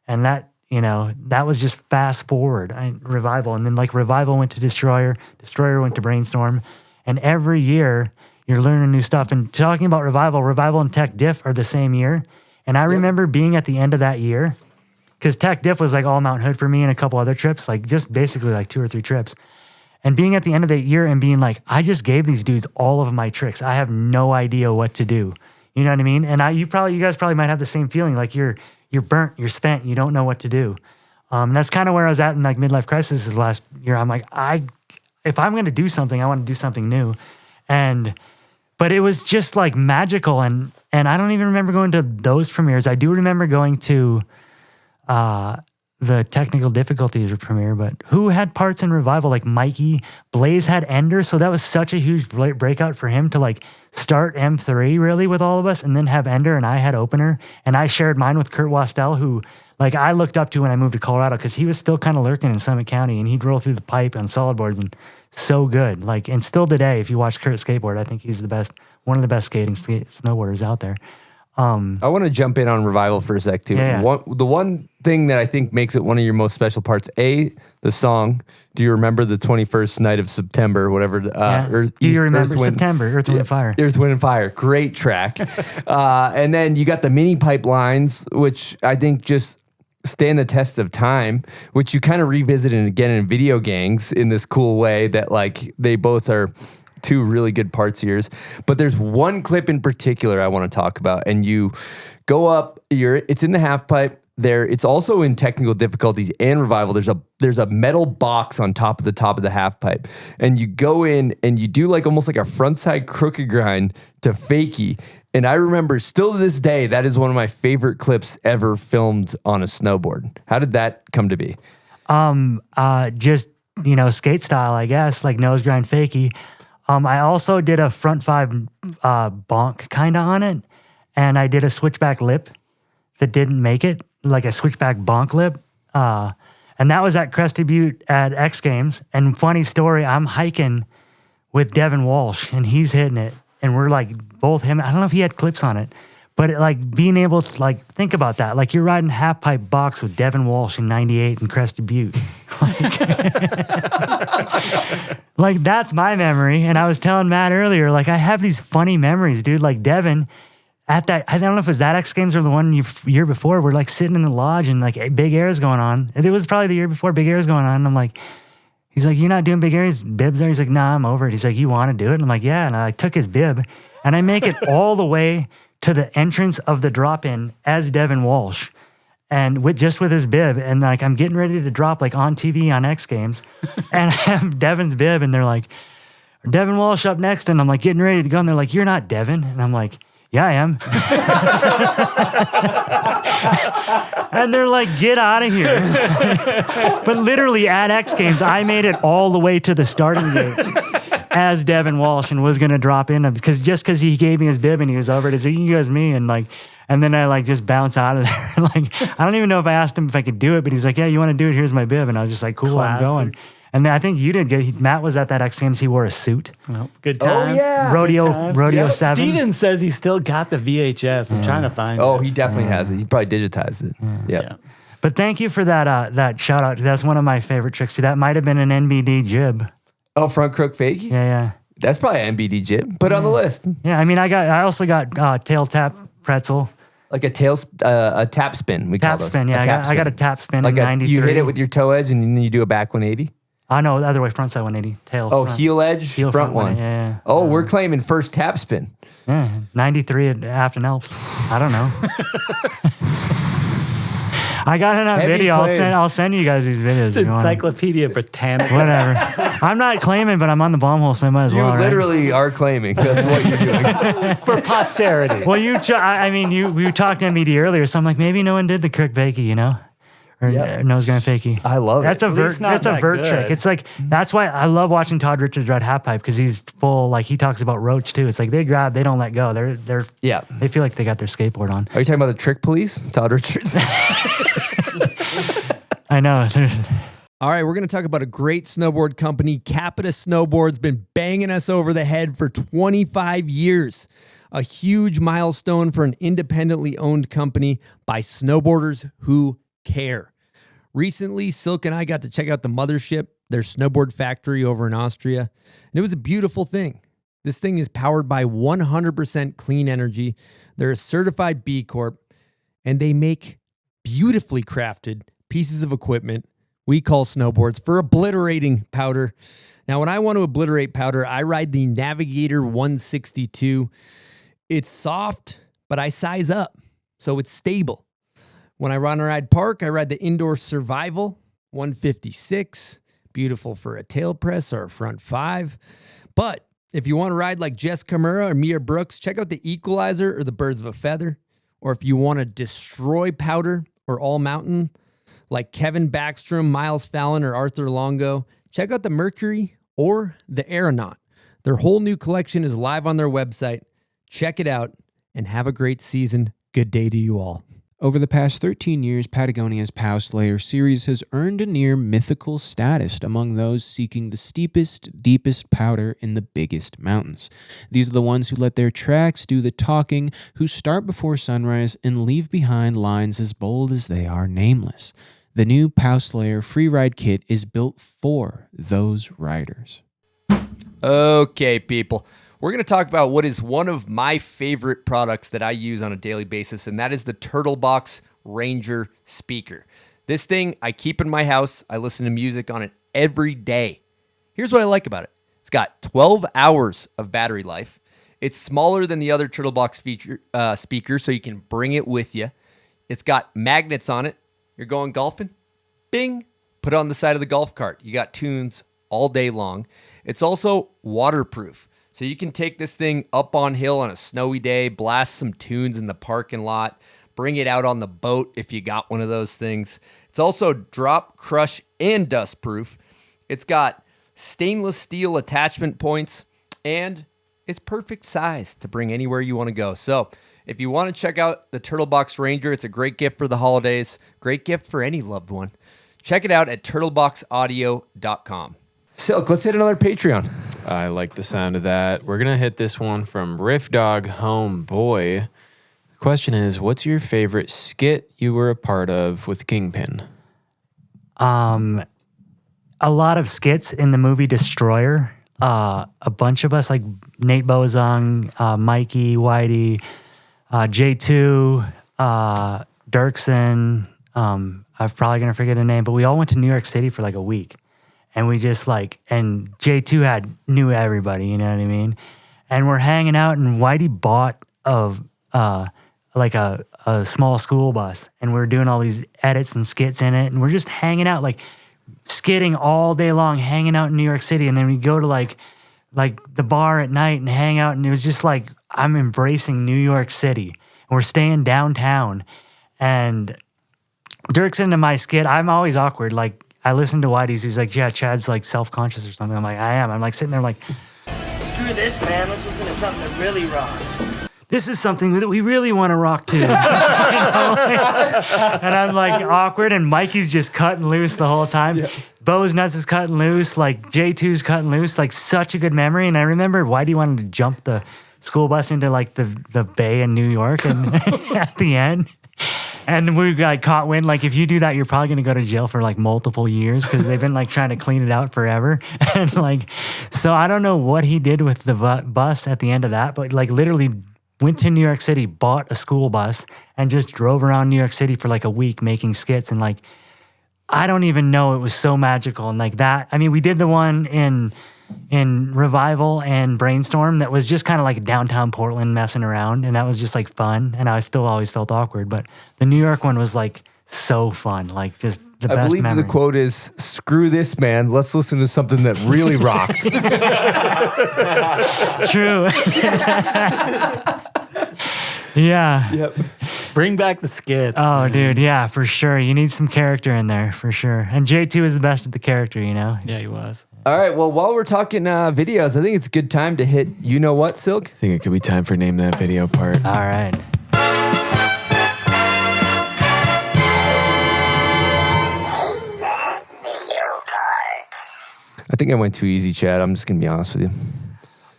And that, you know, that was just fast forward. Revival. And then like Revival went to Destroyer. Destroyer went to Brainstorm. And every year you're learning new stuff. And talking about Revival and Tech Diff are the same year. And I remember being at the end of that year, because Tech Diff was like all Mount Hood for me and a couple other trips, like just basically like 2 or 3 trips. And being at the end of that year and being like, I just gave these dudes all of my tricks. I have no idea what to do. You know what I mean? And you guys probably might have the same feeling, like you're burnt, you're spent, you don't know what to do. And that's kind of where I was at in like midlife crisis this last year. I'm like, if I'm going to do something, I want to do something new. But it was just like magical. And I don't even remember going to those premieres. I do remember going to the technical difficulties premiere, but who had parts in Revival? Like Mikey, Blaze had Ender, so that was such a huge breakout for him to like start M3 really with all of us, and then have Ender, and I had opener, and I shared mine with Kurt Wastel, who like I looked up to when I moved to Colorado, because he was still kind of lurking in Summit County, and he'd roll through the pipe on solid boards, and so good. Like, and still today, if you watch Kurt skateboard, I think he's one of the best skating snowboarders out there. I want to jump in on Revival for a sec too. Yeah. The one thing that I think makes it one of your most special parts, the song. Do you remember the 21st night of September, whatever? Do you remember September, Earth, Wind, and Fire? Earth, Wind, and Fire. Great track. And then you got the mini pipelines, which I think just stand the test of time, which you kind of revisited again in Video Gangs in this cool way that like they both are 2 really good parts of yours. But there's one clip in particular I want to talk about, and you go up, it's in the half pipe there. It's also in technical difficulties and Revival. There's a metal box on top of the half pipe, and you go in and you do like almost like a frontside crooked grind to fakie. And I remember still to this day, that is one of my favorite clips ever filmed on a snowboard. How did that come to be? Just, you know, skate style, I guess, like nose grind fakie. I also did a front 5 bonk kind of on it, and I did a switchback lip that didn't make it, like a switchback bonk lip. And that was at Cresty Butte at X Games. And funny story, I'm hiking with Devin Walsh, and he's hitting it, and we're like both him. I don't know if he had clips on it, but like being able to like think about that, like you're riding half pipe box with Devin Walsh in '98 in Cresty Butte. Like that's my memory. And I was telling Matt earlier, like I have these funny memories, dude. Like Devin at that, I don't know if it was that X Games or the one year before, we're like sitting in the lodge and like Big Air's going on. It was probably the year before Big Air's going on. And I'm like, He's like, you're not doing big areas, bibs there? He's like, nah, I'm over it. He's like, you want to do it? And I'm like, yeah. And I took his bib and I make it all the way to the entrance of the drop-in as Devin Walsh. And with his bib. And like, I'm getting ready to drop like on TV on X Games. And I have Devin's bib and they're like, Devin Walsh up next. And I'm like getting ready to go. And they're like, you're not Devin. And I'm like, yeah, I am. And they're like, get out of here. But literally at X Games, I made it all the way to the starting gates as Devin Walsh and was going to drop in because he gave me his bib and he was over it. He's like, you guys me. And then I like just bounce out of there. Like, I don't even know if I asked him if I could do it, but he's like, yeah, you want to do it? Here's my bib. And I was just like, cool, Classic. I'm going. And then I think you did good. Matt was at that X Games. He wore a suit. Well, good times. Oh, yeah. Rodeo 7. Steven says he still got the VHS. I'm trying to find it. Oh, he definitely has it. He probably digitized it. Yeah. But thank you for that shout out. That's one of my favorite tricks too. That might have been an NBD jib. Oh, front crook fakie? Yeah. That's probably an NBD jib. Put it on the list. Yeah, I mean, I also got tail tap pretzel. Like a tap spin. We call Tap those. spin, yeah. I got a tap spin Like in 93. you hit it with your toe edge and then you do a back 180? No, the other way, front side 180. Tail. Oh, front. heel edge, Heel front one. Yeah. Oh, we're claiming first tap spin. Yeah, 93 at Afton Alps. I don't know. I got it on Heavy video. claim. I'll send you guys these videos. It's if you want. Encyclopedia Britannica. Whatever. I'm not claiming, but I'm on the bomb hole, so I might as You well. right? literally are claiming. That's what you're doing. For posterity. Well, we talked MBD earlier, so I'm like, maybe no one did the crook fakie, you know? Or nose gun fakie. I love That's it. a vert. That's a vert trick. It's like that's why I love watching Todd Richards ride half pipe because he's full. Like he talks about roach too. It's like they grab, they don't let go. They feel like they got their skateboard on. Are you talking about the trick police, Todd Richards? I know. All right, we're going to talk about a great snowboard company. CAPiTA Snowboard's been banging us over the head for 25 years. A huge milestone for an independently owned company by snowboarders who care. Recently, Silk and I got to check out the mothership, their snowboard factory over in Austria, and it was a beautiful thing. This thing is powered by 100% clean energy. They're a certified B Corp, and they make beautifully crafted pieces of equipment we call snowboards for obliterating powder. Now, when I want to obliterate powder, I ride the Navigator 162. It's soft, but I size up, so it's stable. When I ride park, I ride the Indoor Survival 156. Beautiful for a tail press or a front 5. But if you want to ride like Jess Kimura or Mia Brooks, check out the Equalizer or the Birds of a Feather. Or if you want to destroy powder or all mountain, like Kevin Backstrom, Miles Fallon, or Arthur Longo, check out the Mercury or the Aeronaut. Their whole new collection is live on their website. Check it out and have a great season. Good day to you all. Over the past 13 years, Patagonia's Pow Slayer series has earned a near mythical status among those seeking the steepest, deepest powder in the biggest mountains. These are the ones who let their tracks do the talking, who start before sunrise and leave behind lines as bold as they are nameless. The new Pow Slayer Freeride Kit is built for those riders. Okay, people. We're going to talk about what is one of my favorite products that I use on a daily basis, and that is the Turtlebox Ranger speaker. This thing I keep in my house. I listen to music on it every day. Here's what I like about it. It's got 12 hours of battery life. It's smaller than the other Turtlebox speakers, so you can bring it with you. It's got magnets on it. You're going golfing? Bing! Put it on the side of the golf cart. You got tunes all day long. It's also waterproof. So you can take this thing up on hill on a snowy day, blast some tunes in the parking lot, bring it out on the boat if you got one of those things. It's also drop, crush, and dust proof. It's got stainless steel attachment points, and it's perfect size to bring anywhere you want to go. So if you want to check out the Turtlebox Ranger, it's a great gift for the holidays, great gift for any loved one. Check it out at turtleboxaudio.com. Silk, let's hit another Patreon. I like the sound of that. We're going to hit this one from Riff Dog Homeboy. The question is, what's your favorite skit you were a part of with Kingpin? A lot of skits in the movie Destroyer. A bunch of us, like Nate Bozong, Mikey, Whitey, J2, Dirksen. I'm probably going to forget a name, but we all went to New York City for like a week. And we just like, and J2 knew everybody, you know what I mean? And we're hanging out, and Whitey bought a small school bus, and we're doing all these edits and skits in it, and we're just hanging out, like skitting all day long, hanging out in New York City. And then we go to like the bar at night and hang out, and it was just like, I'm embracing New York City. And we're staying downtown, and Dirk's into my skit. I'm always awkward. Like, I listen to Whitey's. He's like, yeah, Chad's like self-conscious or something. I'm like, I am. I'm like sitting there like, screw this, man. Let's listen to something that really rocks. This is something that we really want to rock to. And I'm like awkward, and Mikey's just cutting loose the whole time. Yeah. Bo's Nuts is cutting loose. Like J2's cutting loose. Like such a good memory. And I remember Whitey wanted to jump the school bus into like the bay in New York, and at the end. And we got caught wind. Like, if you do that, you're probably going to go to jail for like multiple years, because they've been like trying to clean it out forever. And like, so I don't know what he did with the bus at the end of that, but like literally went to New York City, bought a school bus, and just drove around New York City for like a week making skits. And like, I don't even know, it was so magical. And like that, I mean, we did the one in Revival and Brainstorm that was just kind of like downtown Portland messing around, and that was just like fun, and I still always felt awkward, but the New York one was like so fun, like just the best believe memory. the quote is, screw this, man, let's listen to something that really rocks. True. Yeah. Yep. Bring back the skits. Oh, man. dude, yeah, for sure. You need some character in there, for sure. And J2 is the best at the character, you know? Yeah, he was. All right, well, while we're talking videos, I think it's a good time to hit, you know what, Silk? I think it could be time for Name That Video part. All right. I think I went too easy, Chad. I'm just going to be honest with you.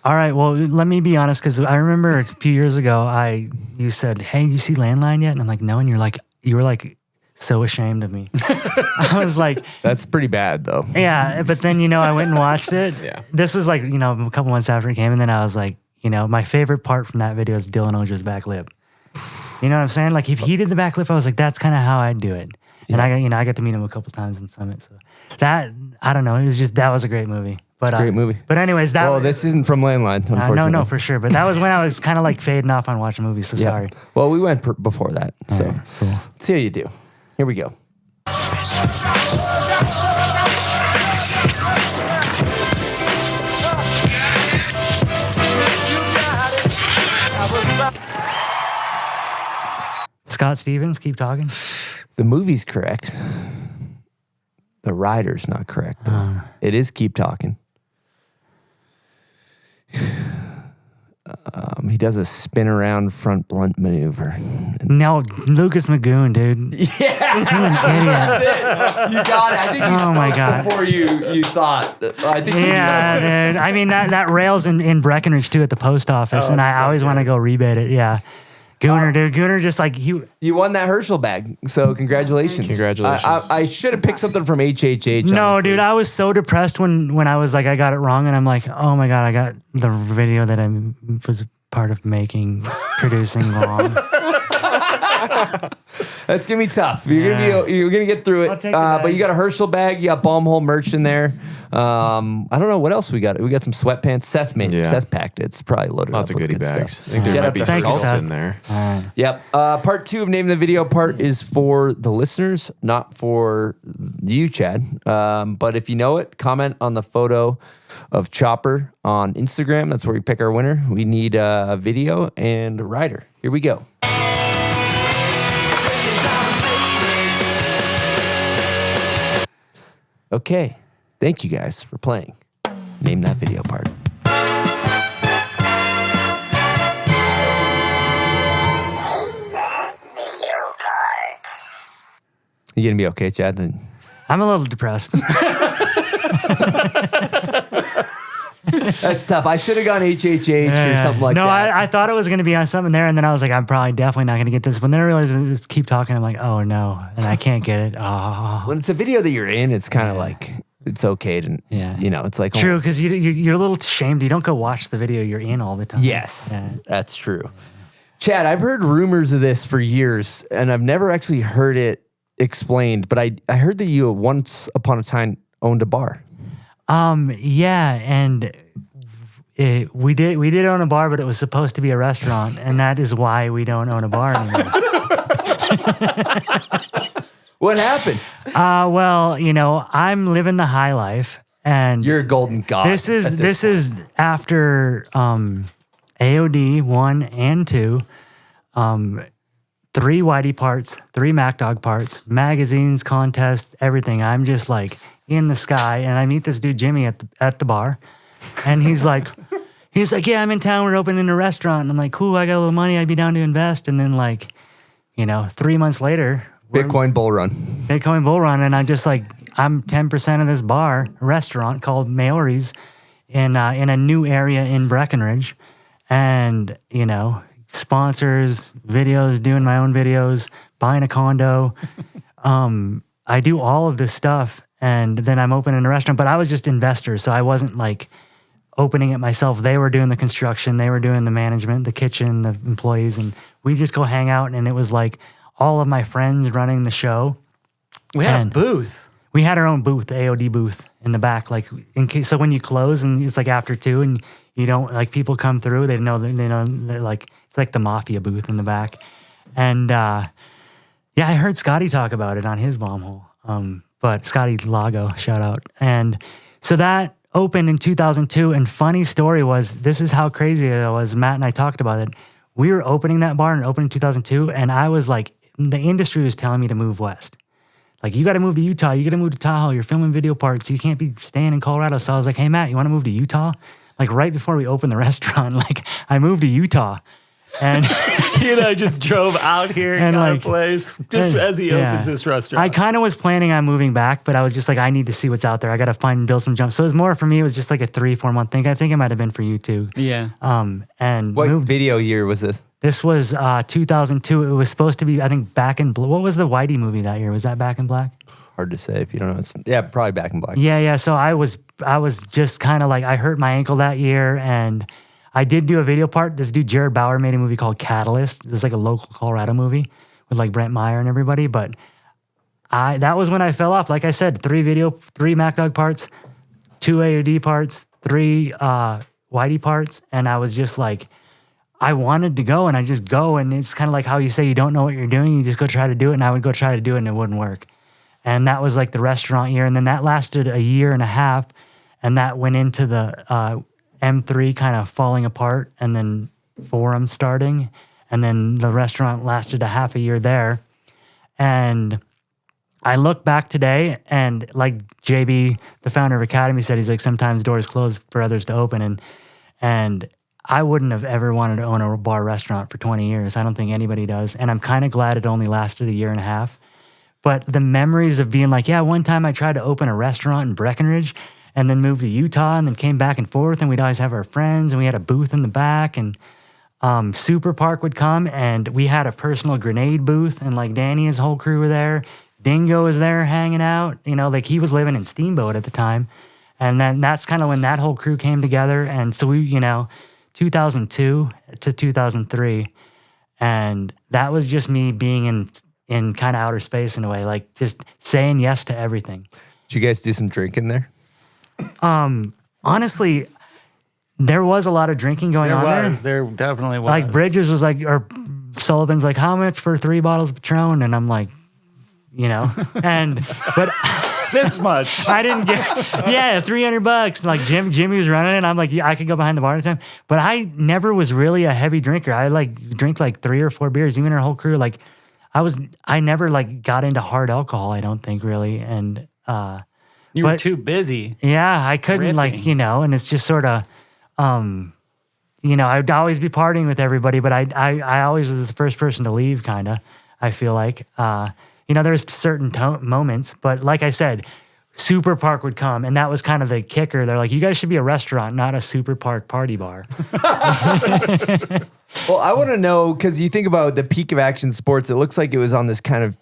All right, well, let me be honest, because I remember a few years ago, you said, hey, you see Landline yet? And I'm like, no. And you were like so ashamed of me. I was like... That's pretty bad, though. Yeah, but then, I went and watched it. Yeah. This was like, a couple months after it came, and then I was like, my favorite part from that video is Dylan Oja's back lip. You know what I'm saying? Like, if he did the back lip, I was like, that's kind of how I'd do it. And I got to meet him a couple times in Summit. So that, I don't know, it was just, that was a great movie. But, it's a great movie. But anyways, this isn't from Landline, unfortunately. No, for sure. But that was when I was kind of like fading off on watching movies, so sorry. Well, we went before that, so right, cool. Let's see how you do. Here we go. Scott Stevens, keep talking. The movie's correct. The rider's not correct, though. It is Keep Talking. He does a spin around front blunt maneuver. No, Lucas Magoon, dude. Yeah, you an idiot. You got it. I think you Oh my God. before you thought. I think Yeah, dude. I mean, that rails in Breckenridge too at the post office, and I always want to go rebate it. Yeah. Gooner, dude. Gooner just like you won that Herschel bag, so congratulations. Congratulations. I should have picked something from HHH. No, honestly. dude, I was so depressed when I was like, I got it wrong, and I'm like, oh my God, I got the video that I was part of producing wrong. That's gonna be tough. You're gonna get through it. But you got a Herschel bag. You got Balm Hole merch in there. I don't know what else we got. We got some sweatpants. Seth packed it. It's probably loaded Lots up of with goodie good bags. stuff. I think there Shout might out be to Thank you, salts Seth. in there. Yep. Part 2 of Name the Video part is for the listeners, not for you, Chad. But if you know it, comment on the photo of Chopper on Instagram. That's where we pick our winner. We need a video and a rider. Here we go. Okay. Thank you guys for playing. Name that video part. You gonna be okay, Chad? Then I'm a little depressed. that's tough. I should have gone HHH or something like no, that. I thought it was going to be on something there, and then I was like, I'm probably definitely not going to get this. But then I realized it was Keep Talking. I'm like, oh no, and I can't get it. Oh, When it's a video that you're in, it's kind of like it's okay to, it's like true, because you're a little ashamed. You don't go watch the video you're in all the time. Yes, Yeah. that's true. Chad, I've heard rumors of this for years, and I've never actually heard it explained. But I heard that you once upon a time owned a bar. Yeah, and we did own a bar, but it was supposed to be a restaurant, and that is why we don't own a bar anymore. What happened? Well, I'm living the high life, and You're a golden god. This is after AOD 1 and 2, 3 Whitey parts, 3 MacDog parts, magazines, contests, everything. I'm just like in the sky, and I meet this dude Jimmy at the bar, and he's like, yeah, I'm in town. We're opening a restaurant. And I'm like, cool. I got a little money. I'd be down to invest. And then 3 months later, Bitcoin bull run. And I'm just like, I'm 10% of this bar restaurant called Maori's in a new area in Breckenridge, and sponsors, videos, doing my own videos, buying a condo. I do all of this stuff, and then I'm opening a restaurant. But I was just investor, so I wasn't like opening it myself. They were doing the construction, they were doing the management, the kitchen, the employees, and we just go hang out. And it was like all of my friends running the show. We had a booth. We had our own booth, the AOD booth in the back, like in case. So when you close and it's like after 2 and you don't, like, people come through, they're like, it's like the mafia booth in the back. And I heard Scotty talk about it on his bomb hole. But Scotty Lago, shout out. And so that opened in 2002. And funny story was, this is how crazy it was. Matt and I talked about it. We were opening that bar and opening in 2002. And I was like, the industry was telling me to move west. Like, you got to move to Utah. You got to move to Tahoe. You're filming video parts. You can't be staying in Colorado. So I was like, hey, Matt, you want to move to Utah? Like, right before we opened the restaurant, like, I moved to Utah. And I just drove out here and got a place just as he opens this restaurant. I kind of was planning on moving back, but I was just like, I need to see what's out there. I got to find and build some jumps. So it was more for me. It was just like a 3-4 month thing. I think it might have been for you too. Yeah. And what video year was this? This was 2002. It was supposed to be, I think, Back in Black. What was the Whitey movie that year? Was that Back in Black? Hard to say if you don't know. Yeah, probably Back in Black. Yeah. So I was just kind of like, I hurt my ankle that year, and I did do a video part. This dude, Jared Bauer, made a movie called Catalyst. It was like a local Colorado movie with like Brent Meyer and everybody. But that was when I fell off. Like I said, 3 MacDog parts, 2 AOD parts, 3 Whitey parts. And I was just like, I wanted to go, and I just go. And it's kind of like how you say you don't know what you're doing. You just go try to do it. And I would go try to do it, and it wouldn't work. And that was like the restaurant year. And then that lasted a year and a half. And that went into the M3 kind of falling apart, and then Forum starting. And then the restaurant lasted a half a year there. And I look back today, and like JB, the founder of Academy, said, he's like, sometimes doors close for others to open. And I wouldn't have ever wanted to own a bar restaurant for 20 years. I don't think anybody does. And I'm kind of glad it only lasted a year and a half. But the memories of being like, yeah, one time I tried to open a restaurant in Breckenridge, and then moved to Utah, and then came back and forth, and we'd always have our friends, and we had a booth in the back, and Super Park would come, and we had a personal grenade booth, and like Danny and his whole crew were there. Dingo was there hanging out, like he was living in Steamboat at the time. And then that's kind of when that whole crew came together. And so we, 2002 to 2003, and that was just me being in kind of outer space in a way, like just saying yes to everything. Did you guys do some drinking there? Honestly, there was a lot of drinking going on there. There definitely was. Like Bridges was like, or Sullivan's like, how much for 3 bottles of Patron? And I'm like, but this much. I didn't get, $300. Like Jimmy was running it, and I'm like, I could go behind the bar at the time. But I never was really a heavy drinker. I like drink like 3 or 4 beers, even our whole crew. Like I never like got into hard alcohol, I don't think really. And, you were too busy. Yeah, I couldn't and it's just sort of, I'd always be partying with everybody, but I always was the first person to leave, kind of, I feel like. There's certain moments, but like I said, Super Park would come, and that was kind of the kicker. They're like, you guys should be a restaurant, not a Super Park party bar. Well, I want to know, because you think about the peak of action sports, it looks like it was on this kind of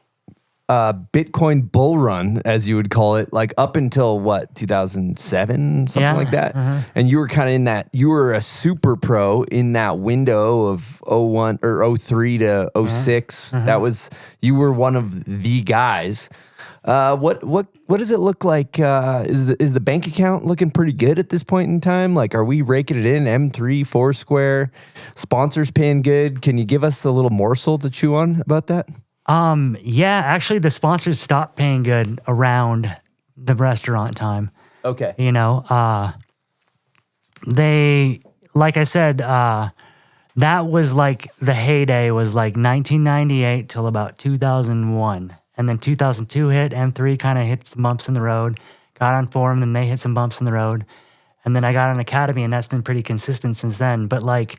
Bitcoin bull run, as you would call it, like up until 2007, something like that. Uh-huh. And you were kind of in that, you were a super pro in that window of 01 or 03 to 06. Uh-huh. That was, you were one of the guys. What does it look like? Is the bank account looking pretty good at this point in time? Like, are we raking it in? M3, Foursquare, sponsors paying good? Can you give us a little morsel to chew on about that? Yeah, actually, the sponsors stopped paying good around the restaurant time. Okay. You know, they, like I said, that was like the heyday was like 1998 till about 2001. And then 2002 hit, M3 kind of hit some bumps in the road, got on Forum, and they hit some bumps in the road. And then I got on Academy, and that's been pretty consistent since then. But like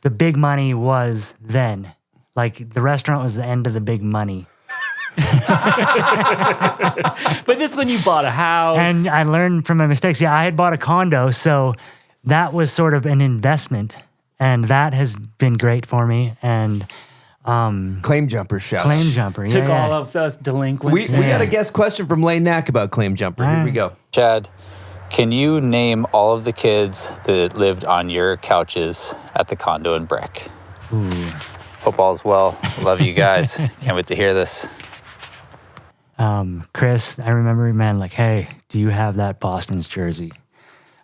the big money was then. Like the restaurant was the end of the big money. But this when you bought a house. And I learned from my mistakes. Yeah, I had bought a condo, so that was sort of an investment. And that has been great for me. And Claim jumper shout. Claim jumper. Took all of us delinquents. We got a guest question from Lane Knack about claim jumper. Here we go. Chad, can you name all of the kids that lived on your couches at the condo in Breck? Hope all's well. Love you guys. Can't wait to hear this. Chris, I remember, man, like, hey, do you have that Boston's jersey?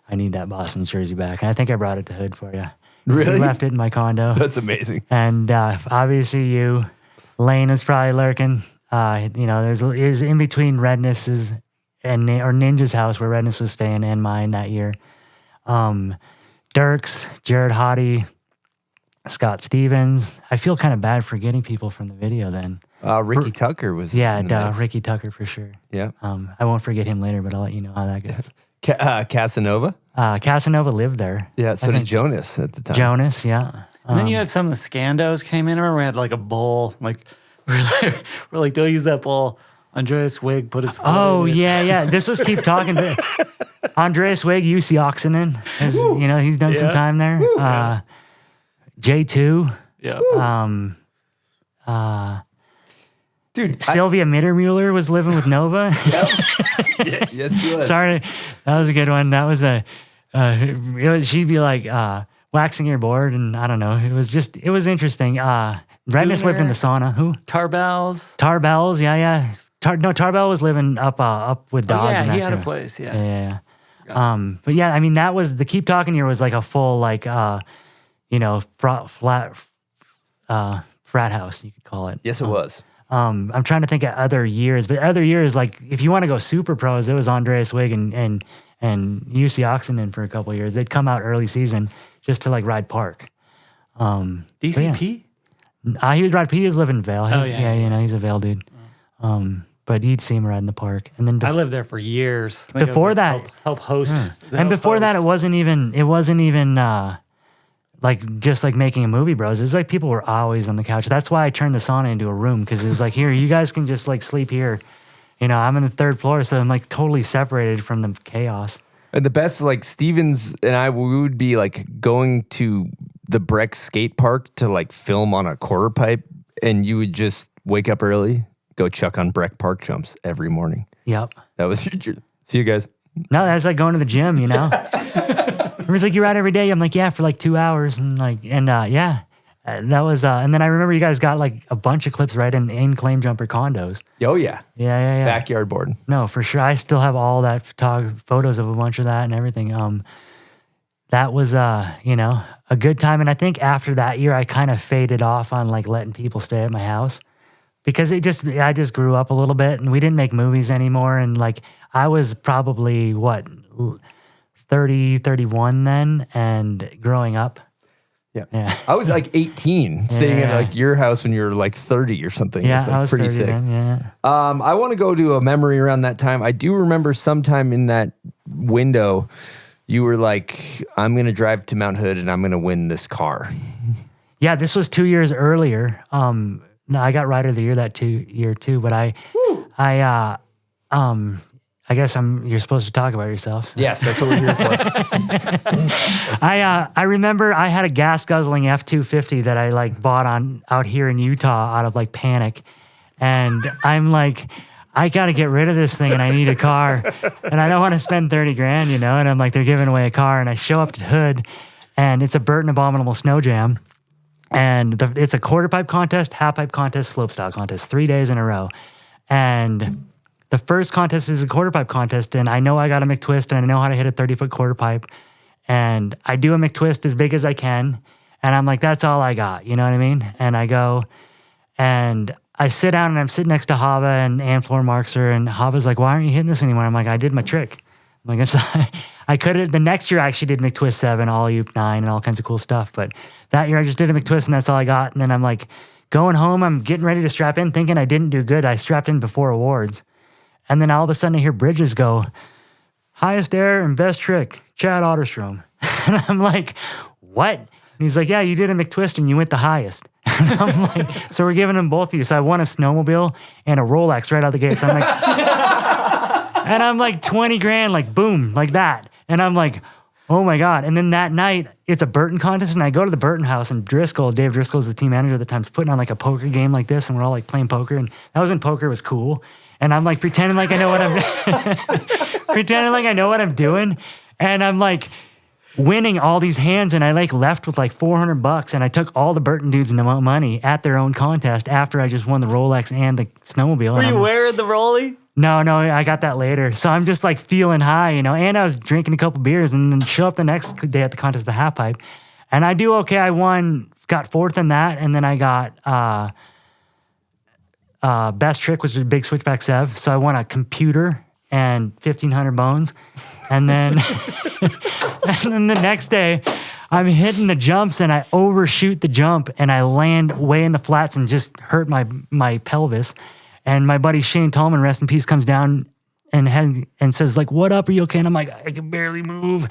I need that Boston's jersey back. And I think I brought it to Hood for you. Really? You left it in my condo. That's amazing. And obviously you, Lane is probably lurking. You know, there's in between Redness's and or Ninja's house where Redness was staying and mine that year. Dirks, Jared Hottie, Scott Stevens. I feel kind of bad forgetting people from the video then. Ricky Tucker was. Ricky Tucker for sure. Yeah. I won't forget him later, but I'll let you know how that goes. Casanova? Casanova lived there. Yeah, so did Jonas at the time. Jonas, yeah. And then you had some of the Scandos came in. I remember we had like a bowl. Like we're like, don't use that bowl. Andreas Wig put his foot in it. yeah. This was keep talking. Andreas Wig, UC Oxenden. You know, he's done some time there. J2. Yeah. Dude, Sylvia Mittermuller was living with Nova. Yes, she was. Sorry, that was a good one. That was she'd be like waxing your board, and I don't know. It was interesting. Redness lived in the sauna. Who? Tarbells. Tarbells, yeah. Tarbell was living up with dogs. Yeah, he had a place. Yeah. But yeah, I mean, that was the keep talking year was like a full like frat house, you could call it. Yes, it was. I'm trying to think of other years, but other years, like if you want to go super pros, it was Andreas Wig and UC Oxenden for a couple of years. They'd come out early season just to like ride park. DCP? Yeah. He was living in Vail. Yeah, you know, he's a Vail dude. But you'd see him riding the park. And then I lived there for years. Before that, help host. And before that, it wasn't even like just like making a movie, bros. It was like people were always on the couch. That's why I turned the sauna into a room, because it's like, here, you guys can just like sleep here. You know, I'm on the third floor, so I'm like totally separated from the chaos. And the best, like Stevens and I, we would be like going to the Breck skate park to like film on a quarter pipe, and you would just wake up early, go chuck on Breck park jumps every morning. Yep. That was your. See you guys. No, that's like going to the gym, you know. It's like you ride every day. I'm like, yeah, for like 2 hours, and that was. And then I remember you guys got like a bunch of clips right in claim jumper condos. Oh yeah. Yeah. Backyard board. No, for sure. I still have all that photos of a bunch of that and everything. That was a good time. And I think after that year, I kind of faded off on like letting people stay at my house, because I just grew up a little bit, and we didn't make movies anymore. And like I was probably 30, 31 then, and growing up. Yeah. I was like 18, staying at like your house when you were like 30 or something. Yeah, it was, like, I was pretty 30 sick. then, yeah. I want to go to a memory around that time. I do remember sometime in that window, you were like, I'm going to drive to Mount Hood and I'm going to win this car. Yeah, this was 2 years earlier. No, I got Rider of the Year that year too, but I guess you're supposed to talk about yourself. So. Yes, that's what we're here for. I remember I had a gas guzzling F-250 that I like bought out here in Utah out of like panic. And I'm like, I got to get rid of this thing and I need a car. And I don't want to spend 30 grand, you know? And I'm like, they're giving away a car. And I show up to Hood, and it's a Burton Abominable Snow Jam. And it's a quarter pipe contest, half pipe contest, slopestyle contest, 3 days in a row. And the first contest is a quarter pipe contest, and I know I got a McTwist, and I know how to hit a 30-foot quarter pipe, and I do a McTwist as big as I can, and I'm like, that's all I got, you know what I mean? And I go, and I sit down, and I'm sitting next to Hava, and Floor marks her, and Hava's like, why aren't you hitting this anymore? I'm like, I did my trick. I'm like, I could have, the next year I actually did McTwist 7, all Oop 9, and all kinds of cool stuff, but that year I just did a McTwist, and that's all I got, and then I'm like, going home, I'm getting ready to strap in, thinking I didn't do good. I strapped in before awards. And then all of a sudden I hear Bridges go, highest air and best trick, Chad Otterstrom. And I'm like, what? And he's like, yeah, you did a McTwist and you went the highest. And I'm like, so we're giving them both of you. So I won a snowmobile and a Rolex right out the gate. So I'm like, and I'm like 20 grand, like boom, like that. And I'm like, oh my God. And then that night, it's a Burton contest, and I go to the Burton house, and Dave Driscoll's the team manager at the time, is putting on like a poker game like this, and we're all like playing poker, and that was when poker was cool. And I'm like pretending like I know what I'm doing. And I'm like winning all these hands, and I like left with like $400, and I took all the Burton dudes' money at their own contest after I just won the Rolex and the snowmobile. Were you wearing the Rolly? No, I got that later. So I'm just like feeling high, you know, and I was drinking a couple beers, and then show up the next day at the contest, the half pipe. And I do okay. I got fourth in that, and then I got best trick, which was a big switchback sev. So I won a computer and 1,500 bones. And then, and then the next day, I'm hitting the jumps, and I overshoot the jump, and I land way in the flats and just hurt my pelvis. And my buddy Shane Tallman, rest in peace, comes down and says like, what up, are you okay? And I'm like, I can barely move.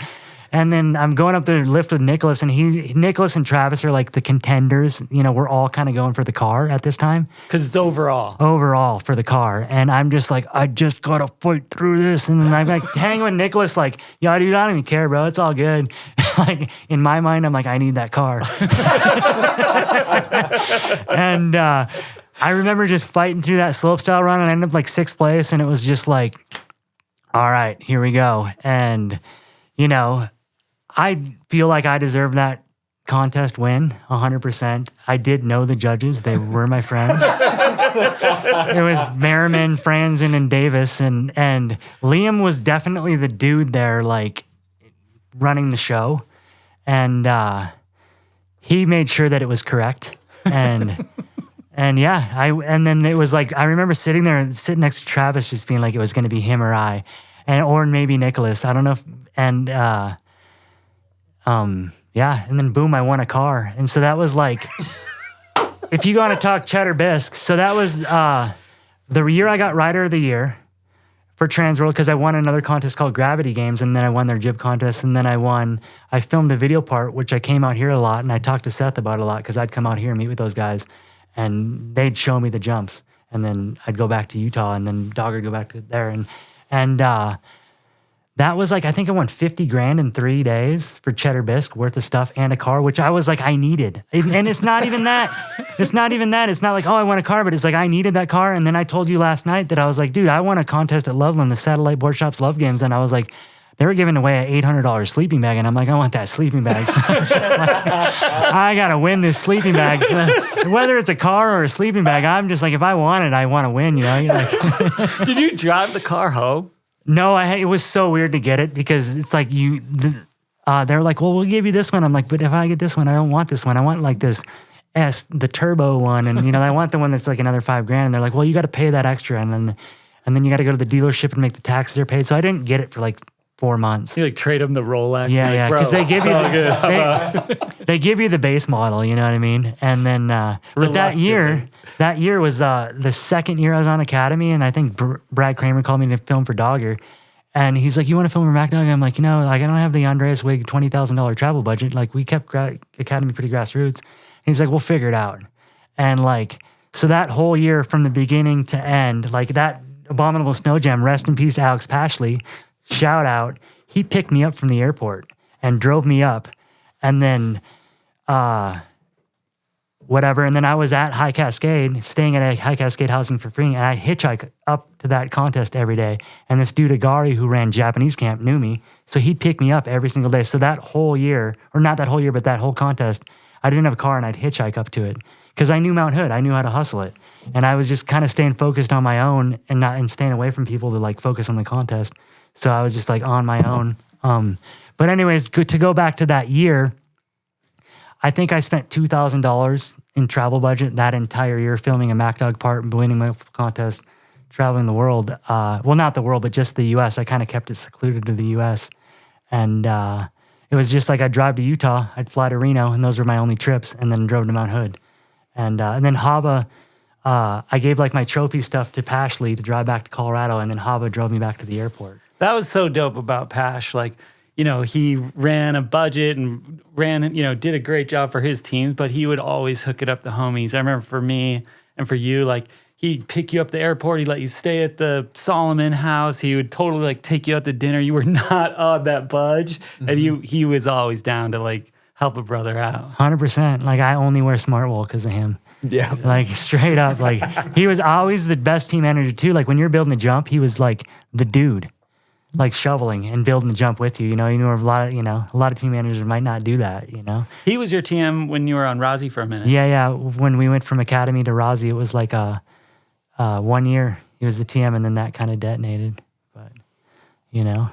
And then I'm going up the lift with Nicholas, and Nicholas and Travis are like the contenders. You know, we're all kind of going for the car at this time. Because it's overall. Overall for the car. And I'm just like, I just got to fight through this. And then I'm like hanging with Nicholas like, yo, dude, I don't even care, bro. It's all good. Like in my mind, I'm like, I need that car. And I remember just fighting through that slopestyle run, and I ended up like 6th place, and it was just like, all right, here we go. And, you know, I feel like I deserved that contest win 100%. I did know the judges. They were my friends. It was Merriman, Franzen, and Davis, and Liam was definitely the dude there, like, running the show. And he made sure that it was correct. And yeah, and then it was like, I remember sitting next to Travis, just being like, it was going to be him or I, or maybe Nicholas. I don't know yeah. And then boom, I won a car. And so that was like, if you want to talk Cheddar Bisque, so that was the year I got Rider of the Year for Transworld, because I won another contest called Gravity Games, and then I won their jib contest, and then I filmed a video part, which I came out here a lot, and I talked to Seth about it a lot, because I'd come out here and meet with those guys, and they'd show me the jumps, and then I'd go back to Utah, and then Dogger would go back to there, and that was like, I think I won 50 grand in 3 days for Cheddar Bisque worth of stuff and a car, which I was like, I needed. And it's not even that. It's not even that. It's not like, oh, I want a car, but it's like, I needed that car. And then I told you last night that I was like, dude, I won a contest at Loveland, the Satellite Board Shop's Love Games. And I was like, they were giving away an $800 sleeping bag. And I'm like, I want that sleeping bag. So it's just like, I got to win this sleeping bag. So whether it's a car or a sleeping bag, I'm just like, if I want it, I want to win, you know? Like, did you drive the car home? No, it was so weird to get it, because it's like they're like, well, we'll give you this one. I'm like, but if I get this one, I don't want this one. I want like this the turbo one. And, you know, I want the one that's like another $5,000. And they're like, well, you got to pay that extra. And then you got to go to the dealership and make the taxes are paid. So I didn't get it for like 4 months. You like trade them the Rolex? Yeah, like, because they give you they give you the base model, you know what I mean? And then, but that year was the second year I was on Academy, and I think Brad Kramer called me to film for Dogger, and he's like, "You want to film for MacDog?" I'm like, like I don't have the Andreas Wig $20,000 travel budget. Like we kept Academy pretty grassroots. And he's like, "We'll figure it out." And like, so that whole year from the beginning to end, like that Abominable Snow Jam, rest in peace, Alex Pashley. Shout out. He picked me up from the airport and drove me up, and then whatever. And then I was at High Cascade, staying at a High Cascade housing for free, and I hitchhike up to that contest every day. And this dude Agari, who ran Japanese camp, knew me, so he'd pick me up every single day. So that whole year, or not that whole year, but that whole contest, I didn't have a car, and I'd hitchhike up to it because I knew Mount Hood. I knew how to hustle it. And I was just kind of staying focused on my own and staying away from people to like focus on the contest. So I was just like on my own. But anyways, to go back to that year, I think I spent $2,000 in travel budget that entire year filming a MacDog part and winning my contest, traveling the world. Well, not the world, but just the U.S. I kind of kept it secluded to the U.S. And it was just like I'd drive to Utah, I'd fly to Reno, and those were my only trips, and then drove to Mount Hood. And then Haba, I gave like my trophy stuff to Pashley to drive back to Colorado, and then Haba drove me back to the airport. That was so dope about Pash. Like, you know, he ran a budget and did a great job for his teams, but he would always hook it up the homies. I remember for me and for you, like, he'd pick you up at the airport. He'd let you stay at the Solomon house. He would totally like take you out to dinner. You were not on that budge. And he was always down to like help a brother out. 100%. Like I only wear Smartwool because of him. Yeah. Like straight up. Like he was always the best team manager too. Like when you're building a jump, he was like the dude. Like shoveling and building the jump with you. You know, a lot of team managers might not do that, you know. He was your TM when you were on Rossi for a minute. Yeah. When we went from Academy to Rossi, it was like 1 year. He was the TM, and then that kind of detonated. But you know,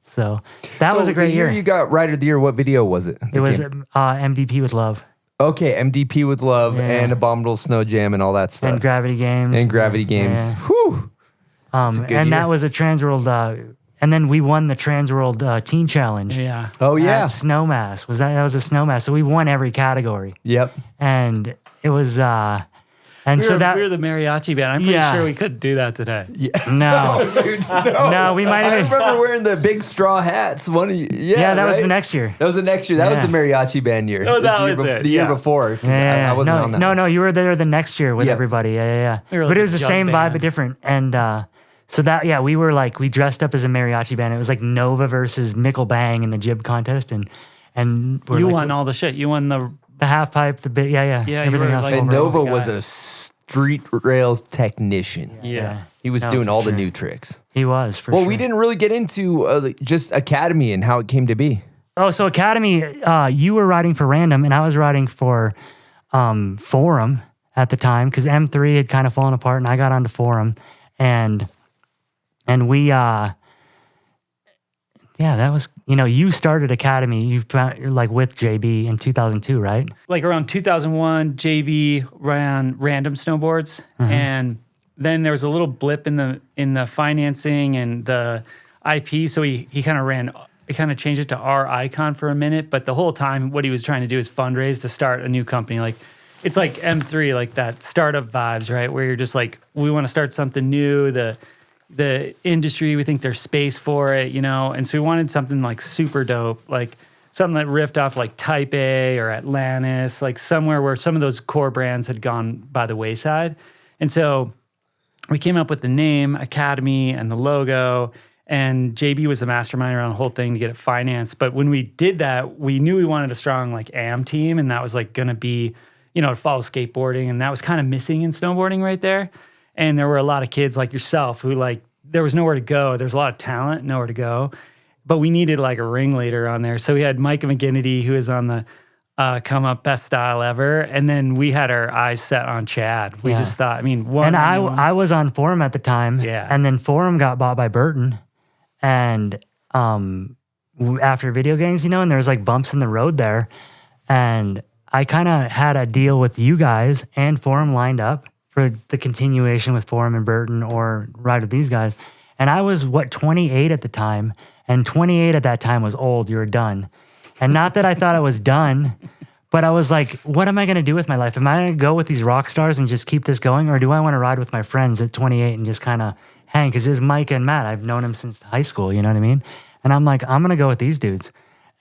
so that was a great year. You got Rider of the Year. What video was it? It was MDP with Love. Okay, MDP with Love and Abominable Snow Jam and all that stuff. And Gravity Games. Yeah. Whew. And year. that was a Transworld. And then we won the Transworld Teen Challenge. Yeah. Oh yeah. At Snowmass. That was a Snowmass. So we won every category. Yep. And it was we were the mariachi band. I'm pretty sure we couldn't do that today. Yeah. No. Dude, no. No, we might have. I remember wearing the big straw hats. That was the next year. That was the next year. That was the mariachi band year. Oh, that was it. The year before. I wasn't on that. No, you were there the next year with everybody. Yeah. We were But like it was the a same jug vibe, band. but different. And so that, we were like, we dressed up as a mariachi band. It was like Nova versus Mickle Bang in the jib contest. And you won all the shit. You won the half pipe, the bit, Yeah, everything else. And Nova was a street rail technician. Yeah. He was doing all the new tricks. He was, for sure. We didn't really get into just Academy and how it came to be. Oh, so Academy, you were riding for Random, and I was riding for Forum at the time, because M3 had kind of fallen apart, and I got onto Forum. And we, that was, you started Academy, you found, like with JB in 2002, right? like around 2001, JB ran Random Snowboards, and then there was a little blip in the financing and the IP, so he kind of changed it to our Icon for a minute, but the whole time what he was trying to do is fundraise to start a new company. Like it's like M3, like that startup vibes, right? Where you're just like, we want to start something new, the industry, we think there's space for it, and so we wanted something like super dope, like something that riffed off like Type A or Atlantis, like somewhere where some of those core brands had gone by the wayside. And so we came up with the name Academy and the logo, and JB was the mastermind around the whole thing to get it financed. But when we did that, we knew we wanted a strong like AM team, and that was like going to be, to follow skateboarding, and that was kind of missing in snowboarding right there. And there were a lot of kids like yourself who like, there was nowhere to go. There's a lot of talent, nowhere to go. But we needed like a ringleader on there. So we had Micah McGinnity, who is on the come up best style ever. And then we had our eyes set on Chad. We just thought, I was on Forum at the time. Yeah. And then Forum got bought by Burton. And after video games, and there was like bumps in the road there. And I kind of had a deal with you guys and Forum lined up for the continuation with Forum and Burton or Ride with these guys. And I was, 28 at the time. And 28 at that time was old. You were done. And not that I thought I was done, but I was like, what am I going to do with my life? Am I going to go with these rock stars and just keep this going? Or do I want to ride with my friends at 28 and just kind of hang? Because there's Micah and Matt. I've known them since high school, you know what I mean? And I'm like, I'm going to go with these dudes.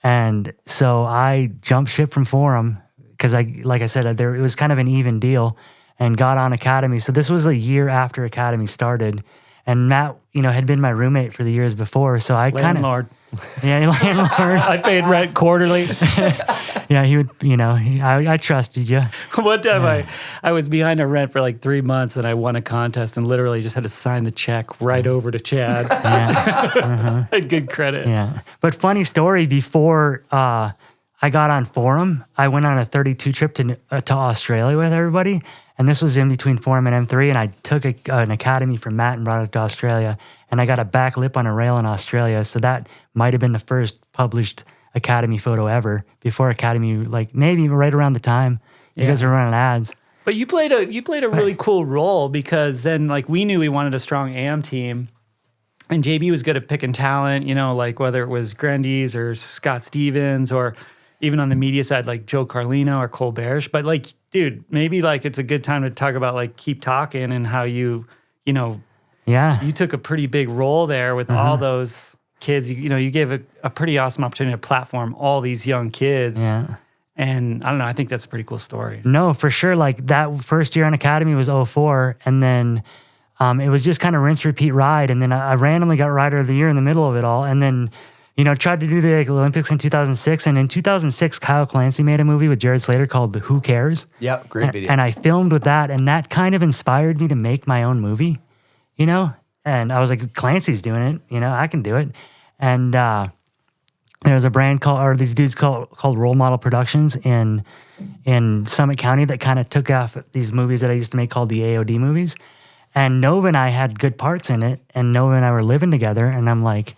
And so I jumped ship from Forum because like I said, it was kind of an even deal, and got on Academy. So this was a year after Academy started. And Matt, had been my roommate for the years before. So I kind of... Landlord. Yeah, landlord. I paid rent quarterly. Yeah, he would, I trusted you. One time I was behind a rent for like 3 months, and I won a contest and literally just had to sign the check right over to Chad. Yeah. Had good credit. Yeah. But funny story, before I got on Forum, I went on a 32 trip to Australia with everybody. And this was in between Form and M3. And I took an academy from Matt and brought it to Australia. And I got a back lip on a rail in Australia. So that might have been the first published academy photo ever, before academy, like maybe right around the time you guys were running ads. But you played a really cool role, because then like we knew we wanted a strong AM team, and JB was good at picking talent, you know, like whether it was Grandies or Scott Stevens, or even on the media side like Joe Carlino or Cole Bearish. But like, dude, maybe like it's a good time to talk about like Keep Talking and how you know, you took a pretty big role there with all those kids. You know, you gave a pretty awesome opportunity to platform all these young kids. Yeah. And I don't know, I think that's a pretty cool story. No, for sure. Like that first year on Academy was 2004. And then it was just kind of rinse, repeat, ride. And then I randomly got Rider of the Year in the middle of it all. And then, you know, tried to do the Olympics in 2006. And in 2006, Kyle Clancy made a movie with Jared Slater called Who Cares? Yep, great video. And I filmed with that. And that kind of inspired me to make my own movie, you know? And I was like, Clancy's doing it, you know, I can do it. And there was a brand these dudes called Role Model Productions in Summit County that kind of took off these movies that I used to make called the AOD movies. And Nova and I had good parts in it, and Nova and I were living together, and I'm like,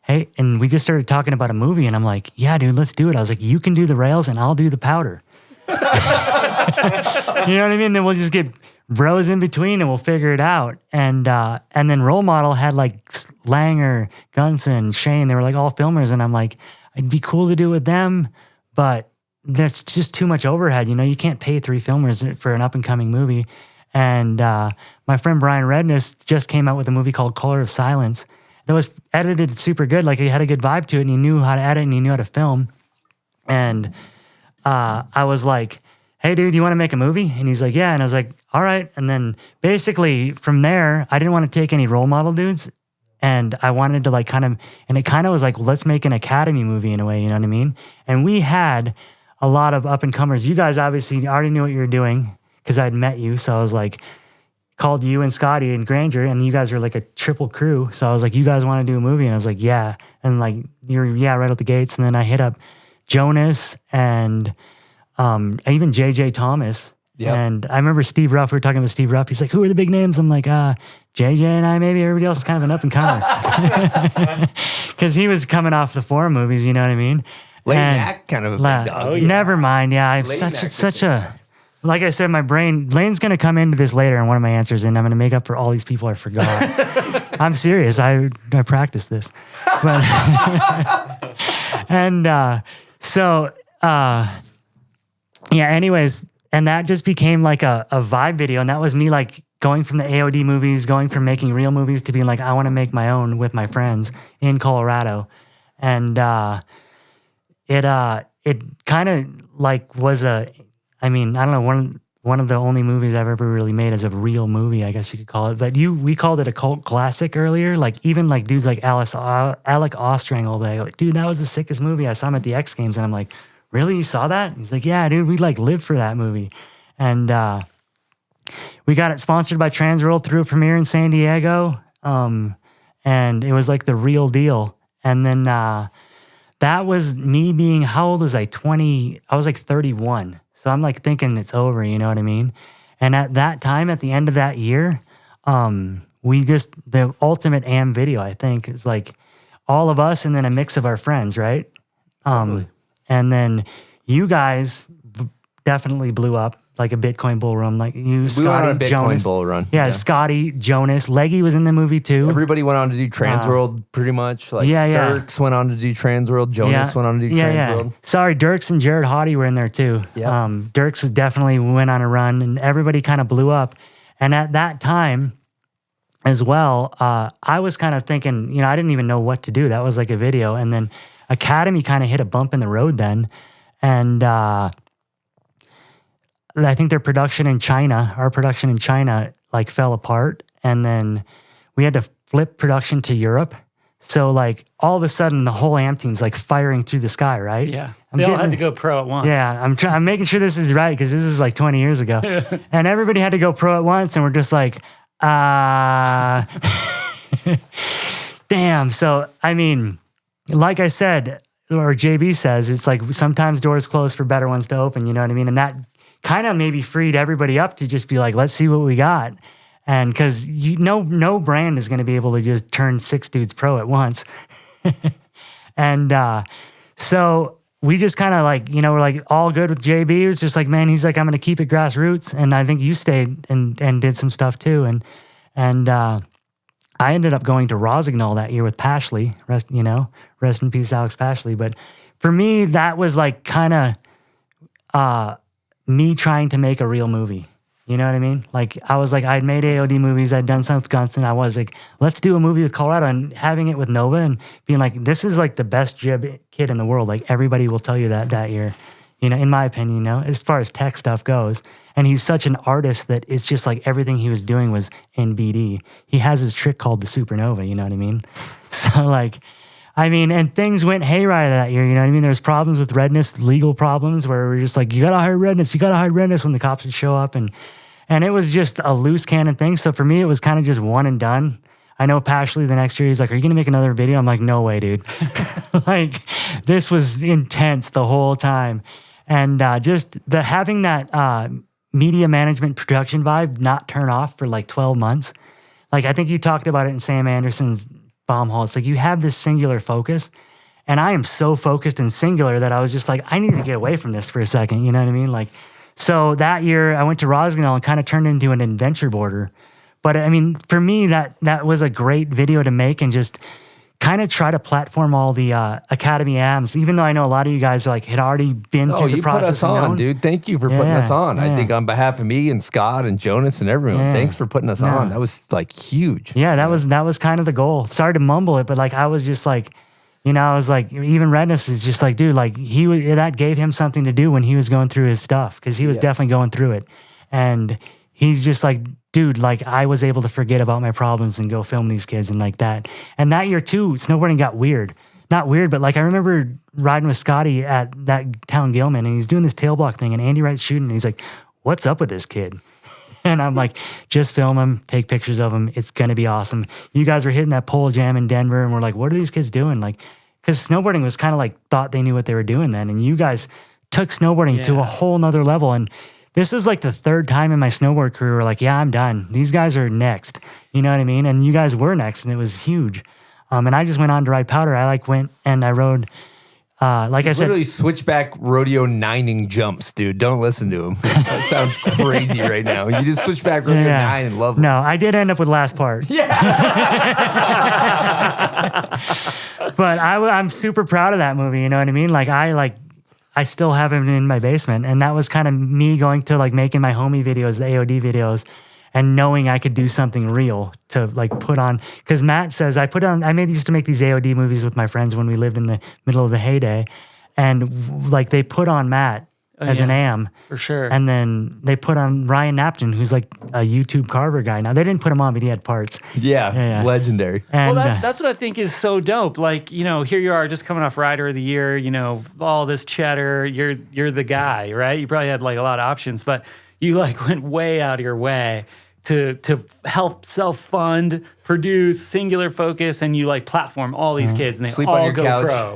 hey, and we just started talking about a movie, and I'm like, yeah, dude, let's do it. I was like, you can do the rails and I'll do the powder. You know what I mean? Then we'll just get bros in between and we'll figure it out. And then Role Model had like Langer, Gunson, Shane. They were like all filmers. And I'm like, it'd be cool to do it with them, but that's just too much overhead. You know, you can't pay 3 filmers for an up and coming movie. And my friend Brian Redness just came out with a movie called Color of Silence that was edited super good. Like, he had a good vibe to it, and he knew how to edit and he knew how to film. And I was like, hey, dude, you want to make a movie? And he's like, yeah. And I was like, all right. And then basically from there, I didn't want to take any role model dudes. And I wanted to like and it kind of was like, well, let's make an Academy movie in a way, you know what I mean? And we had a lot of up and comers. You guys obviously already knew what you were doing because I'd met you. So I was like, called you and Scotty and Granger, and you guys were like a triple crew. So I was like, you guys want to do a movie? And I was like, yeah. And like, right out the gates. And then I hit up Jonas and even JJ Thomas. Yep. And I remember Steve Ruff, we were talking about Steve Ruff. He's like, who are the big names? I'm like, JJ and I, maybe. Everybody else is kind of an up and comer. Because he was coming off the Forum movies, you know what I mean? Mac, kind of a big dog. Never mind. Yeah, I've such a, like I said, my brain, Lane's going to come into this later in one of my answers, and I'm going to make up for all these people I forgot. I'm serious. I practiced this. But and so, yeah, anyways, and that just became like a vibe video. And that was me like going from the AOD movies, going from making real movies to being like, I want to make my own with my friends in Colorado. And it kind of like was I don't know, one of the only movies I've ever really made as a real movie, I guess you could call it. But we called it a cult classic earlier. Like even like dudes like Alec Ostrangle, like, dude, that was the sickest movie. I saw him at the X Games, and I'm like, really? You saw that? He's like, yeah, dude, we like lived for that movie. And we got it sponsored by Transworld through a premiere in San Diego. And it was like the real deal. And then that was me being, how old was I? 20, I was like 31. So I'm like thinking it's over, you know what I mean? And at that time, at the end of that year, the ultimate AM video, I think, is like all of us and then a mix of our friends, right? Totally. And then you guys definitely blew up like a Bitcoin bull run. Like you, Scotty, we went on a Bitcoin Jonas. bull run. Yeah, Scotty, Jonas, Leggy was in the movie too. Everybody went on to do Transworld pretty much. Like Dirks went on to do Transworld. Jonas went on to do Transworld. Yeah. Sorry, Dirks and Jared Hottie were in there too. Yep. Dirks was definitely went on a run, and everybody kind of blew up. And at that time as well, I was kind of thinking, you know, I didn't even know what to do. That was like a video. And then Academy kind of hit a bump in the road then. And I think their production in China, our production in China, like fell apart. And then we had to flip production to Europe. So like all of a sudden the whole AM team's like firing through the sky, right? Yeah. They all had to go pro at once. Yeah. I'm making sure this is right because this is like 20 years ago. And everybody had to go pro at once. And we're just like, damn. So, I mean, like I said, or JB says, it's like sometimes doors close for better ones to open, you know what I mean? And that kind of maybe freed everybody up to just be like, let's see what we got. And because no brand is going to be able to just turn 6 dudes pro at once. And so we just kind of like, we're like all good with JB. It was just like, man, he's like, I'm going to keep it grassroots. And I think you stayed and did some stuff too. And I ended up going to Rosignol that year with Pashley, rest in peace, Alex Pashley. But for me, that was like kind of me trying to make a real movie. You know what I mean? Like, I was like, I'd made AOD movies. I'd done some with Gunston. I was like, let's do a movie with Colorado, and having it with Nova and being like, this is like the best jib kid in the world. Like, everybody will tell you that year, in my opinion, as far as tech stuff goes. And he's such an artist that it's just like everything he was doing was in BD. He has his trick called the Supernova, you know what I mean? So like, and things went haywire that year, you know what I mean? There was problems with Redness, legal problems where we were just like, you gotta hire Redness when the cops would show up. And it was just a loose cannon thing. So for me, it was kind of just one and done. I know Pashley the next year, he's like, are you going to make another video? I'm like, no way, dude. Like, this was intense the whole time. And just having that media management production vibe not turn off for like 12 months. Like, I think you talked about it in Sam Anderson's Bomb Hall. It's like you have this singular focus. And I am so focused and singular that I was just like, I need to get away from this for a second. You know what I mean? Like, so that year I went to Rosignol and kind of turned into an adventure boarder. But for me, that was a great video to make and just kind of try to platform all the Academy AMs, even though I know a lot of you guys had already been through the process. Oh, you put us on, dude. Thank you for putting us on. Yeah. I think on behalf of me and Scott and Jonas and everyone, thanks for putting us on. That was like huge. Yeah, that was kind of the goal. Sorry to mumble it, but like I was just like, I was like, even Redness is just like, dude, like that gave him something to do when he was going through his stuff, because he was definitely going through it. And he's just like, dude, like I was able to forget about my problems and go film these kids and like that. And that year too, snowboarding got weird. Not weird, but like I remember riding with Scotty at that town Gilman, and he's doing this tail block thing, and Andy Wright's shooting, and he's like, what's up with this kid? And I'm like, just film him, take pictures of him. It's going to be awesome. You guys were hitting that pole jam in Denver, and we're like, what are these kids doing? Like, because snowboarding was kind of like, thought they knew what they were doing then. And you guys took snowboarding to a whole nother level. And this is like the third time in my snowboard career where like, yeah, I'm done. These guys are next. You know what I mean? And you guys were next, and it was huge. And I just went on to ride powder. I went and I rode, like I said, literally switchback rodeo nining jumps, dude. Don't listen to him. That sounds crazy right now. You just switchback rodeo nine and love them. No, I did end up with last part. Yeah. But I'm super proud of that movie. You know what I mean? I still have it in my basement, and that was kind of me going to like making my homie videos, the AOD videos, and knowing I could do something real to like put on. Because Matt says I used to make these AOD movies with my friends when we lived in the middle of the heyday, and like they put on Matt as an AM for sure, and then they put on Ryan Napton, who's like a YouTube carver guy. Now they didn't put him on, but he had parts. Yeah. Legendary. And, that's what I think is so dope. Like, here you are just coming off Rider of the Year. All this cheddar. You're the guy, right? You probably had like a lot of options, but you like went way out of your way to help self-fund, produce, singular focus, and you like platform all these kids, and they Sleep all on your go couch. pro.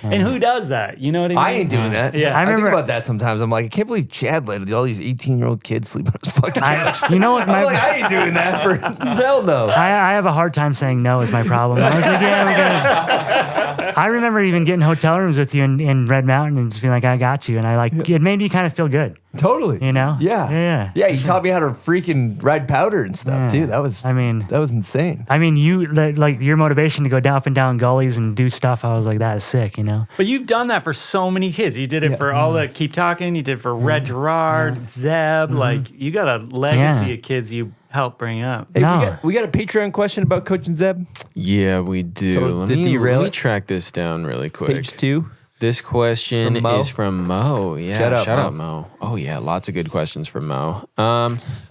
And who does that? You know what I mean? I ain't doing that. Yeah. I think about that sometimes. I'm like, I can't believe Chad let all these 18-year-old kids sleep on his fucking couch. You know what? I'm like, I ain't doing that for hell no. I have a hard time saying no is my problem. I was like, I remember even getting hotel rooms with you in Red Mountain and just being like, I got you. And it made me kind of feel good. Totally. Yeah. Yeah, you taught me how to freaking ride powder and stuff too. That was insane. You like your motivation to go down up and down gullies and do stuff. I was like, that is sick, But you've done that for so many kids. You did it for all the Keep Talking. You did it for Red Gerard, Zeb. Like, you got a legacy of kids you helped bring up. Hey, we got a Patreon question about Coach and Zeb. Yeah, we do. So let me track this down really quick. Page 2. This question is from Mo. Yeah, shout out Mo. Oh yeah, lots of good questions from Mo.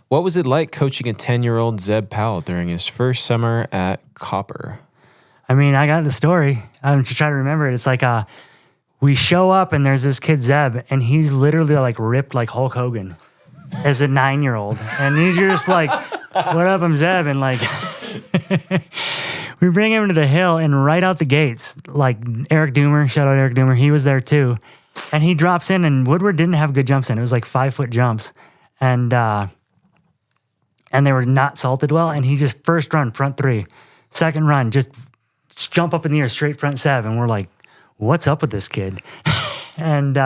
What was it like coaching a 10-year-old Zeb Powell during his first summer at Copper? I got the story. I'm just trying to remember it. It's like we show up and there's this kid Zeb, and he's literally like ripped like Hulk Hogan as a 9-year-old, and you're just like, "What up, I'm Zeb?" And like. We bring him to the hill, and right out the gates, like Eric Doomer, shout out Eric Doomer, he was there too. And he drops in, and Woodward didn't have good jumps in. It was like 5-foot jumps. And they were not salted well. And he just first run, front 3. Second run, just jump up in the air, straight front 7. We're like, what's up with this kid? and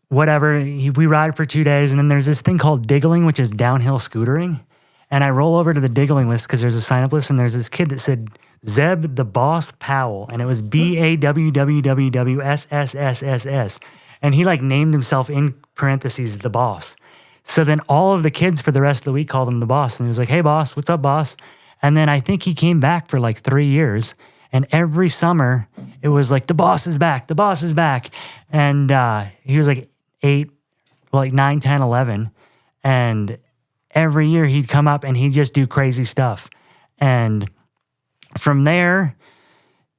whatever, we ride for 2 days. And then there's this thing called diggling, which is downhill scootering. And I roll over to the diggling list because there's a sign-up list. And there's this kid that said, Zeb the Boss Powell. And it was BAWWWSSSSS. And he like named himself in parentheses, the boss. So then all of the kids for the rest of the week called him the boss. And he was like, hey, boss, what's up, boss? And then I think he came back for like 3 years. And every summer, it was like, the boss is back, the boss is back. And he was like 9, 10, 11. And every year he'd come up and he'd just do crazy stuff. And from there,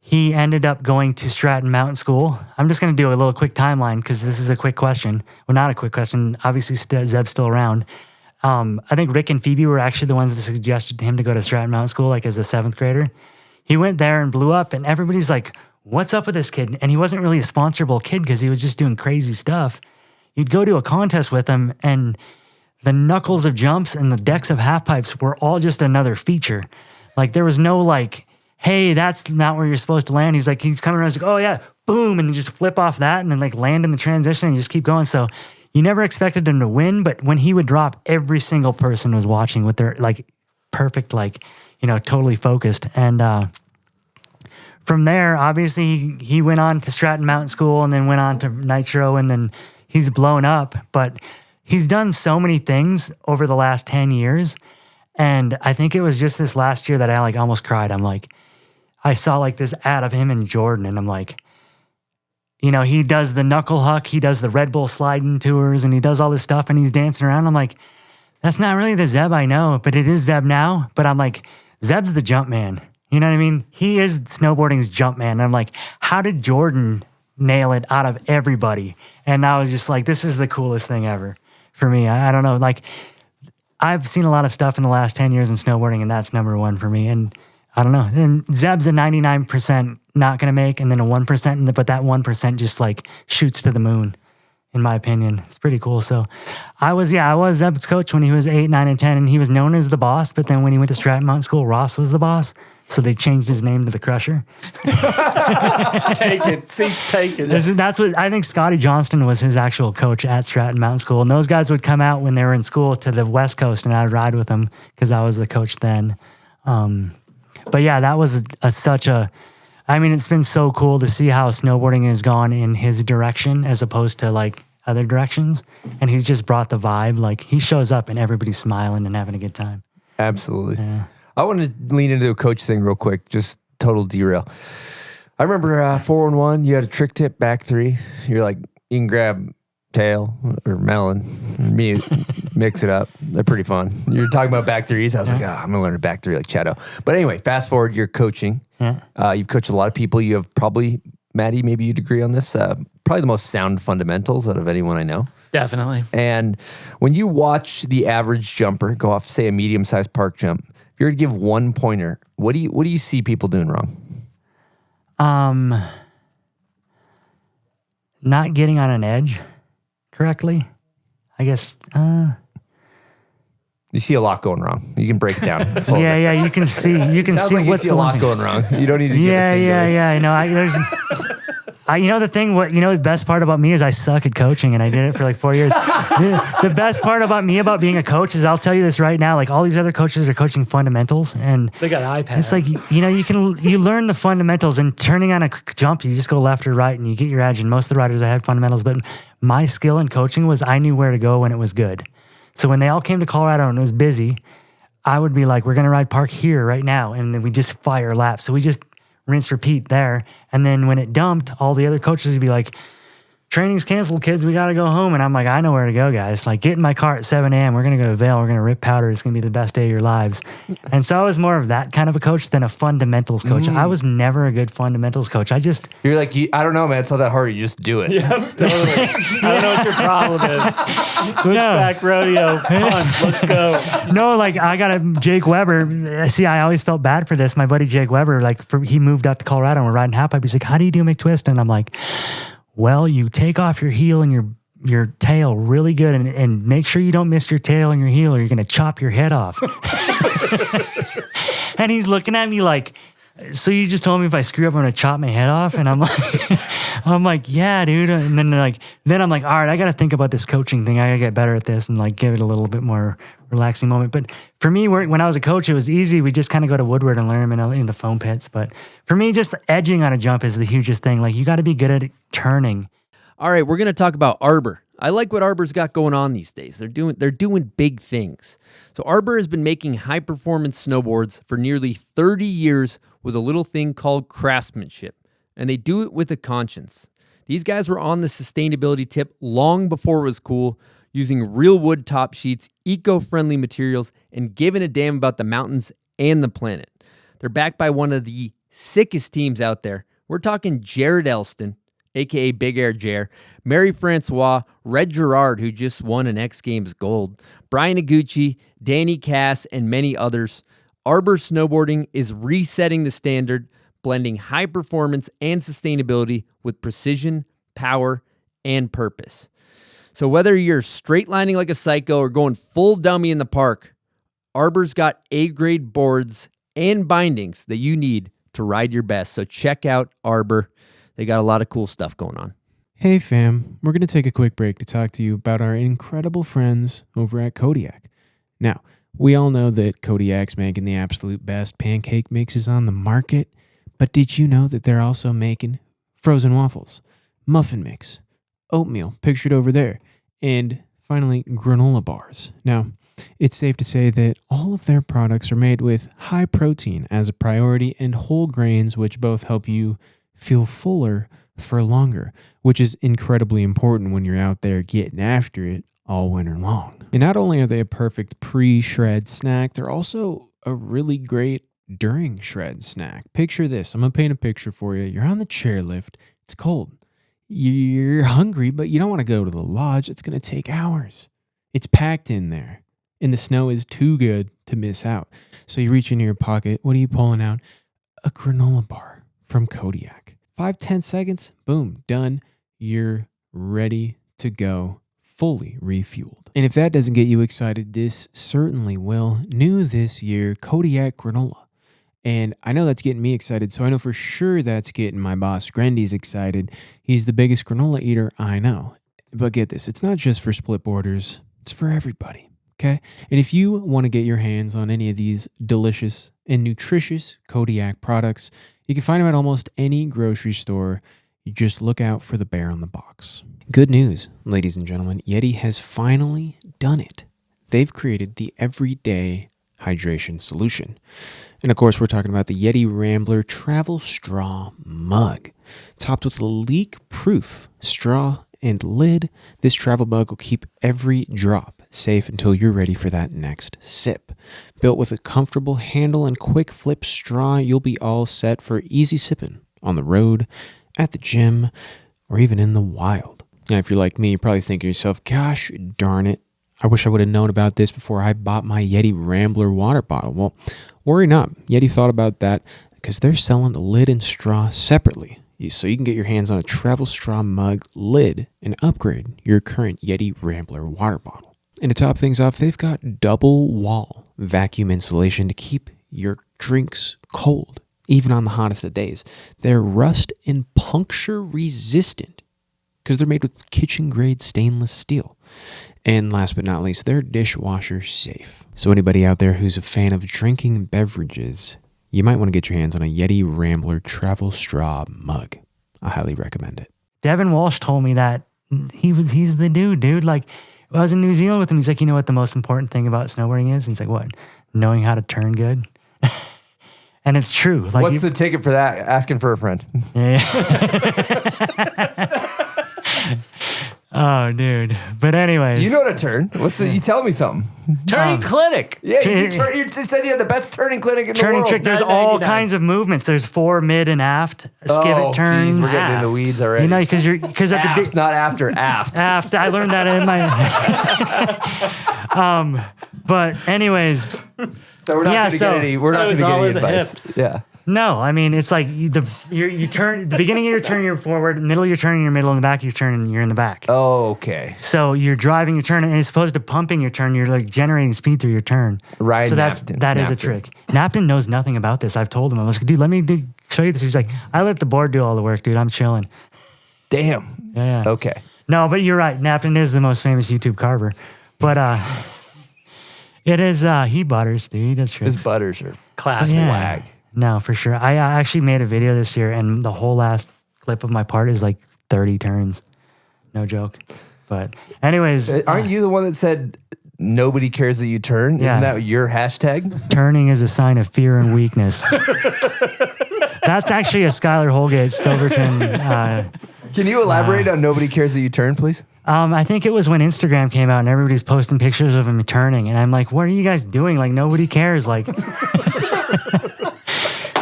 he ended up going to Stratton Mountain School. I'm just going to do a little quick timeline because this is a quick question. Well, not a quick question. Obviously, Zeb's still around. I think Rick and Phoebe were actually the ones that suggested him to go to Stratton Mountain School, like as a 7th grader. He went there and blew up, and everybody's like, what's up with this kid? And he wasn't really a sponsorable kid because he was just doing crazy stuff. You'd go to a contest with him, and the knuckles of jumps and the decks of half pipes were all just another feature. Like, there was no like, hey, that's not where you're supposed to land. He's coming around, he's like, oh yeah, boom, and you just flip off that and then like land in the transition and you just keep going. So you never expected him to win, but when he would drop, every single person was watching with their like perfect, like, totally focused. And from there, obviously he went on to Stratton Mountain School and then went on to Nitro, and then he's blown up, but he's done so many things over the last 10 years. And I think it was just this last year that I like almost cried. I'm like, I saw like this ad of him and Jordan, and I'm like, he does the knuckle huck, he does the Red Bull sliding tours, and he does all this stuff, and he's dancing around. I'm like, that's not really the Zeb I know, but it is Zeb now. But I'm like, Zeb's the jump man. You know what I mean? He is snowboarding's jump man. And I'm like, how did Jordan nail it out of everybody? And I was just like, this is the coolest thing ever for me. I don't know. Like, I've seen a lot of stuff in the last 10 years in snowboarding, and that's number one for me. And I don't know. And Zeb's a 99% not going to make, and then a 1%, but that 1% just like shoots to the moon, in my opinion. It's pretty cool. So I was Zeb's coach when he was 8, 9, and 10, and he was known as the boss. But then when he went to Stratton Mountain School, Ross was the boss. So they changed his name to the Crusher. Take it. Seats taken. That's what I think. Scotty Johnston was his actual coach at Stratton Mountain School. And those guys would come out when they were in school to the West Coast, and I'd ride with them because I was the coach then. But yeah, that was it's been so cool to see how snowboarding has gone in his direction as opposed to like other directions. And he's just brought the vibe. Like, he shows up and everybody's smiling and having a good time. Absolutely. Yeah. I want to lean into a coach thing real quick, just total derail. I remember 4-1, you had a trick tip back 3. You're like, you can grab tail or melon, mute, mix it up. They're pretty fun. You're talking about back 3s. I was like, I'm going to learn a back 3 like Chad O. But anyway, fast forward, you're coaching. Yeah. You've coached a lot of people. You have probably, Maddie, maybe you'd agree on this, probably the most sound fundamentals out of anyone I know. Definitely. And when you watch the average jumper go off, say, a medium-sized park jump, if you were to give one pointer, what do you see people doing wrong? Not getting on an edge correctly, I guess. You see a lot going wrong. You can break it down. Yeah. You can see. You can Sounds see like what's you see a lot going wrong. You don't need to. Yeah. I know. The best part about me is I suck at coaching, and I did it for like 4 years. The best part about being a coach is, I'll tell you this right now, like, all these other coaches are coaching fundamentals, and they got iPads. It's like, you learn the fundamentals, and turning on a jump, you just go left or right and you get your edge. And most of the riders, I had fundamentals, but my skill in coaching was I knew where to go when it was good. So when they all came to Colorado and it was busy, I would be like, we're going to ride park here right now. And then we just fire laps. So we just rinse, repeat there. And then when it dumped, all the other coaches would be like, training's canceled, kids. We got to go home. And I'm like, I know where to go, guys. Like, get in my car at 7 a.m. We're going to go to Vail. We're going to rip powder. It's going to be the best day of your lives. And so I was more of that kind of a coach than a fundamentals coach. I was never a good fundamentals coach. You're like, I don't know, man. It's not that hard. You just do it. Yeah, totally. I don't know what your problem is. Switchback rodeo, punt, let's go. No, like I got Jake Weber. See, I always felt bad for this. My buddy Jake Weber, he moved out to Colorado and we're riding half pipe. He's like, how do you do McTwist? And I'm like, well, you take off your heel and your tail really good and make sure you don't miss your tail and your heel or you're going to chop your head off. And he's looking at me like, so you just told me if I screw up, I'm going to chop my head off? And I'm like, yeah, dude. And then I'm like, all right, I got to think about this coaching thing. I got to get better at this and like give it a little bit more relaxing moment. But for me, when I was a coach, it was easy. We just kind of go to Woodward and learn them in the foam pits. But for me, just edging on a jump is the hugest thing. Like you got to be good at turning. All right, we're going to talk about Arbor. I like what Arbor's got going on these days. They're doing big things. So Arbor has been making high-performance snowboards for nearly 30 years with a little thing called craftsmanship, and they do it with a conscience. These guys were on the sustainability tip long before it was cool, using real wood top sheets, eco-friendly materials, and giving a damn about the mountains and the planet. They're backed by one of the sickest teams out there. We're talking Jared Elston, a.k.a. Big Air Jer, Mary Francois, Red Gerard, who just won an X Games gold, Brian Iguchi, Danny Cass, and many others. Arbor Snowboarding is resetting the standard, blending high performance and sustainability with precision, power, and purpose. So whether you're straight lining like a psycho or going full dummy in the park, Arbor's got A-grade boards and bindings that you need to ride your best. So check out Arbor. They got a lot of cool stuff going on. Hey fam, we're going to take a quick break to talk to you about our incredible friends over at Kodiak. Now, we all know that Kodiak's making the absolute best pancake mixes on the market, but did you know that they're also making frozen waffles, muffin mix, oatmeal, pictured over there, and finally granola bars. Now, it's safe to say that all of their products are made with high protein as a priority and whole grains, which both help you feel fuller for longer, which is incredibly important when you're out there getting after it all winter long. And not only are they a perfect pre-shred snack, they're also a really great during shred snack. Picture this. I'm going to paint a picture for you. You're on the chairlift. It's cold. You're hungry, but you don't want to go to the lodge. It's going to take hours. It's packed in there, and the snow is too good to miss out. So you reach into your pocket. What are you pulling out? A granola bar from Kodiak. 5-10 seconds, boom, done. You're ready to go, fully refueled. And if that doesn't get you excited, this certainly will. New this year, Kodiak granola. And I know that's getting me excited, so I know for sure that's getting my boss, Grendy's, excited. He's the biggest granola eater I know. But get this, it's not just for split boarders, it's for everybody, okay? And if you want to get your hands on any of these delicious and nutritious Kodiak products, you can find them at almost any grocery store. You just look out for the bear on the box. Good news, ladies and gentlemen. Yeti has finally done it. They've created the everyday hydration solution. And of course, we're talking about the Yeti Rambler Travel Straw Mug. Topped with a leak-proof straw and lid, this travel mug will keep every drop safe until you're ready for that next sip. Built with a comfortable handle and quick flip straw, you'll be all set for easy sipping on the road, at the gym, or even in the wild. Now, if you're like me, you're probably thinking to yourself, gosh darn it, I wish I would have known about this before I bought my Yeti Rambler water bottle. Well, worry not. Yeti thought about that because they're selling the lid and straw separately. So you can get your hands on a travel straw mug lid and upgrade your current Yeti Rambler water bottle. And to top things off, they've got double wall vacuum insulation to keep your drinks cold, even on the hottest of days. They're rust and puncture resistant because they're made with kitchen grade stainless steel. And last but not least, they're dishwasher safe. So anybody out there who's a fan of drinking beverages, you might want to get your hands on a Yeti Rambler travel straw mug. I highly recommend it. Devin Walsh told me that he's the dude. Like, I was in New Zealand with him. He's like, you know what the most important thing about snowboarding is? And he's like, what? Knowing how to turn good. And it's true. Like, what's the ticket for that? Asking for a friend. Yeah. Oh, dude. But anyways. You know how to turn. You tell me something. Turning clinic. Yeah, you said you had the best turning clinic in the turning world. trick. There's all kinds of movements. There's fore, mid, and aft. Skivet turns. Geez, we're getting in the weeds already. You know, because at the not after aft. Aft. I learned that in my. But anyways. So we're not going to get any. We're not going to get any advice. Hips. Yeah. No, I mean it's like you turn the beginning of your turn, you're forward, middle you're turning, you're middle, and the back you're turning, you're in the back. Oh, okay. So you're driving your turn, and as opposed to pumping your turn, you're like generating speed through your turn. Right. So that is a trick. Napton knows nothing about this. I've told him, I was like, dude, let me show you this. He's like, I let the board do all the work, dude. I'm chilling. Damn. Yeah. Okay. No, but you're right. Napton is the most famous YouTube carver, but it is he butters, dude. He does tricks. His butters are classic. swag. No, for sure. I actually made a video this year, and the whole last clip of my part is like 30 turns. No joke. But anyways. Aren't you the one that said nobody cares that you turn? Yeah. Isn't that your hashtag? Turning is a sign of fear and weakness. That's actually a Skylar Holgate Silverton. Can you elaborate on nobody cares that you turn, please? I think it was when Instagram came out and everybody's posting pictures of him turning. And I'm like, what are you guys doing? Like, nobody cares. Like...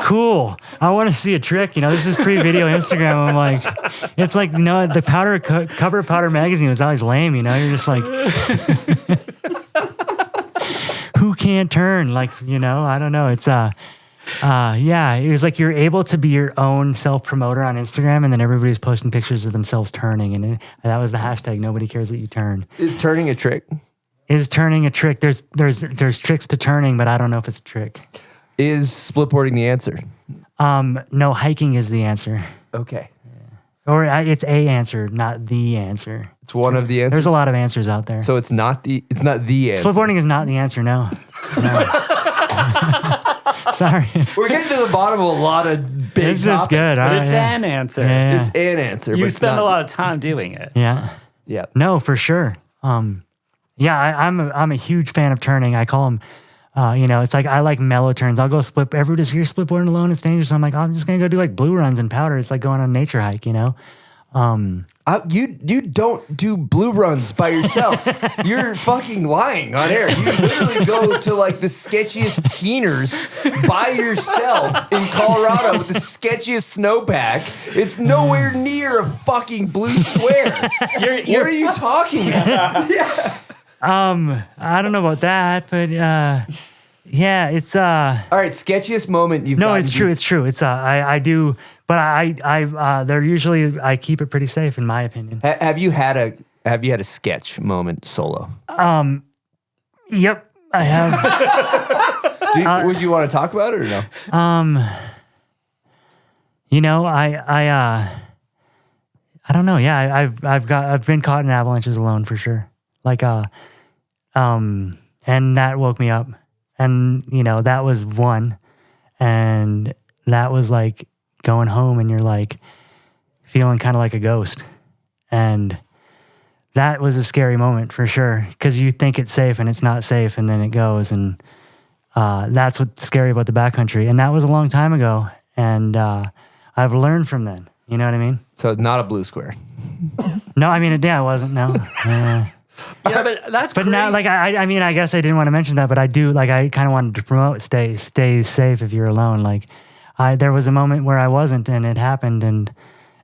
Cool. I want to see a trick. You know, this is pre-video Instagram. I'm like, it's like, you know, the cover of Powder magazine was always lame. You know, you're just like, who can't turn? Like, you know, I don't know. It's yeah. It was like you're able to be your own self-promoter on Instagram, and then everybody's posting pictures of themselves turning, and that was the hashtag. Nobody cares that you turn. Is turning a trick? Is turning a trick? There's tricks to turning, but I don't know if it's a trick. Is splitboarding the answer? No, hiking is the answer. Okay. Or it's a answer, not the answer. It's one of the answers. There's a lot of answers out there. So it's not the answer. Splitboarding is not the answer. No. Sorry. We're getting to the bottom of a lot of big This topics. is good. But it's an answer. Yeah. It's an answer. You but spend a lot of time doing it. Yeah. Yeah. No, for sure. Yeah, I'm a huge fan of turning. I call them. You know, it's like I like mellow turns. I'll go split. Everybody's here splitboarding alone. It's dangerous. I'm like, I'm just gonna go do like blue runs and powder. It's like going on a nature hike. You know. You don't do blue runs by yourself. You're fucking lying on air. You literally go to like the sketchiest teeners by yourself in Colorado with the sketchiest snowpack. It's nowhere near a fucking blue square. What are you talking about? Yeah. I don't know about that, but yeah, it's all right. Sketchiest moment you've. No, it's true. It's true. It's I do, but they're usually I keep it pretty safe in my opinion. Have you had a sketch moment solo? Yep, I have. Would you want to talk about it or no? You know, I don't know. Yeah, I've been caught in avalanches alone for sure. Like and that woke me up, and you know that was one, and that was like going home and you're like feeling kind of like a ghost, and that was a scary moment for sure because you think it's safe and it's not safe, and then it goes, and that's what's scary about the backcountry, and that was a long time ago, and I've learned from then. You know what I mean? So it's not a blue square. No, I mean it wasn't. No. Yeah, but that's. But great. now, like, I mean, I guess I didn't want to mention that, but I do, like, I kind of wanted to promote stay safe if you're alone. Like, there was a moment where I wasn't, and it happened, and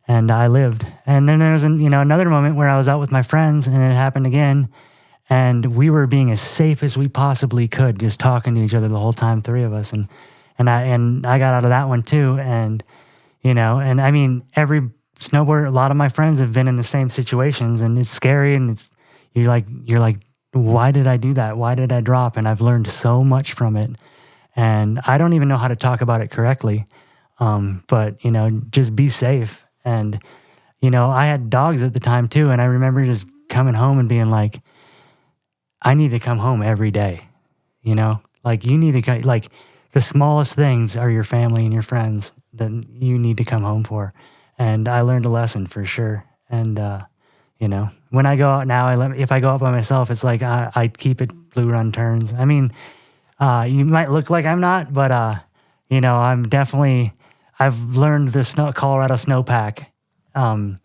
I lived. And then there was, another moment where I was out with my friends, and it happened again, and we were being as safe as we possibly could, just talking to each other the whole time, three of us, and I got out of that one too, and and I mean, every snowboarder, a lot of my friends have been in the same situations, and it's scary, and you're like, why did I do that? Why did I drop? And I've learned so much from it. And I don't even know how to talk about it correctly. But, just be safe. And, I had dogs at the time too. And I remember just coming home and being like, I need to come home every day. Like you need to, like the smallest things are your family and your friends that you need to come home for. And I learned a lesson for sure. And, when I go out now, if I go out by myself, it's like I keep it blue run turns. I mean, you might look like I'm not, but I'm definitely. I've learned the Colorado snowpack, and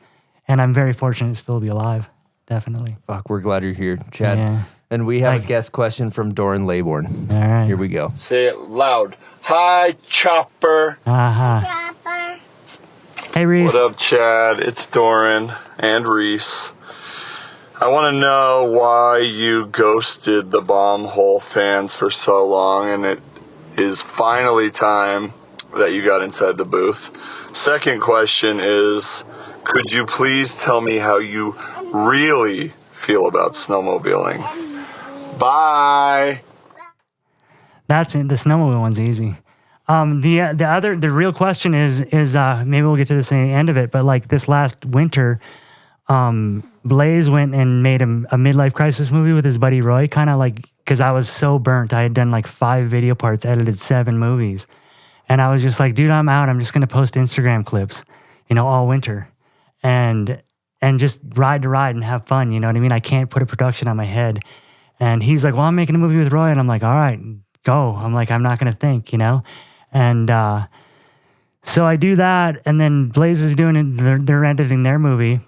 I'm very fortunate to still be alive. definitely. Fuck, we're glad you're here, Chad. Yeah. And we have a guest question from Doran Laybourne. All right. Here we go. Say it loud. Hi, Chopper. Hey, Reese. What up, Chad? It's Doran and Reese. I want to know why you ghosted the Bomb Hole fans for so long, and it is finally time that you got inside the booth. Second question is, could you please tell me how you really feel about snowmobiling? Bye. That's it. The snowmobile one's easy. The real question is maybe we'll get to this at the end of it, but like this last winter, Blaze went and made a midlife crisis movie with his buddy Roy, kind of like, because I was so burnt. I had done like 5 video parts, edited 7 movies. And I was just like, dude, I'm out. I'm just going to post Instagram clips, all winter. And just ride to ride and have fun, you know what I mean? I can't put a production on my head. And he's like, well, I'm making a movie with Roy. And I'm like, all right, go. I'm like, I'm not going to think, And so I do that. And then Blaze is doing it. They're editing their movie.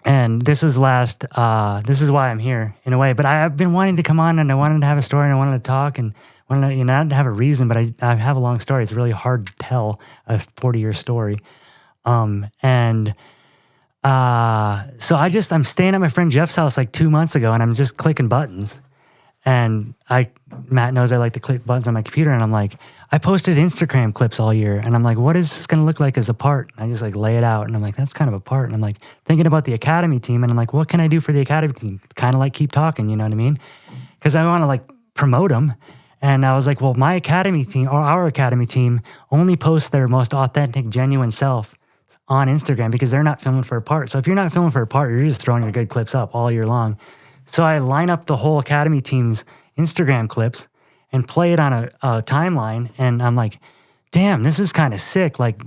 And this is why I'm here in a way. But I've been wanting to come on, and I wanted to have a story, and I wanted to talk, and wanted to, not to have a reason, but I have a long story. It's really hard to tell a 40-year story. So I'm staying at my friend Jeff's house like 2 months ago, and I'm just clicking buttons. And Matt knows I like to click buttons on my computer, and I'm like, I posted Instagram clips all year, and I'm like, what is this going to look like as a part? And I just like lay it out, and I'm like, that's kind of a part. And I'm like thinking about the Academy team, and I'm like, what can I do for the Academy team? Kind of like keep talking, you know what I mean? Because I want to like promote them. And I was like, well, my Academy team, or our Academy team, only posts their most authentic, genuine self on Instagram because they're not filming for a part. So if you're not filming for a part, you're just throwing your good clips up all year long. So I line up the whole Academy team's Instagram clips and play it on a timeline. And I'm like, damn, this is kind of sick. Like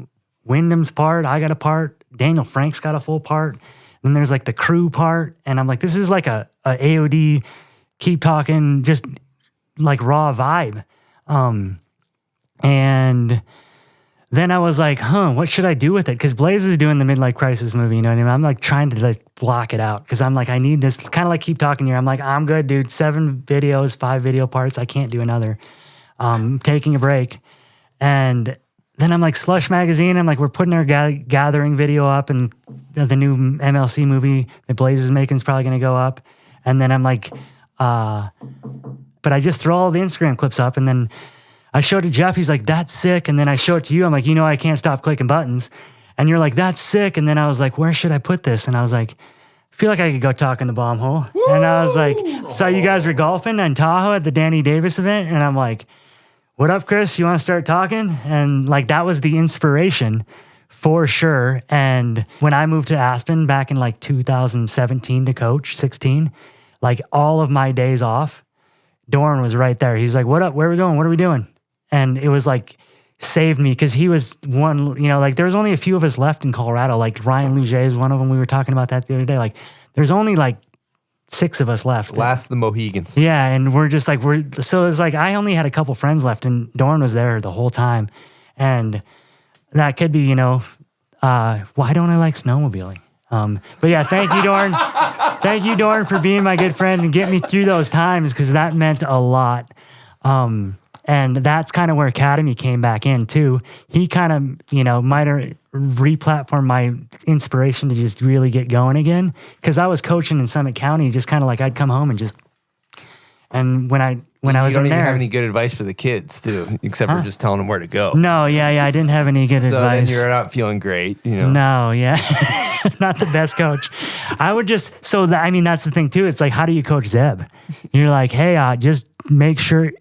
Wyndham's part, I got a part. Daniel Frank's got a full part. Then there's like the crew part. And I'm like, this is like a AOD, keep talking, just like raw vibe. And then I was like, what should I do with it? Because Blaze is doing the midlife crisis movie, you know what I mean? I'm like trying to like block it out because I'm like, I need this, kind of like keep talking here. I'm like, I'm good, dude. 7 videos, 5 video parts. I can't do another. Taking a break. And then I'm like, Slush Magazine. I'm like, we're putting our gathering video up, and the new MLC movie that Blaze is making is probably going to go up. And then I'm like, but I just throw all the Instagram clips up, and then I showed it to Jeff. He's like, that's sick. And then I show it to you. I'm like, I can't stop clicking buttons. And you're like, that's sick. And then I was like, where should I put this? And I was like, I feel like I could go talk in the bomb hole. Woo! And I was like, so you guys were golfing in Tahoe at the Danny Davis event. And I'm like, what up, Chris? You want to start talking? And like, that was the inspiration for sure. And when I moved to Aspen back in like 2017 to coach, 16, like all of my days off, Doran was right there. He's like, what up? Where are we going? What are we doing? And it was like, saved me because he was one, like there was only a few of us left in Colorado. Like Ryan Luget is one of them. We were talking about that the other day. Like there's only like 6 of us left. Last of the Mohegans. Yeah. And we're just like, so it's like, I only had a couple friends left, and Doran was there the whole time. And that could be, why don't I like snowmobiling? But yeah, thank you, Doran. Thank you, Doran, for being my good friend and getting me through those times, because that meant a lot. And that's kind of where Academy came back in too. He kind of, might have re-platformed my inspiration to just really get going again. Because I was coaching in Summit County, just kind of like I'd come home and when I was in there, you don't even have any good advice for the kids too, except for just telling them where to go. No, yeah, I didn't have any good advice. So then you're not feeling great, No, yeah, not the best coach. I would just that's the thing too. It's like, how do you coach Zeb? You're like, hey, just make sure.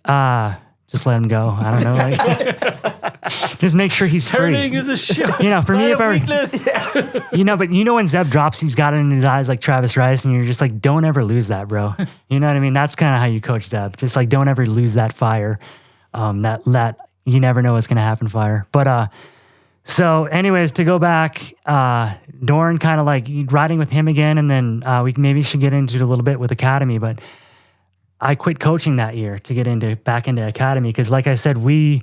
Just let him go. I don't know. Like, just make sure he's free. Turning is a show. For me, if I, but when Zeb drops, he's got it in his eyes like Travis Rice, and you're just like, don't ever lose that, bro. You know what I mean? That's kind of how you coach Zeb. Just like, don't ever lose that fire. That you never know what's gonna happen. Fire. But so, anyways, to go back, Doran kind of like riding with him again, and then we maybe should get into it a little bit with Academy, but. I quit coaching that year to get back into Academy because, like I said, we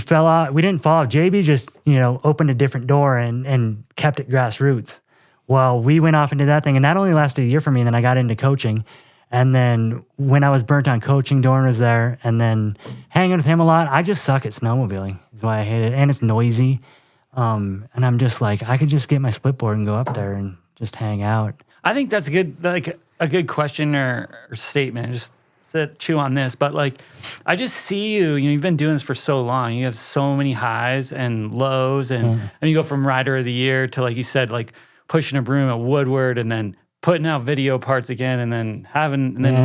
fell out. We didn't fall off. JB just opened a different door and kept it grassroots. Well, we went off and did that thing, and that only lasted a year for me, and then I got into coaching. And then when I was burnt on coaching, Dorn was there, and then hanging with him a lot. I just suck at snowmobiling. That's why I hate it, and it's noisy. And I'm just like, I could just get my split board and go up there and just hang out. I think that's a good question or statement. Just to chew on this, but like, I just see you. You've been doing this for so long. You have so many highs and lows, and you go from Rider of the Year to, like you said, like pushing a broom at Woodward, and then putting out video parts again, and then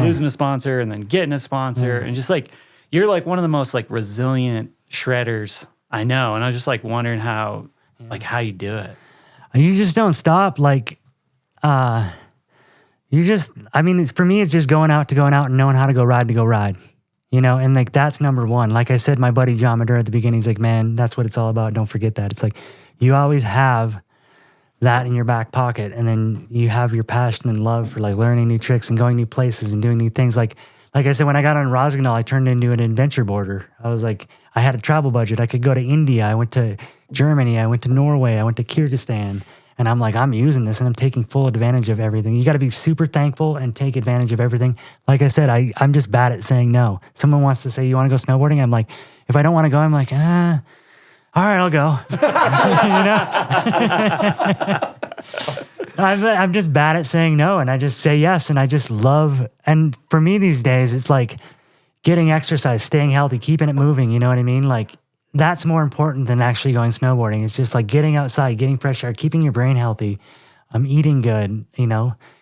losing a sponsor, and then getting a sponsor, and just like you're like one of the most like resilient shredders I know. And I was just like wondering how you do it. You just don't stop. Like, for me, it's just going out and knowing how to go ride, and like, that's number one. Like I said, my buddy John Madura at the beginning, he's like, man, that's what it's all about. Don't forget that. It's like, you always have that in your back pocket. And then you have your passion and love for like learning new tricks and going new places and doing new things. Like I said, when I got on Rosginol, I turned into an adventure boarder. I was like, I had a travel budget. I could go to India. I went to Germany. I went to Norway. I went to Kyrgyzstan. And I'm like, I'm using this and I'm taking full advantage of everything. You got to be super thankful and take advantage of everything. Like I said, I'm just bad at saying no. Someone wants to say, you want to go snowboarding? I'm like, if I don't want to go, I'm like, all right, I'll go. I'm just bad at saying no, and I just say yes, and I just love. And for me these days, it's like getting exercise, staying healthy, keeping it moving. You know what I mean? Like, that's more important than actually going snowboarding. It's just like getting outside, getting fresh air, keeping your brain healthy, eating good.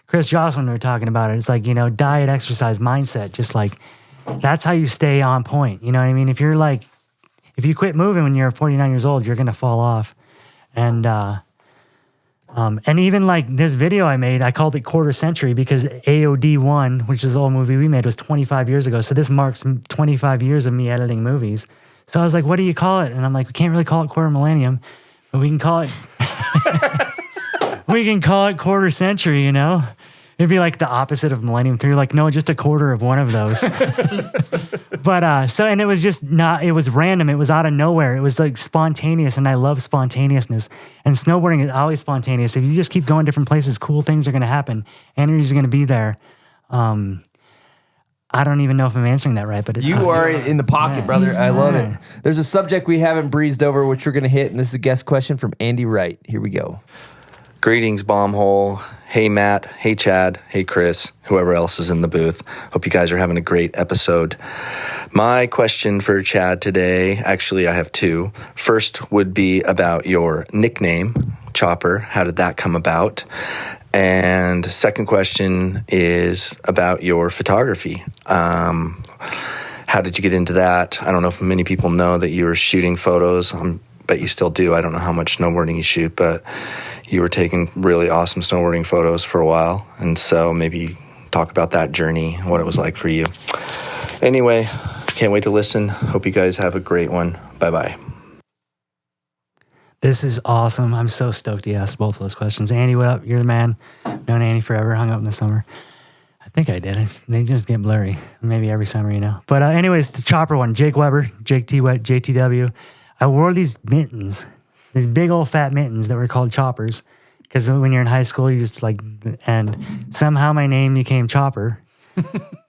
Chris Jocelyn, we were talking about it. It's like, diet, exercise, mindset. Just like, that's how you stay on point. You know what I mean? If you quit moving when you're 49 years old, you're going to fall off. And even like this video I made, I called it Quarter Century because AOD1, which is the old movie we made, was 25 years ago. So this marks 25 years of me editing movies. So I was like, what do you call it? And I'm like, we can't really call it Quarter Millennium, but we can call it, Quarter Century, It'd be like the opposite of Millennium 3. Like, no, just a quarter of one of those. But, and it was just it was random. It was out of nowhere. It was like spontaneous, and I love spontaneousness. And snowboarding is always spontaneous. If you just keep going different places, cool things are going to happen. Energy's going to be there. I don't even know if I'm answering that right, but you are in the pocket, brother. I love it. There's a subject we haven't breezed over, which we're going to hit, and this is a guest question from Andy Wright. Here we go. Greetings, Bombhole. Hey, Matt. Hey, Chad. Hey, Chris. Whoever else is in the booth. Hope you guys are having a great episode. My question for Chad today, actually, I have two. First would be about your nickname, Chopper. How did that come about? And second question is about your photography. How did you get into that? I don't know if many people know that you were shooting photos. Bet you still do. I don't know how much snowboarding you shoot, but you were taking really awesome snowboarding photos for a while. And so maybe talk about that journey, what it was like for you. Anyway, can't wait to listen. Hope you guys have a great one. Bye-bye. This is awesome. I'm so stoked he asked both of those questions. Andy, what up? You're the man. Known Andy forever. Hung up in the summer. I think I did. They just get blurry. Maybe every summer, But anyways, the Chopper one. Jake Weber, Jake T. Wet, JTW. I wore these mittens, these big old fat mittens that were called choppers. Because when you're in high school, you just and somehow my name became Chopper.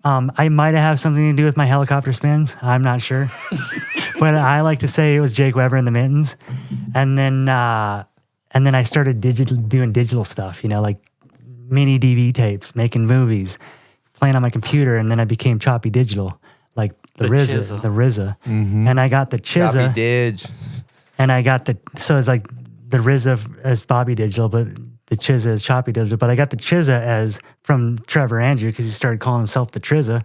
I might have something to do with my helicopter spins. I'm not sure. But I like to say it was Jake Weber and the mittens. And then I started doing digital stuff, like mini DV tapes, making movies, playing on my computer. And then I became Choppy Digital, like the RZA. Mm-hmm. And I got the Chizza. Choppy Dig. And I got so it's like the RZA as Bobby Digital, but the Chizza as Choppy Digital. But I got the Chizza as from Trevor Andrew because he started calling himself the Trizza.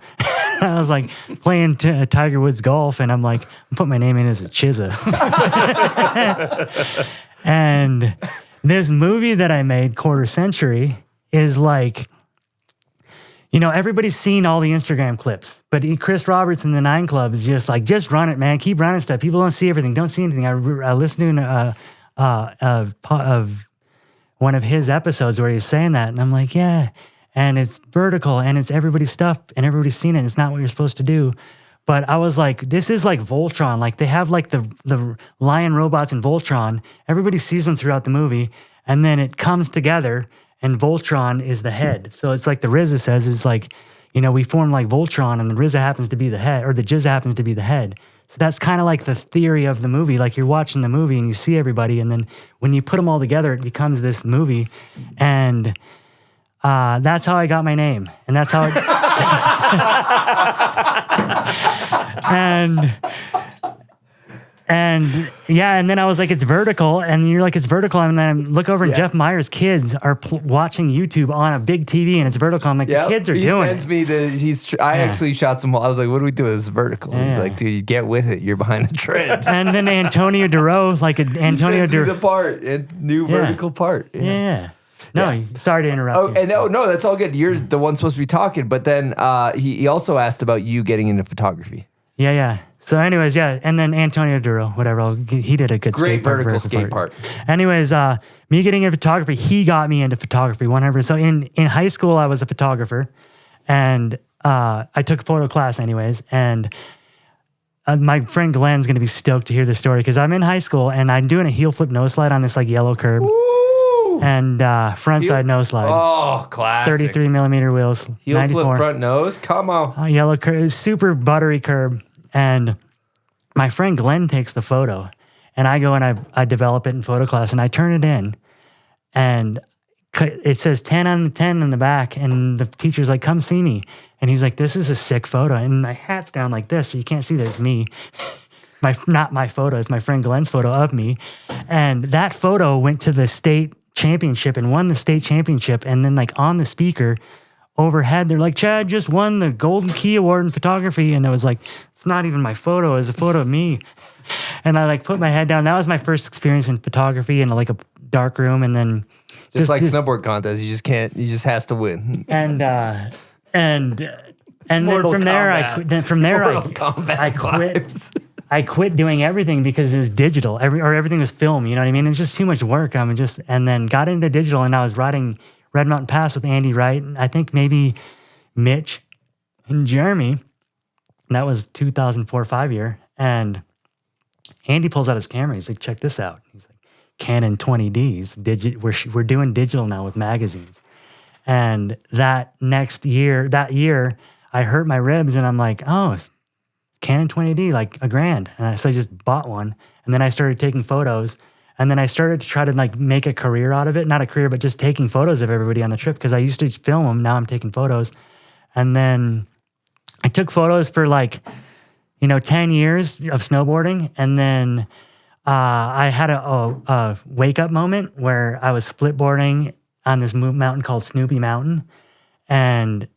I was like playing Tiger Woods golf, and I'm like, I'm putting my name in as a Chizza. And this movie that I made, Quarter Century, is like, everybody's seen all the Instagram clips, but Chris Roberts in the 9 Club is just like, just run it, man. Keep running stuff. People don't see everything. Don't see anything. I listened to of one of his episodes where he's saying that, and I'm like, yeah. And it's vertical, and it's everybody's stuff, and everybody's seen it. It's not what you're supposed to do. But I was like, this is like Voltron. Like, they have like the lion robots in Voltron. Everybody sees them throughout the movie. and then it comes together, and Voltron is the head. So it's like the RZA says, it's like, we form like Voltron, and the RZA happens to be the head, or the Jizza happens to be the head. So that's kind of like the theory of the movie. Like you're watching the movie and you see everybody, and then when you put them all together, it becomes this movie. And that's how I got my name, and that's how. And then I was like, it's vertical, and you're like, it's vertical, and then I look over, and Jeff Meyer's kids are watching YouTube on a big TV, and it's vertical. I'm like, the kids are doing it. He sends me I actually shot some. I was like, what do we do? This is vertical. Yeah. He's like, dude, you get with it. You're behind the trend. And then Antonio Duro, Antonio Duro, the part, new vertical part. Yeah. No, sorry to interrupt you. And no, that's all good. You're the one supposed to be talking, but then he also asked about you getting into photography. Yeah. So anyways, and then Antonio Duro, whatever, he did a good great vertical skate part. Anyways, me getting into photography, he got me into photography 100%. So in high school, I was a photographer, and I took a photo class anyways, and my friend Glenn's going to be stoked to hear this story, because I'm in high school, and I'm doing a heel flip nose slide on this like yellow curb. Woo! And front side nose slide. Oh, classic. 33 millimeter wheels. Heel 94. flip front nose? Come on. Yellow curb, super buttery curb. And my friend Glenn takes the photo, and I go and I develop it in photo class, and I turn it in, and it says 10 on 10 in the back, and the teacher's like, come see me. And he's like, this is a sick photo. And my hat's down like this, so you can't see that it's me. Not my photo, it's my friend Glenn's photo of me. And that photo went to the state championship and won the state championship. And then like on the speaker overhead, they're like, Chad just won the Golden Key Award in photography. And it was like, it's not even my photo, it's a photo of me. And I like put my head down. That was my first experience in photography in like a dark room. And then just like snowboard contest, you just has to win. And then from there, I quit. I quit doing everything because it was digital. Everything was film. You know what I mean? It's just too much work. And then got into digital, and I was riding Red Mountain Pass with Andy Wright, and I think maybe Mitch and Jeremy. And that was 2004-05 year. And Andy pulls out his camera. He's like, check this out. He's like, Canon 20Ds. We're doing digital now with magazines. And that year, I hurt my ribs, and I'm like, oh, Canon 20D, like $1,000. And so I just bought one. And then I started taking photos. And then I started to try to like make a career out of it. Not a career, but just taking photos of everybody on the trip, because I used to just film them. Now I'm taking photos. And then I took photos for 10 years of snowboarding. And then I had a wake-up moment where I was splitboarding on this mountain called Snoopy Mountain, and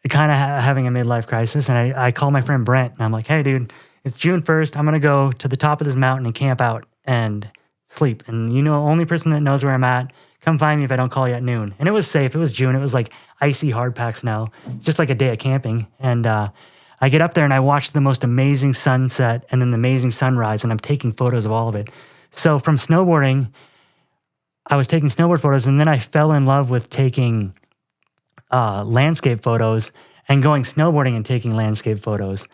kind of having a midlife crisis. And I call my friend Brent, and I'm like, hey, dude, it's June 1st. I'm going to go to the top of this mountain and camp out and sleep. And only person that knows where I'm at, come find me if I don't call you at noon. And it was safe. It was June. It was like icy hard pack snow. It's just like a day of camping. And I get up there and I watch the most amazing sunset and then the amazing sunrise, and I'm taking photos of all of it. So from snowboarding, I was taking snowboard photos, and then I fell in love with taking landscape photos and going snowboarding and taking landscape photos.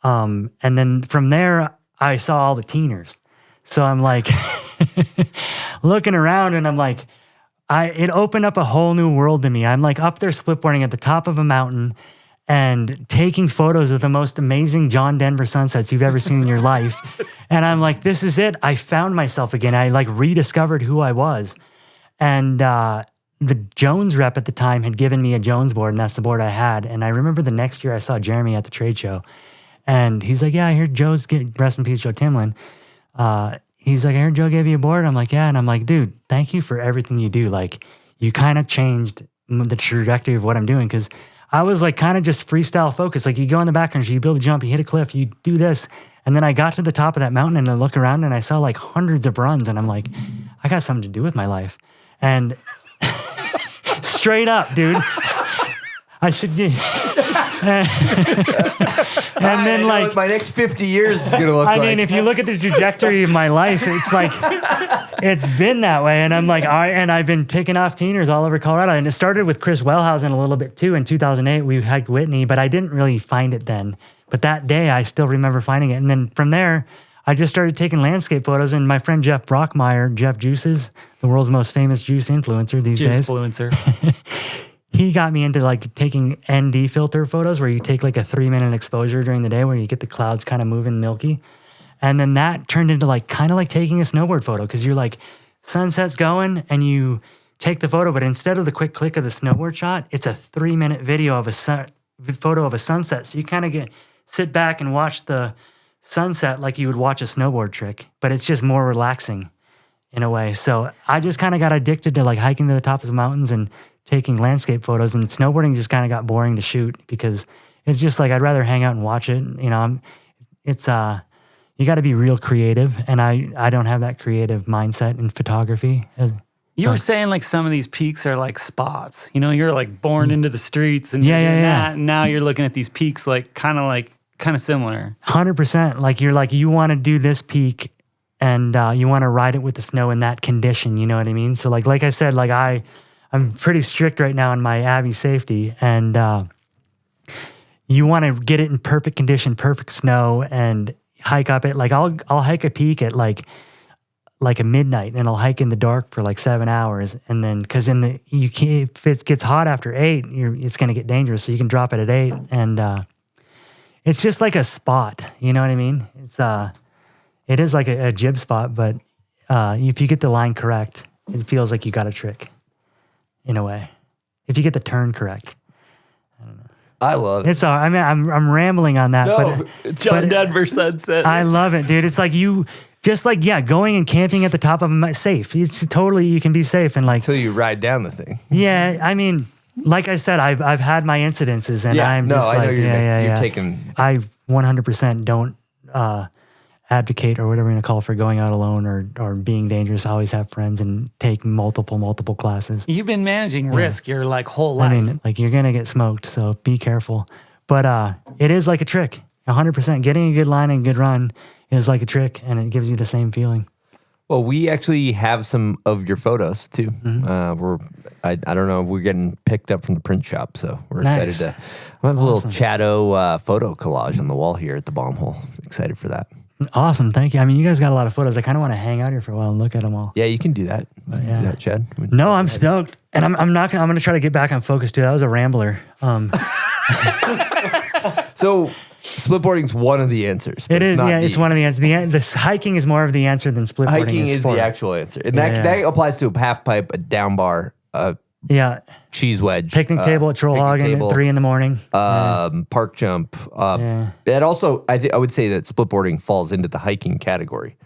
And then from there, I saw all the teeners. So I'm like looking around, and I'm like, it opened up a whole new world to me. I'm like up there splitboarding at the top of a mountain and taking photos of the most amazing John Denver sunsets you've ever seen in your life. And I'm like, this is it. I found myself again. I like rediscovered who I was. And the Jones rep at the time had given me a Jones board, and that's the board I had. And I remember the next year I saw Jeremy at the trade show, and he's like, yeah, I heard Joe's getting, rest in peace, Joe Timlin. He's like, I heard Joe gave you a board. I'm like, yeah. And I'm like, dude, thank you for everything you do. Like, you kind of changed the trajectory of what I'm doing. Cause I was like kind of just freestyle focused. Like, you go in the backcountry, you build a jump, you hit a cliff, you do this. And then I got to the top of that mountain, and I look around, and I saw like hundreds of runs, and I'm like, I got something to do with my life. And straight up, dude, I should get. And then like my next 50 years is gonna look like. I mean, if you look at the trajectory of my life, it's like it's been that way. And I'm like, I've been taking off teeners all over Colorado. And it started with Chris Wellhausen a little bit too. In 2008, we hiked Whitney, but I didn't really find it then. But that day, I still remember finding it. And then from there, I just started taking landscape photos, and my friend Jeff Brockmeyer, Jeff Juices, the world's most famous juice influencer these days. He got me into like taking ND filter photos where you take like a 3-minute exposure during the day where you get the clouds kind of moving milky. And then that turned into like kind of like taking a snowboard photo because you're like sunset's going and you take the photo, but instead of the quick click of the snowboard shot, it's a 3-minute video of a photo of a sunset. So you kind of sit back and watch the sunset like you would watch a snowboard trick, but it's just more relaxing in a way. So I just kind of got addicted to like hiking to the top of the mountains and taking landscape photos, and snowboarding just kind of got boring to shoot because it's just like I'd rather hang out and watch it. You know, you got to be real creative, and I don't have that creative mindset in photography. You were saying like some of these peaks are like spots. You know, you're like born into the streets, and and now you're looking at these peaks like kind of similar. 100%. Like you want to do this peak, and you want to ride it with the snow in that condition. You know what I mean? So like I said, like I'm pretty strict right now in my Abbey safety, and you want to get it in perfect condition, perfect snow, and hike up it. Like I'll hike a peak at like a midnight, and I'll hike in the dark for like 7 hours, and then because if it gets hot after 8, it's going to get dangerous. So you can drop it at 8, and it's just like a spot. You know what I mean? It is like a jib spot, but if you get the line correct, it feels like you got a trick. In a way, if you get the turn correct. I don't know. I love it. It's all. I mean, I'm rambling on that. No, John Denver Sunset. I love it, dude. It's like you just like going and camping at the top of a safe. It's totally you can be safe and like until you ride down the thing. Yeah, I mean, like I said, I've had my incidences, and I'm just I like know you're taking. I 100% don't advocate or whatever you're gonna call it for going out alone or being dangerous. I always have friends and take multiple classes. You've been managing risk your like whole life. I mean, like you're gonna get smoked, so be careful. But it is like a trick. 100%. Getting a good line and good run is like a trick, and it gives you the same feeling. Well, we actually have some of your photos too. Mm-hmm. I don't know if we're getting picked up from the print shop, so we're Nice. excited to. I have a little Chad photo collage on the wall here at the bomb hole. Excited for that. Awesome, thank you. I mean, you guys got a lot of photos. I kind of want to hang out here for a while and look at them all. Yeah, you can do that. Yeah. Do that, Chad. No, I'm stoked, and I'm gonna try to get back on focus too. That was a rambler. So, splitboarding's one of the answers. It is. It's one of the answers. The hiking is more of the answer than splitboarding. Hiking is the actual answer, and that applies to a half pipe, a down bar, cheese wedge, picnic table at Trollhagen at 3 a.m. Park jump. That also, I would say that splitboarding falls into the hiking category.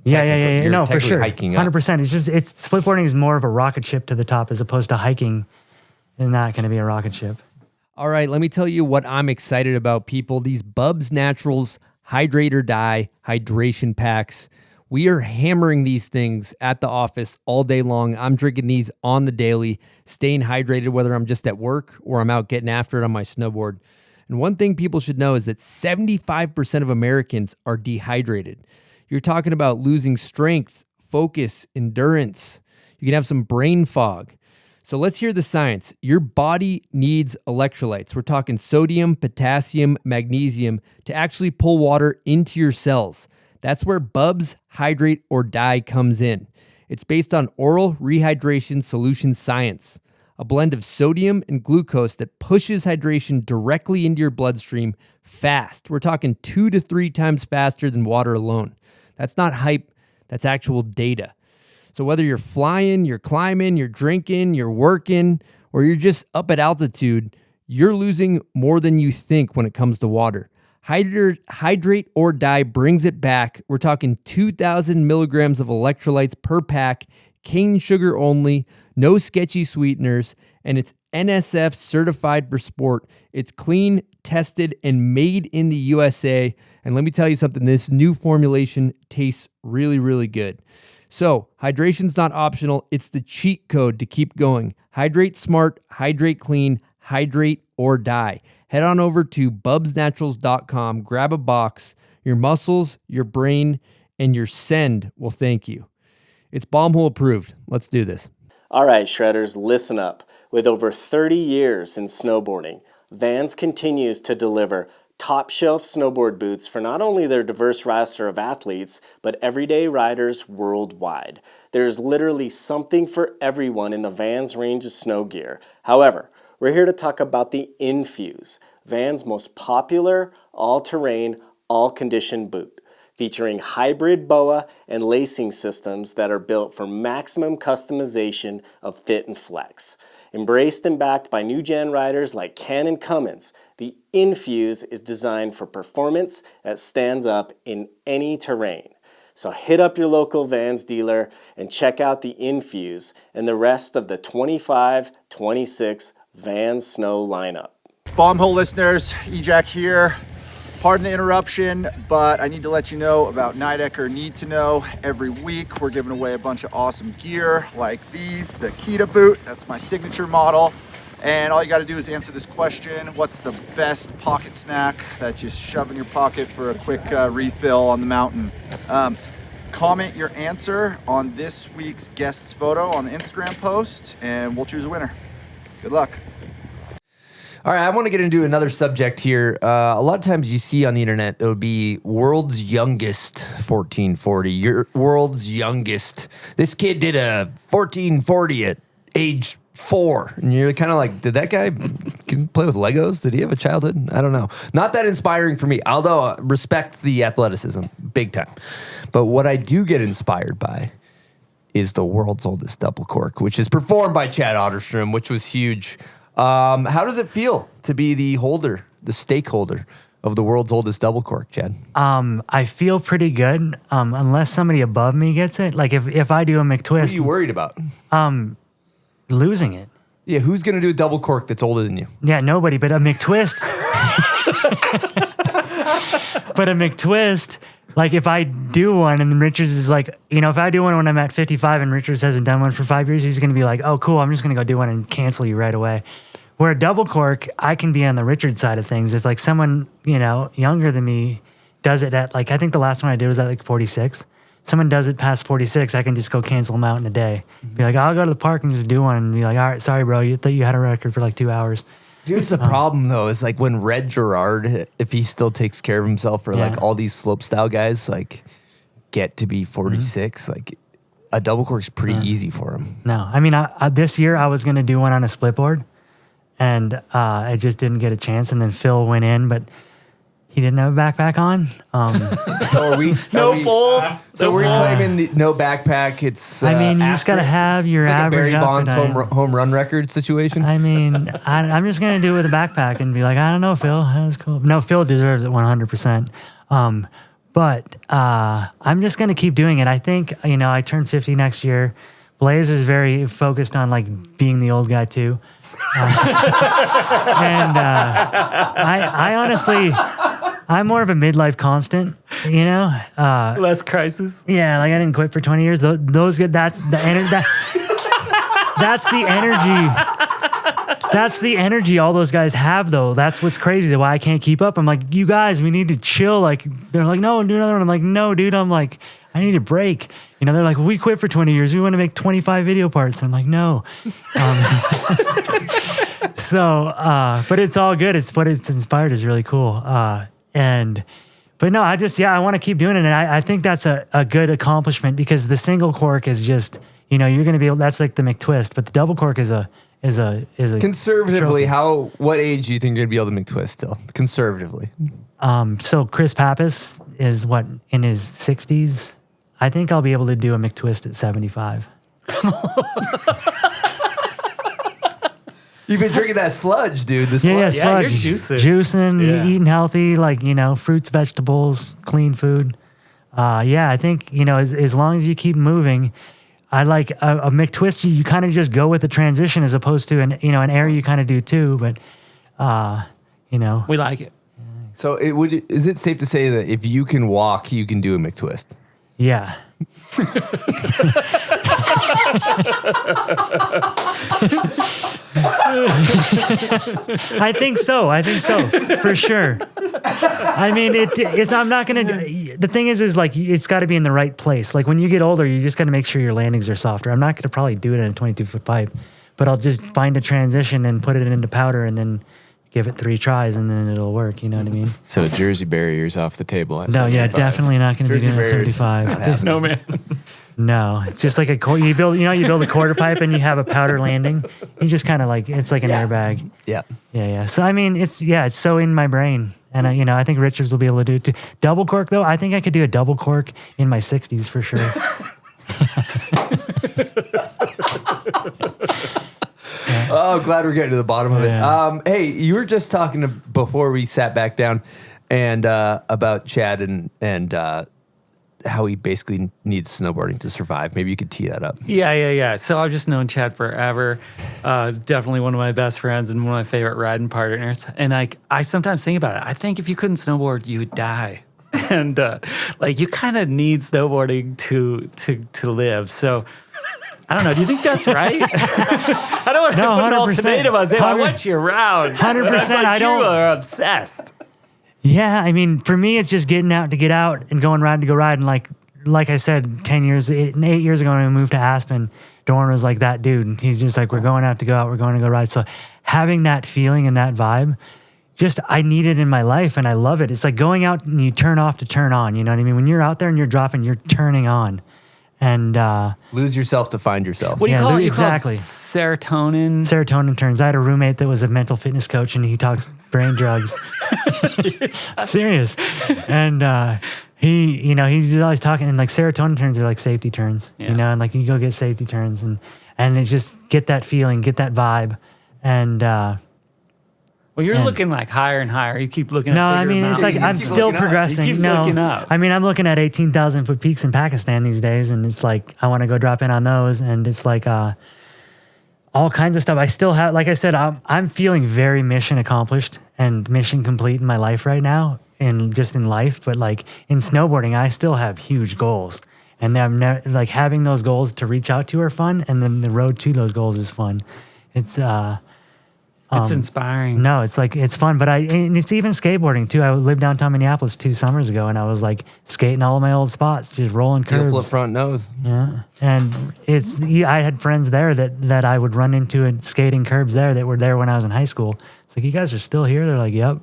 Yeah. No, for sure. Hiking up. 100%. It's splitboarding is more of a rocket ship to the top as opposed to hiking. Is not going to be a rocket ship. All right, let me tell you what I'm excited about, people. These Bubs Naturals Hydrate or Die hydration packs. We are hammering these things at the office all day long. I'm drinking these on the daily, staying hydrated, whether I'm just at work or I'm out getting after it on my snowboard. And one thing people should know is that 75% of Americans are dehydrated. You're talking about losing strength, focus, endurance. You can have some brain fog. So let's hear the science. Your body needs electrolytes. We're talking sodium, potassium, magnesium to actually pull water into your cells. That's where Bubs Hydrate or Die comes in. It's based on oral rehydration solution science, a blend of sodium and glucose that pushes hydration directly into your bloodstream fast. We're talking 2 to 3 times faster than water alone. That's not hype, that's actual data. So whether you're flying, you're climbing, you're drinking, you're working, or you're just up at altitude, you're losing more than you think when it comes to water. Hydrate or Die brings it back. We're talking 2,000 milligrams of electrolytes per pack, cane sugar only, no sketchy sweeteners, and it's NSF certified for sport. It's clean, tested, and made in the USA. And let me tell you something, this new formulation tastes really, really good. So, hydration's not optional. It's the cheat code to keep going. Hydrate smart, hydrate clean, hydrate or die. Head on over to bubsnaturals.com, grab a box. Your muscles, your brain, and your send will thank you. It's Bombhole approved. Let's do this. All right, Shredders, listen up. With over 30 years in snowboarding, Vans continues to deliver top-shelf snowboard boots for not only their diverse roster of athletes, but everyday riders worldwide. There's literally something for everyone in the Vans range of snow gear. However, we're here to talk about the Infuse, Vans' most popular, all-terrain, all-condition boot, featuring hybrid BOA and lacing systems that are built for maximum customization of fit and flex. Embraced and backed by new-gen riders like Ken and Cummins, the Infuse is designed for performance that stands up in any terrain. So hit up your local Vans dealer and check out the Infuse and the rest of the 25-26 Vans Snow lineup. Bomb hole listeners, EJack here. Pardon the interruption, but I need to let you know about Nidecker Need to Know. Every week we're giving away a bunch of awesome gear like these, the CAPiTA boot, that's my signature model. And all you gotta do is answer this question: what's the best pocket snack that you shove in your pocket for a quick refill on the mountain? Comment your answer on this week's guest's photo on the Instagram post and we'll choose a winner. Good luck. All right, I want to get into another subject here. A lot of times you see on the internet, it'll be world's youngest 1440. Your world's youngest. This kid did a 1440 at age 4. And you're kind of like, did that guy can play with Legos? Did he have a childhood? I don't know. Not that inspiring for me, although respect the athleticism, big time. But what I do get inspired by is the world's oldest double cork, which is performed by Chad Otterstrom, which was huge. How does it feel to be the holder, the stakeholder of the world's oldest double cork, Chad? I feel pretty good, unless somebody above me gets it. Like if I do a McTwist. What are you worried about? Losing it. Yeah, who's going to do a double cork that's older than you? Yeah, nobody, but a McTwist. But a McTwist, like if I do one and Richards is like, if I do one when I'm at 55 and Richards hasn't done one for 5 years, he's going to be like, oh, cool, I'm just going to go do one and cancel you right away. Where a double cork, I can be on the Richards side of things. If like someone, younger than me does it at I think the last one I did was at 46. Someone does it past 46, I can just go cancel them out in a day. Be like, I'll go to the park and just do one and be like, all right, sorry, bro, you thought you had a record for 2 hours. Here's the problem, though, is when Red Gerard, if he still takes care of himself, or all these slope style guys, get to be 46, a double cork's pretty easy for him. No, I mean, this year I was going to do one on a split board, and I just didn't get a chance. And then Phil went in, but he didn't have a backpack on. So are we no poles. So we're claiming no backpack. It's you just got to have your average. Barry Bonds home run record situation. I mean, I'm just gonna do it with a backpack and be like, I don't know, Phil. That's cool. No, Phil deserves it 100%. But I'm just gonna keep doing it. I think I turn 50 next year. Blaze is very focused on being the old guy too. And I honestly, I'm more of a midlife constant, less crisis. Yeah, I didn't quit for 20 years. Those get that's the energy. That's the energy. That's the energy all those guys have, though. That's what's crazy. Why I can't keep up. I'm like, you guys, we need to chill. They're like, no, do another one. I'm like, no, dude. I'm like, I need a break. They're like, we quit for 20 years. We want to make 25 video parts. I'm like, no. But it's all good. It's what it's inspired is really cool. But no, I want to keep doing it. And I think that's a good accomplishment because the single cork is just, you're going to be able, that's like the McTwist, but the double cork is a conservatively, what age do you think you're going to be able to McTwist still? Conservatively. So Chris Pappas is in his 60s. I think I'll be able to do a McTwist at 75. You've been drinking that sludge, dude. The sludge. Yeah, sludge. You're juicing. Juicing, eating healthy, fruits, vegetables, clean food. I think, as long as you keep moving, I like a McTwist, you kind of just go with the transition as opposed to an air you kind of do too, but, We like it. So is it safe to say that if you can walk, you can do a McTwist? Yeah. I think so, for sure. I mean, I'm not going to, the thing is it's got to be in the right place. When you get older, you just got to make sure your landings are softer. I'm not going to probably do it in a 22-foot pipe, but I'll just find a transition and put it into powder and then give it 3 tries and then it'll work. You know what I mean? So Jersey barriers off the table. At No, yeah, 75. definitely not going to be Jersey doing a barriers. 75. Snowman. No, it's just like you build a quarter pipe and you have a powder landing. You just kind of like, it's like an airbag. Yeah. Yeah. So, I mean, it's so in my brain. And, I think Richards will be able to do it too. Double cork, though, I think I could do a double cork in my 60s for sure. Oh, glad we're getting to the bottom of it. Hey, you were just talking before we sat back down and about Chad and how he basically needs snowboarding to survive. Maybe you could tee that up. Yeah. So I've just known Chad forever. Definitely one of my best friends and one of my favorite riding partners. And I sometimes think about it. I think if you couldn't snowboard, you would die. And you kind of need snowboarding to live. So I don't know. Do you think that's right? I don't want to put an ultimatum on saying I want you around. 100%. I don't. You are obsessed. Yeah, I mean, for me, it's just getting out to get out and going ride to go ride. And like I said, 8 years ago when we moved to Aspen, Dorn was like that dude. He's just like, we're going out to go out, we're going to go ride. So having that feeling and that vibe, I need it in my life and I love it. It's like going out and you turn off to turn on. You know what I mean? When you're out there and you're dropping, you're turning on. And lose yourself to find yourself. What do you call it? Exactly. Serotonin. Serotonin turns. I had a roommate that was a mental fitness coach, and he talks brain drugs. Serious. And he's always talking, and serotonin turns are like safety turns. Yeah. And you go get safety turns, and it's just get that feeling, get that vibe, and. Well, you're looking higher and higher. You keep looking. No, at bigger it's mountains. I'm still progressing. He keeps looking up. I mean, I'm looking at 18,000 foot peaks in Pakistan these days, and it's I want to go drop in on those, and it's all kinds of stuff. I still have, like I said, I'm feeling very mission accomplished and mission complete in my life right now, and just in life. But in snowboarding, I still have huge goals, and I'm never, having those goals to reach out to are fun, and then the road to those goals is fun. It's inspiring. No, it's fun, and it's even skateboarding too. I lived downtown Minneapolis 2 summers ago, and I was skating all of my old spots, just rolling curves. Flip front nose. Yeah, and I had friends there that I would run into and skating curbs there that were there when I was in high school. It's you guys are still here? They're like, yep,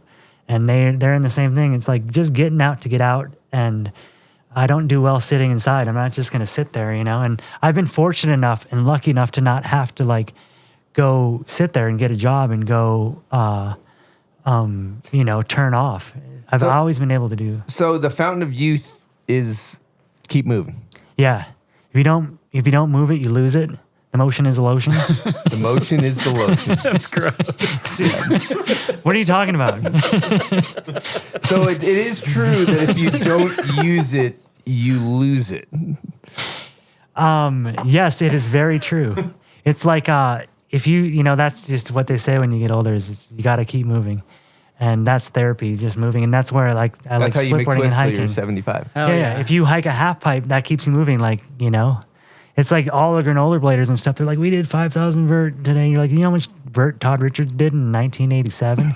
and they're in the same thing. It's just getting out to get out, and I don't do well sitting inside. I'm not just gonna sit there, And I've been fortunate enough and lucky enough to not have to go sit there and get a job and go, turn off. I've always been able to do. So the fountain of youth is keep moving. Yeah. If you don't move it, you lose it. The motion is the lotion. The motion is the lotion. That's gross. What are you talking about? So it is true that if you don't use it, you lose it. Yes, it is very true. It's if that's just what they say when you get older is you got to keep moving. And that's therapy, just moving. And that's where I like That's how you split boarding McTwist and till hiking. you're 75. Yeah. If you hike a half pipe, that keeps you moving. It's all the granola bladers and stuff. They're we did 5,000 vert today. And you're you know how much vert Todd Richards did in 1987?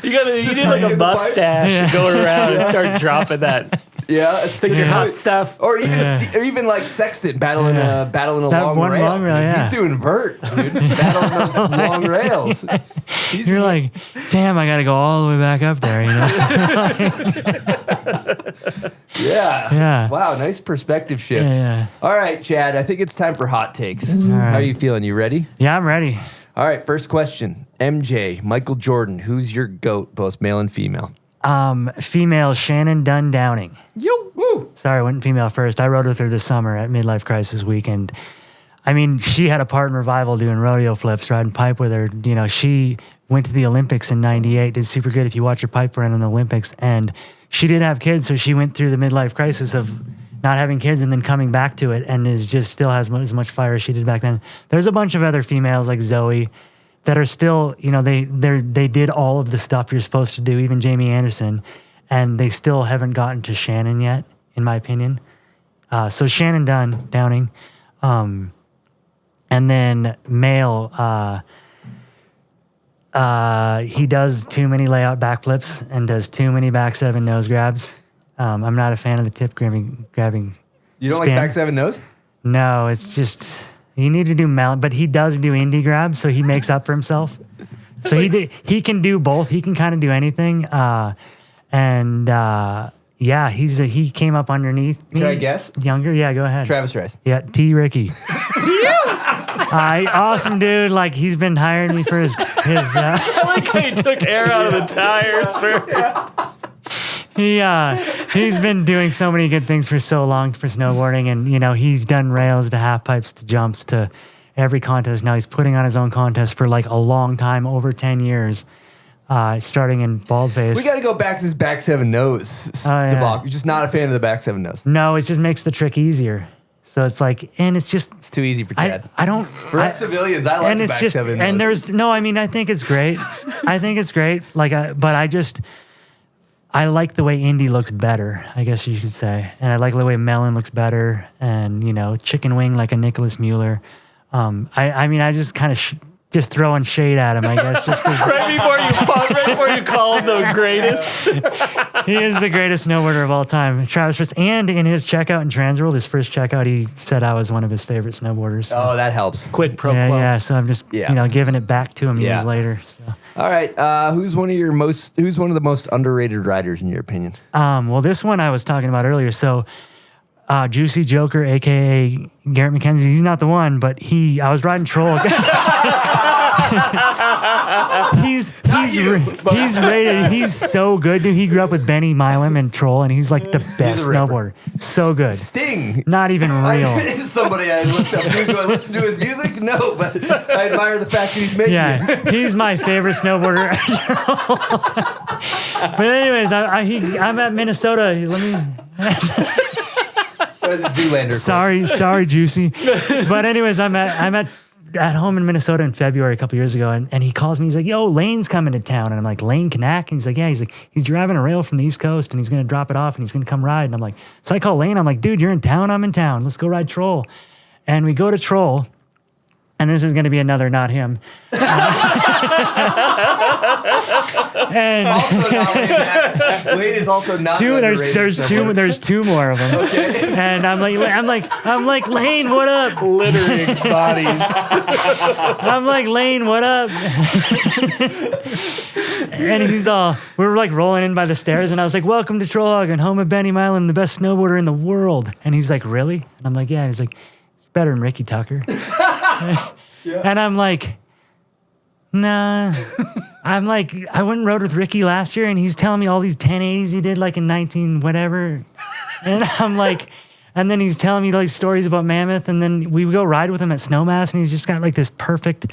You need a mustache going around and start dropping that. Yeah, it's your hot stuff, or even Sexton battling a That long one rail. long rail, yeah. He's doing vert, dude, battling those long rails. You're damn, I got to go all the way back up there, Yeah. Yeah. Wow, nice perspective shift. Yeah. All right, Chad, I think it's time for hot takes. right. How are you feeling? You ready? Yeah, I'm ready. All right, first question. MJ, Michael Jordan, who's your GOAT, both male and female? Female Shannon Dunn Downing. Woo! Sorry, I went female first. I rode with her this summer at Midlife Crisis Weekend. I mean, she had a part in Revival doing rodeo flips, riding pipe with her. She went to the Olympics in '98, did super good if you watch her pipe run in the Olympics. And she did have kids, so she went through the midlife crisis of not having kids and then coming back to it, and is just still has as much fire as she did back then. There's a bunch of other females like Zoe that are still, they did all of the stuff you're supposed to do, even Jamie Anderson, and they still haven't gotten to Shannon yet, in my opinion. So Shannon Downing. And then male, he does too many layout backflips and does too many back 7 nose grabs. I'm not a fan of the tip grabbing You don't spin. like back 7 nose? No, it's just you need to do melon, but he does do indie grab, so he makes up for himself. So he can do both. He can kind of do anything. Yeah, he came up underneath me. Can I guess? Younger? Yeah, go ahead. Travis Rice. Yeah, T. Ricky. Awesome dude. Like he's been hiring me for his I like how he took air out of the tires first. He's been doing so many good things for so long for snowboarding, and he's done rails to half pipes to jumps to every contest. Now he's putting on his own contest for like a long time, over 10 years. Starting in Baldface. We got to go back to his back seven nose debacle. You're just not a fan of the back seven nose. No, it just makes the trick easier. So it's like, and it's just it's too easy for Chad. I don't for us civilians. I like and the it's back just seven and nose. I think it's great. I think it's great. Like, but I like the way Indy looks better, I guess you could say, and I like the way Melon looks better, and Chicken Wing like a Nicholas Mueller. I just kind of. Just throwing shade at him, I guess. Just right before you call him the greatest. He is the greatest snowboarder of all time, Travis Fritz. And in his checkout in Transworld, his first checkout, he said I was one of his favorite snowboarders. So. Oh, that helps. Quid pro quo. Yeah. So I'm just giving it back to him years later. So. All right, who's one of the most underrated riders in your opinion? Well, this one I was talking about earlier. So. Juicy Joker, aka Garrett McKenzie. He's not the one, but I was riding Troll. he's rated. He's so good, dude. He grew up with Benny Milam and Troll, and he's like the best snowboarder. So good. Sting. Not even real. He's somebody I looked up to. Do I listen to his music? No, but I admire the fact that he's making it. He's my favorite snowboarder. But anyways, I'm at Minnesota. Let me. Zoolander. Sorry, Juicy. But anyways, I'm at home in Minnesota in February a couple years ago, and he calls me. He's like, "Yo, Lane's coming to town," and I'm like, "Lane Knack?" And he's like, "Yeah." He's like, "He's driving a rail from the East Coast, and he's gonna drop it off, and he's gonna come ride." And I'm like, so I call Lane. I'm like, "Dude, you're in town. I'm in town. Let's go ride Troll." And we go to Troll. And this is going to be another not him. And also not Lane is also not there's two more of them. Okay. And I'm like Lane, what up? Littering bodies. I'm like, Lane, what up? And we were like rolling in by the stairs, and I was like, "Welcome to Trollhog and home of Benny Milam, the best snowboarder in the world." And he's like, "Really?" And I'm like, "Yeah." And he's like, "It's better than Ricky Tucker." Yeah. And I'm like, nah. I'm like, I went and rode with Ricky last year, and he's telling me all these 1080s he did like in 19 whatever. And I'm like, and then he's telling me all these stories about Mammoth, and then we go ride with him at Snowmass, and he's just got like this perfect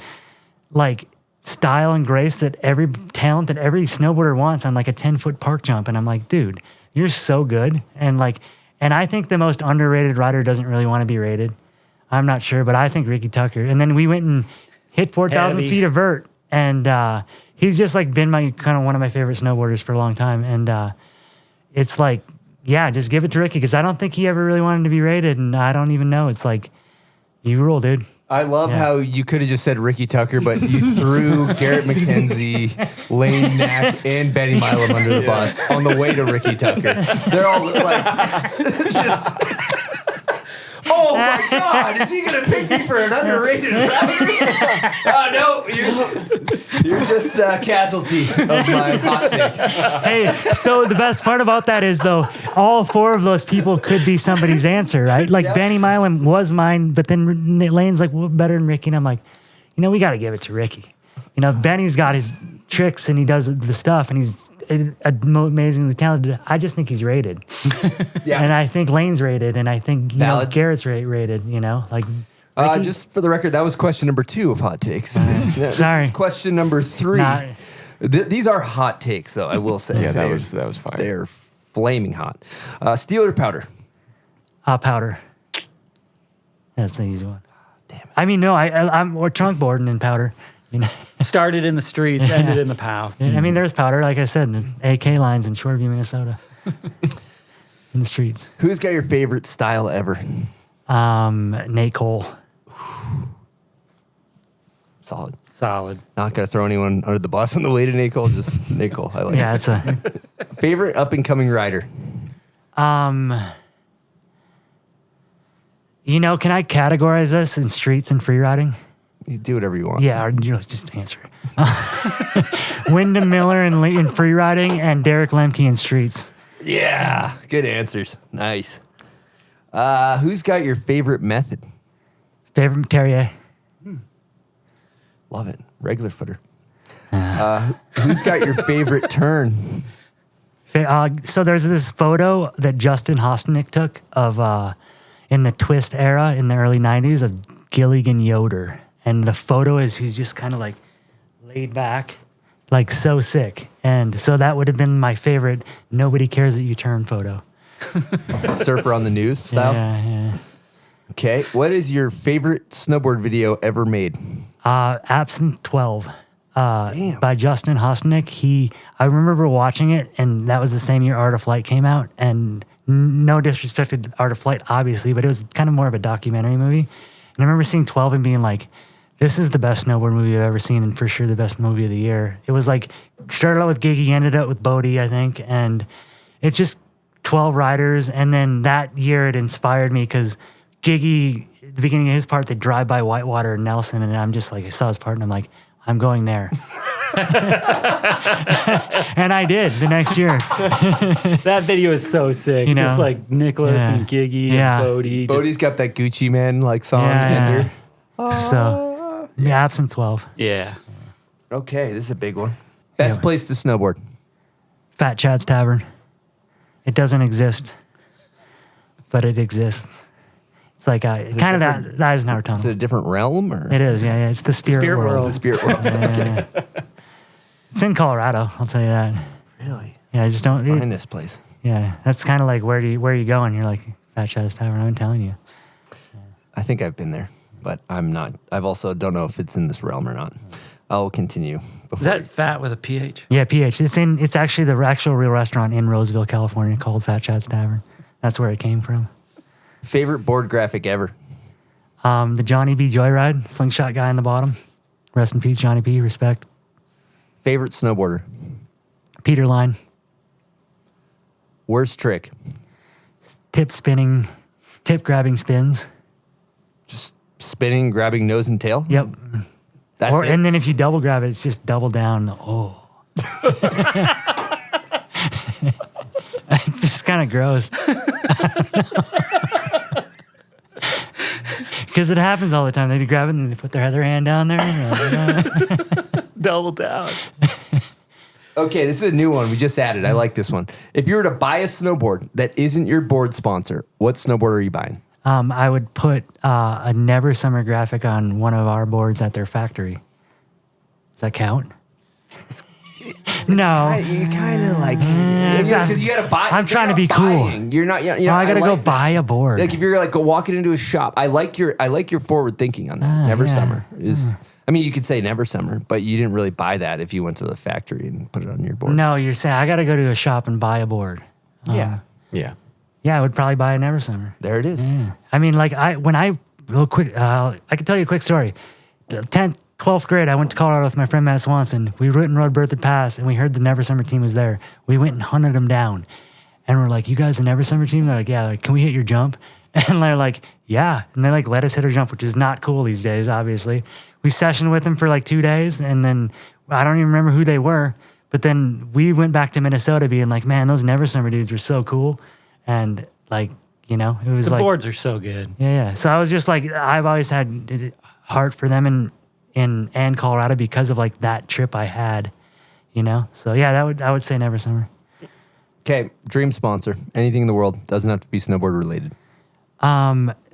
like style and grace that every talent that every snowboarder wants on like a 10-foot park jump. And I'm like, dude, you're so good. And I think the most underrated rider doesn't really want to be rated. I'm not sure, but I think Ricky Tucker. And then we went and hit 4,000 feet of vert, and he's just like been one of my favorite snowboarders for a long time. And it's like, yeah, just give it to Ricky, because I don't think he ever really wanted to be rated, and I don't even know. It's like, you rule, dude. I love how you could have just said Ricky Tucker, but you threw Garrett McKenzie, Lane Knack, and Benny Milam under the bus on the way to Ricky Tucker. They're all like, just... Oh my God! Is he gonna pick me for an underrated rider? No, you're just a casualty of my hot take. Hey, so the best part about that is, though, all four of those people could be somebody's answer, right? Like Benny Milam was mine, but then Lane's like, well, better than Ricky, and I'm like, we got to give it to Ricky. Benny's got his tricks and he does the stuff, and he's amazingly talented. I just think he's rated. Yeah. And I think Lane's rated, and I think Garrett's rated, just for the record, that was question number 2 of hot takes. Sorry. Question number 3. These are hot takes, though, I will say. Yeah, that was fire. They're flaming hot. Steel or powder? Powder. That's the easy one. Damn it. I mean, no, I'm trunk boarding in powder. Started in the streets, ended in the POW. I mean, there's powder, like I said, in the AK lines in Shoreview, Minnesota. In the streets. Who's got your favorite style ever? Nate Cole. Solid. Not gonna throw anyone under the bus on the way to Nate Cole, just Nate Cole. I like it. Yeah, it's a favorite up and coming rider. You know, can I categorize this in streets and free riding? You do whatever you want. Yeah, or, just answer it. Wyndham Miller in free riding and Derek Lemke in streets. Yeah, good answers. Nice. Who's got your favorite method? Favorite Terrier. Love it. Regular footer. Who's got your favorite turn? So there's this photo that Justin Hostnick took of in the twist era in the early 90s of Gilligan Yoder. And the photo is he's just kind of like laid back, like so sick. And so that would have been my favorite nobody cares that you turn photo. Surfer on the news style? Yeah. Okay. What is your favorite snowboard video ever made? Absent 12. By Justin Hostnick. I remember watching it, and that was the same year Art of Flight came out. And no disrespect to Art of Flight, obviously, but it was kind of more of a documentary movie. And I remember seeing 12 and being like, this is the best snowboard movie I've ever seen, and for sure the best movie of the year. It was like, started out with Giggy, ended up with Bodie, I think, and it's just 12 riders. And then that year it inspired me because Giggy, at the beginning of his part, they drive by Whitewater and Nelson, and I'm just like, I saw his part, and I'm like, I'm going there. And I did the next year. That video is so sick. Just like Nicholas and Giggy and Bodie. Bodie's got that Gucci Man like song. Yeah. So, absent 12. Yeah. Okay, this is a big one. Best place to snowboard? Fat Chad's Tavern. It doesn't exist, but it exists. It's like kind of that Eisenhower Tunnel. Is it a different realm? Or? It is, yeah. It's the spirit world. It's the spirit world. Yeah. It's in Colorado, I'll tell you that. Really? Yeah, I just don't find this place. Yeah, that's kind of like where are you going? You're like, Fat Chad's Tavern, I'm telling you. Yeah. I think I've been there, but I'm not. I've also don't know if it's in this realm or not. I'll continue. Is that fat with a PH? Yeah, PH. It's actually the actual real restaurant in Roseville, California called Fat Chad's Tavern. That's where it came from. Favorite board graphic ever? The Johnny B. Joyride, slingshot guy in the bottom. Rest in peace, Johnny B. Respect. Favorite snowboarder? Peter Line. Worst trick? Tip grabbing spins. Just spinning, grabbing nose and tail? Yep. That's it? And then if you double grab it, it's just double down. Oh. It's just kind of gross. Because it happens all the time. They grab it and they put their other hand down there. Double down. Okay, this is a new one. We just added. I like this one. If you were to buy a snowboard that isn't your board sponsor, what snowboard are you buying? I would put a Never Summer graphic on one of our boards at their factory. Does that count? No. You kind of like, because you got to buy. I'm trying to be cool. You're not. You know, I got to go buy a board. Like if you're like walking into a shop, I like your forward thinking on that. Never Summer is. I mean, you could say Never Summer, but you didn't really buy that if you went to the factory and put it on your board. No, you're saying I got to go to a shop and buy a board. Yeah. Yeah, I would probably buy a Never Summer. There it is. Yeah. I mean, like I can tell you a quick story. The 10th, 12th grade, I went to Colorado with my friend Matt Swanson. We went and rode Berthoud Pass, and we heard the Never Summer team was there. We went and hunted them down. And we're like, you guys the Never Summer team? They're like, yeah. Like, can we hit your jump? And they're like, yeah. And they like let us hit our jump, which is not cool these days, obviously. We sessioned with them for like 2 days, and then I don't even remember who they were. But then we went back to Minnesota being like, man, those Never Summer dudes were so cool. And like, you know, it was the like... boards are so good. Yeah. So I was just like, I've always had heart for them in Colorado because of like that trip I had, you know? So yeah, I would say Never Summer. Okay, dream sponsor. Anything in the world. Doesn't have to be snowboard related.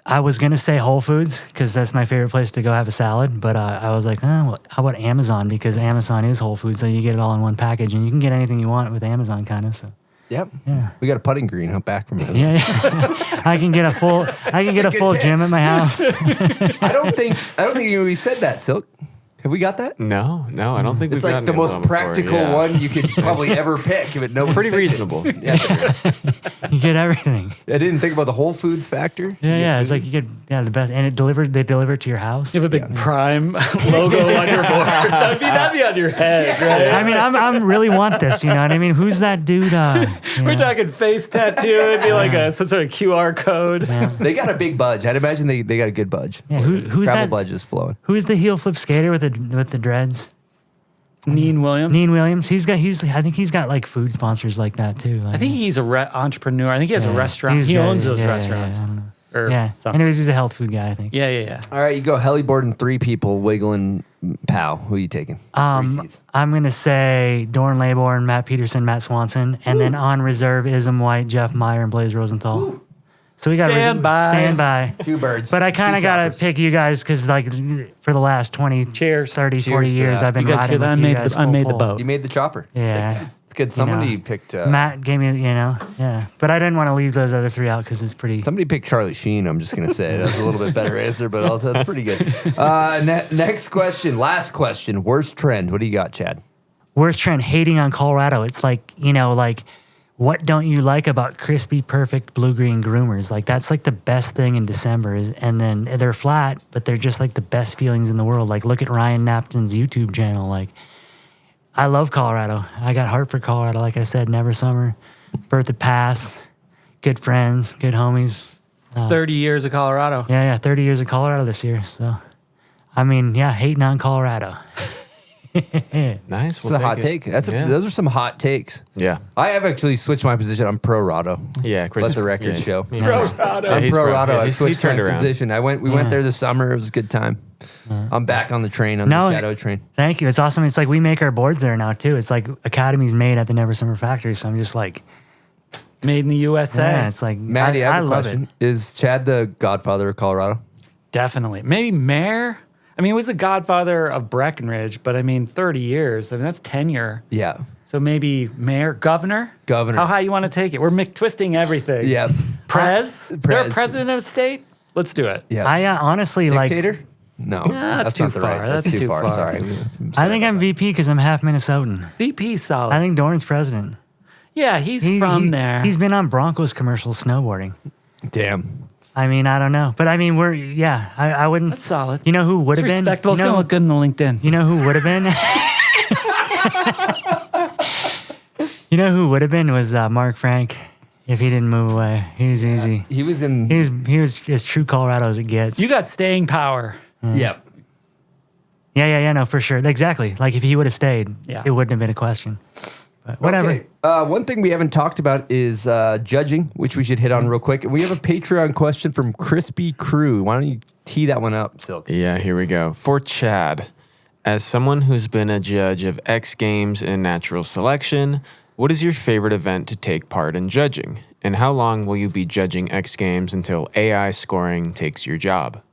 I was going to say Whole Foods because that's my favorite place to go have a salad. But I was like, well, how about Amazon? Because Amazon is Whole Foods. So you get it all in one package and you can get anything you want with Amazon kind of. So. Yep. Yeah. We got a putting green out back from it. Yeah. I can get a full gym at my house. I don't think we said that, Silk. Have we got that? No, I don't think It's we've like gotten the most Amazon before, practical yeah. one you could probably ever pick. But no, Pretty reasonable. Yeah, You get everything. I didn't think about the Whole Foods factor. Yeah. It's like you get the best, and they deliver it to your house. You have a big Prime logo on your board. That'd be on your head, right? I mean, I'm really want this. You know what I mean? Who's that dude? We're talking face tattoo. It'd be like some sort of QR code. They got a big budge. I'd imagine they got a good budge. Yeah, who's Travel that? budge is flowing. Who's the heel flip skater with the dreads? Neen Williams. Neen Williams. I think he's got like food sponsors like that too. Like, I think he's a entrepreneur. I think he has a restaurant. He owns those restaurants. Yeah, I don't know. Or yeah. something. Anyways, he's a health food guy, I think. Yeah. All right, you go heliboarding 3 people, wiggling pal. Who are you taking? 3 seats. I'm gonna say Dorn Laybourne, Matt Peterson, Matt Swanson, and then on reserve Ism White, Jeff Meyer, and Blaze Rosenthal. So we got Stand by. 2 birds. But I kind of got to pick you guys because, like, for the last 20, 30, 40 years, I've been You guys riding hear that? with you guys I made the full boat. You made the chopper. Yeah. It's good. Somebody picked... Matt gave me, yeah. But I didn't want to leave those other 3 out because it's pretty... Somebody picked Charlie Sheen, I'm just going to say. That's a little bit better answer, but that's pretty good. Next question, last question. Worst trend. What do you got, Chad? Worst trend, hating on Colorado. It's like, what don't you like about crispy, perfect blue-green groomers? Like, that's like the best thing in December. And then they're flat, but they're just like the best feelings in the world. Like, look at Ryan Napton's YouTube channel. Like, I love Colorado. I got heart for Colorado. Like I said, never summer, Bertha Pass, good friends, good homies. 30 years of Colorado. Yeah, 30 years of Colorado this year. So, I mean, hating on Colorado. Nice. It's a hot take. Those are some hot takes. Yeah. I have actually switched my position. I'm pro Rado. Yeah, Chris. Let the record show. Pro Rado. I'm pro Rado. I He switched turned my around. position. We went there this summer. It was a good time. I'm back on the train, the Shadow train. Thank you. It's awesome. It's like we make our boards there now too. It's like Academy's made at the Never Summer Factory. So I'm just like, made in the USA. Yeah, it's like Maddie, I have a love question. it. Is Chad the godfather of Colorado? Definitely. Maybe mayor. I mean, he was the godfather of Breckenridge, but I mean, 30 years. I mean, that's tenure. Yeah. So maybe mayor, governor? Governor. How high you want to take it? We're McTwisting everything. Yeah. Is there a president of a state? Let's do it. Yeah. I honestly Dictator? No. That's too not the far. right- That's too far. Sorry. I think I'm VP because I'm half Minnesotan. VP solid. I think Dorn's president. Yeah, he's from there. He's been on Broncos commercials snowboarding. Damn. I mean, I don't know. But I mean, I wouldn't. That's solid. You know who would have It's been? respectable. It's going to look good in the LinkedIn. You know who would have been? You know who would have been was Mark Frank if he didn't move away. He was easy. He was in. He was as true Colorado as it gets. You got staying power. Yep. Yeah, no, for sure. Exactly. Like if he would have stayed, it wouldn't have been a question. But whatever. Okay. One thing we haven't talked about is judging, which we should hit on real quick. We have a Patreon question from Crispy Crew. Why don't you tee that one up, Silk? Yeah, here we go. For Chad, as someone who's been a judge of X Games and natural selection, what is your favorite event to take part in judging? And how long will you be judging X Games until AI scoring takes your job?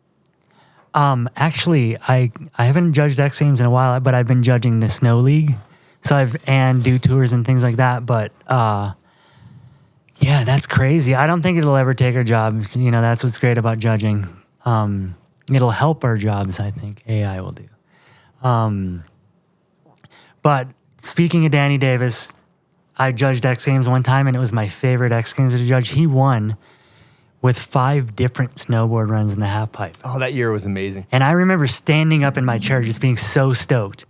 Actually, I haven't judged X Games in a while, but I've been judging the Snow League. So and do tours and things like that. But yeah, that's crazy. I don't think it'll ever take our jobs. You know, that's what's great about judging. It'll help our jobs, I think. AI will do. But speaking of Danny Davis, I judged X Games one time, and it was my favorite X Games to judge. He won with 5 different snowboard runs in the half pipe. Oh, that year was amazing. And I remember standing up in my chair just being so stoked.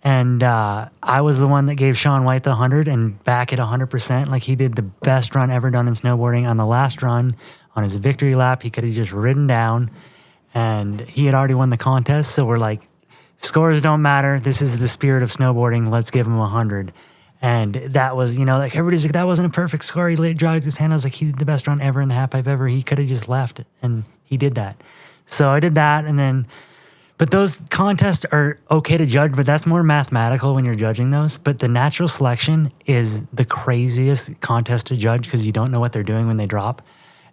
And I was the one that gave Sean White the 100 and back at 100%. Like he did the best run ever done in snowboarding. On the last run, on his victory lap, he could have just ridden down. And he had already won the contest. So we're like, scores don't matter. This is the spirit of snowboarding. Let's give him 100. And that was, like everybody's like, that wasn't a perfect score. He dragged his hand. I was like, he did the best run ever in the half pipe ever. He could have just left, and he did that. So I did that, and then, but those contests are okay to judge, but that's more mathematical when you're judging those. But the natural selection is the craziest contest to judge because you don't know what they're doing when they drop.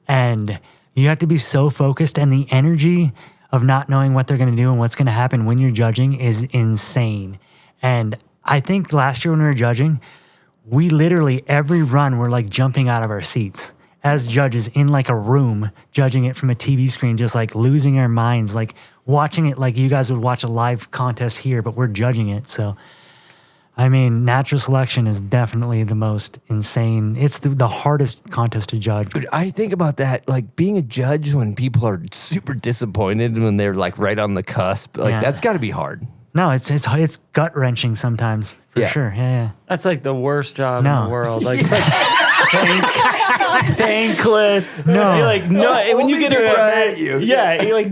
And you have to be so focused, and the energy of not knowing what they're going to do and what's going to happen when you're judging is insane. And I think last year when we were judging, we literally, every run, we're like jumping out of our seats. as judges in like a room, judging it from a TV screen, just like losing our minds, like watching it like you guys would watch a live contest here, but we're judging it. So, I mean, natural selection is definitely the most insane. It's the hardest contest to judge. Dude, I think about that, like being a judge when people are super disappointed when they're like right on the cusp. Like that's got to be hard. No, it's gut wrenching sometimes for sure. Yeah. That's like the worst job in the world. Like it's like thankless. No, you're like when you get it right. Yeah, you're like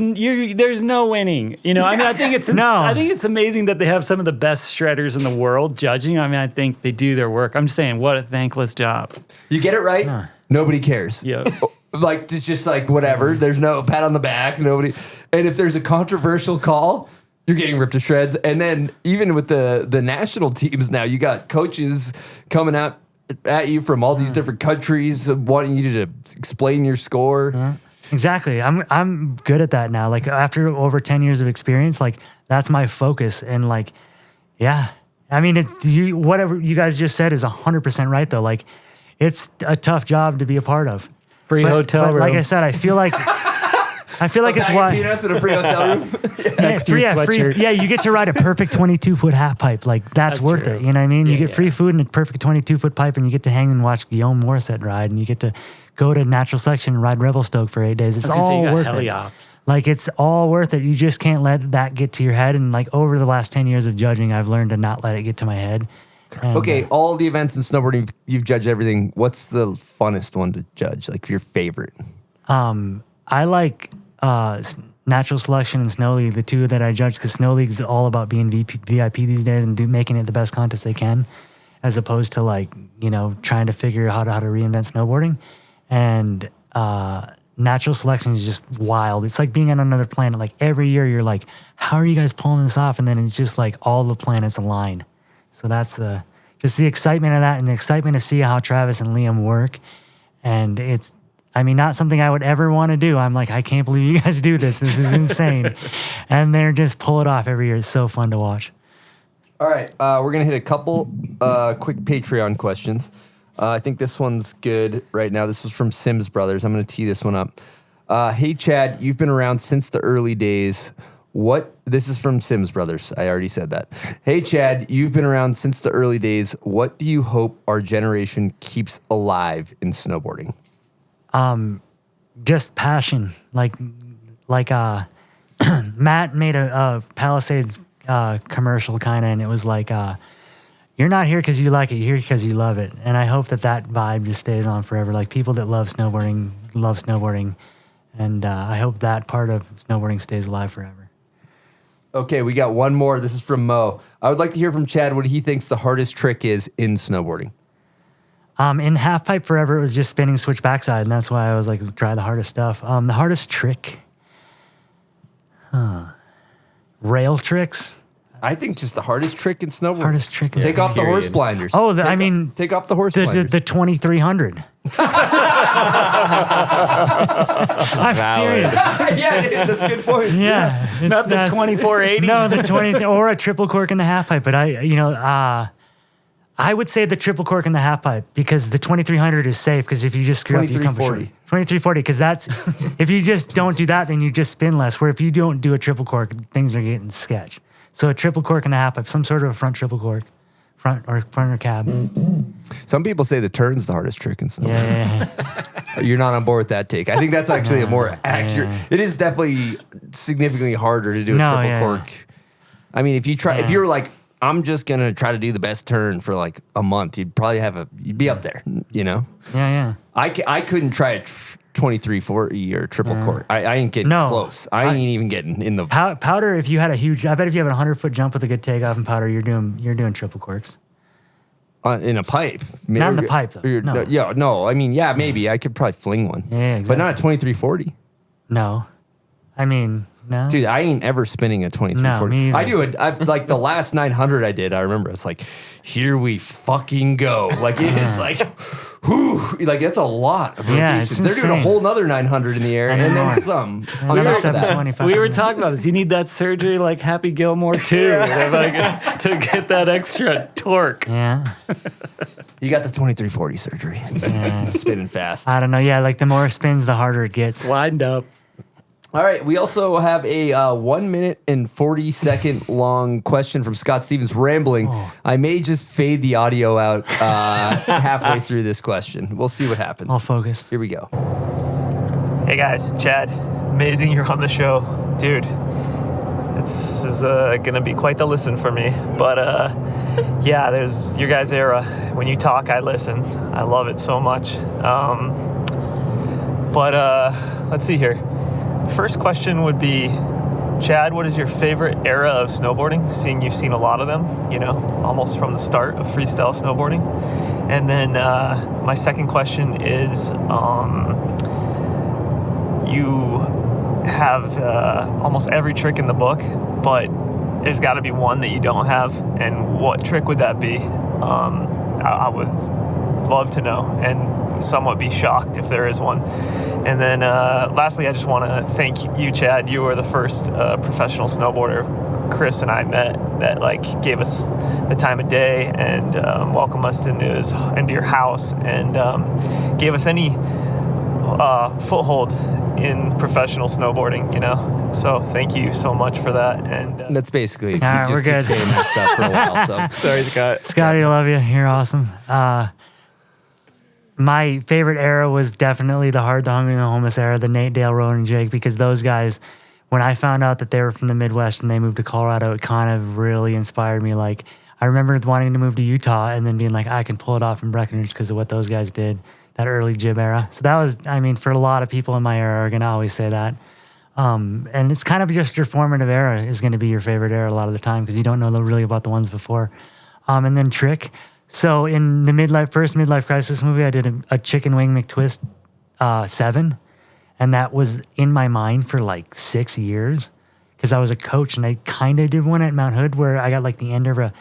there's no winning. You know, I mean, I think it's I think it's amazing that they have some of the best shredders in the world judging. I mean, I think they do their work. I'm just saying, what a thankless job. You get it right, nobody cares. Yeah. Like it's just like whatever. There's no pat on the back. Nobody. And if there's a controversial call, you're getting ripped to shreds. And then even with the national teams now, you got coaches coming out at you from all these different countries wanting you to explain your score. Yeah. Exactly. I'm good at that now. Like after over 10 years of experience, like that's my focus. And like, yeah, I mean, whatever you guys just said is 100% right though. Like it's a tough job to be a part of. Free hotel room. Like I said, I feel like it's why peanuts in a free hotel room. Yeah, you get to ride a perfect 22-foot half pipe. Like that's worth it. You know what I mean? You get free food and a perfect 22-foot pipe, and you get to hang and watch Guillaume Morissette ride, and you get to go to Natural Selection and ride Revelstoke for 8 days. It's all worth it. Like it's all worth it. You just can't let that get to your head. And like over the last 10 years of judging, I've learned to not let it get to my head. And, okay, all the events in snowboarding, you've judged everything. What's the funnest one to judge? Like your favorite? I like Natural Selection and Snow League, the two that I judge, because Snow League is all about being VIP these days and making it the best contest they can, as opposed to like, trying to figure out how to reinvent snowboarding. And Natural Selection is just wild. It's like being on another planet. Like every year you're like, how are you guys pulling this off? And then it's just like all the planets align. So that's just the excitement of that and the excitement to see how Travis and Liam work. And it's, not something I would ever want to do. I'm like, I can't believe you guys do this. This is insane. And they're just pull it off every year. It's so fun to watch. All right. We're going to hit a couple quick Patreon questions. I think this one's good right now. This was from Sims Brothers. I'm going to tee this one up. Hey, Chad, you've been around since the early days. This is from Sims Brothers. I already said that. Hey, Chad, you've been around since the early days. What do you hope our generation keeps alive in snowboarding? Just passion. Like Matt made a Palisades commercial kind of, and it was like, you're not here because you like it, you're here because you love it. And I hope that vibe just stays on forever. Like people that love snowboarding. And I hope that part of snowboarding stays alive forever. Okay, we got one more. This is from Mo. I would like to hear from Chad what he thinks the hardest trick is in snowboarding. In half pipe forever, it was just spinning switch backside, and that's why I was like, try the hardest stuff. The hardest trick, rail tricks. I think just the hardest trick in snowboarding. Hardest trick. Take off the horse blinders. Oh, take off the horse blinders. The 2300. I'm serious. Yeah, it is. That's a good point. Yeah, not the 2480. No, the 20 or a triple cork in the half pipe. But I would say the triple cork in the half pipe because the 2300 is safe because if you just screw up, you come for short. 2340 because that's if you just don't do that, then you just spin less. Where if you don't do a triple cork, things are getting sketch. So a triple cork in the half pipe, some sort of a front triple cork, front or cab. Some people say the turn's the hardest trick in snowboarding. Yeah. You're not on board with that take. I think that's actually a more accurate. Yeah. It is definitely significantly harder to do a triple cork. I mean, if you're like, I'm just gonna try to do the best turn for like a month, you'd probably you'd be up there, Yeah. I couldn't try a 2340 or triple cork. I ain't getting close. I ain't even getting in the powder. If you had I bet if you have a 100-foot jump with a good takeoff in powder, you're doing triple corks. In a pipe. Not in the pipe though. No. I mean, maybe I could probably fling one. Yeah, exactly. But not a 2340. No. I mean, no. Dude, I ain't ever spinning a 2340. No, me either. I do it. I've like the last 900 I did. I remember it's like, here we fucking go. Like it is like, whew, like that's a lot of rotations. They're doing a whole nother 900 in the air and then some. Another 725. We were talking about this. You need that surgery like Happy Gilmore too, to get that extra torque. Yeah. You got the 2340 surgery. Spinning fast. I don't know. Yeah, like the more it spins, the harder it gets. Lined up. All right, we also have a 1 minute and 40 second long question from Scott Stevens rambling. I may just fade the audio out halfway through this question. We'll see what happens. I'll focus. Here we go. Hey guys, Chad, amazing you're on the show. Dude, this is gonna be quite the listen for me. But yeah, there's your guys' era. When you talk, I listen. I love it so much. But let's see here. First question would be, Chad, what is your favorite era of snowboarding? Seeing you've seen a lot of them, you know, almost from the start of freestyle snowboarding. And then my second question is, you have almost every trick in the book, but there's got to be one that you don't have. And what trick would that be? I would love to know and somewhat be shocked if there is one. And then lastly, I just want to thank you, Chad. You were the first professional snowboarder Chris and I met that like gave us the time of day and welcomed us into your house and gave us any foothold in professional snowboarding, you know. So thank you so much for that. And that's basically all right, we're good. Saying that stuff for a while. So sorry, Scott. Scotty, I love you. You're awesome. My favorite era was definitely the Hard, the Hungry, and the Homeless era, the Nate, Dale, Rowan, and Jake, because those guys, when I found out that they were from the Midwest and they moved to Colorado, it kind of really inspired me. Like, I remember wanting to move to Utah and then being like, I can pull it off in Breckenridge because of what those guys did, that early jib era. So that was, I mean, for a lot of people in my era are going to always say that. And it's kind of just your formative era is going to be your favorite era a lot of the time because you don't know really about the ones before. And then trick. So in the first midlife crisis movie, I did a chicken wing McTwist 7, and that was in my mind for like 6 years because I was a coach, and I kind of did one at Mount Hood where I got like the end of a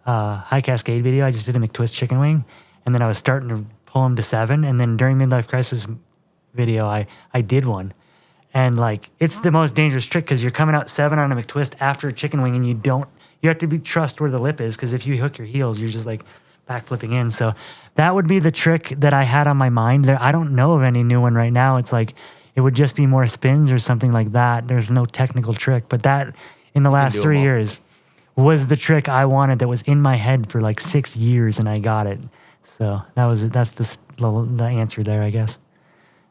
High Cascade video. I just did a McTwist chicken wing, and then I was starting to pull them to 7, and then during midlife crisis video, I did one, and like it's the most dangerous trick because you're coming out 7 on a McTwist after a chicken wing, and you have to trust where the lip is because if you hook your heels, you're just like back flipping in. So that would be the trick that I had on my mind. I don't know of any new one right now. It's like it would just be more spins or something like that. There's no technical trick, but that in the last 3 years was the trick I wanted that was in my head for like 6 years, and I got it. So that's the answer there, I guess.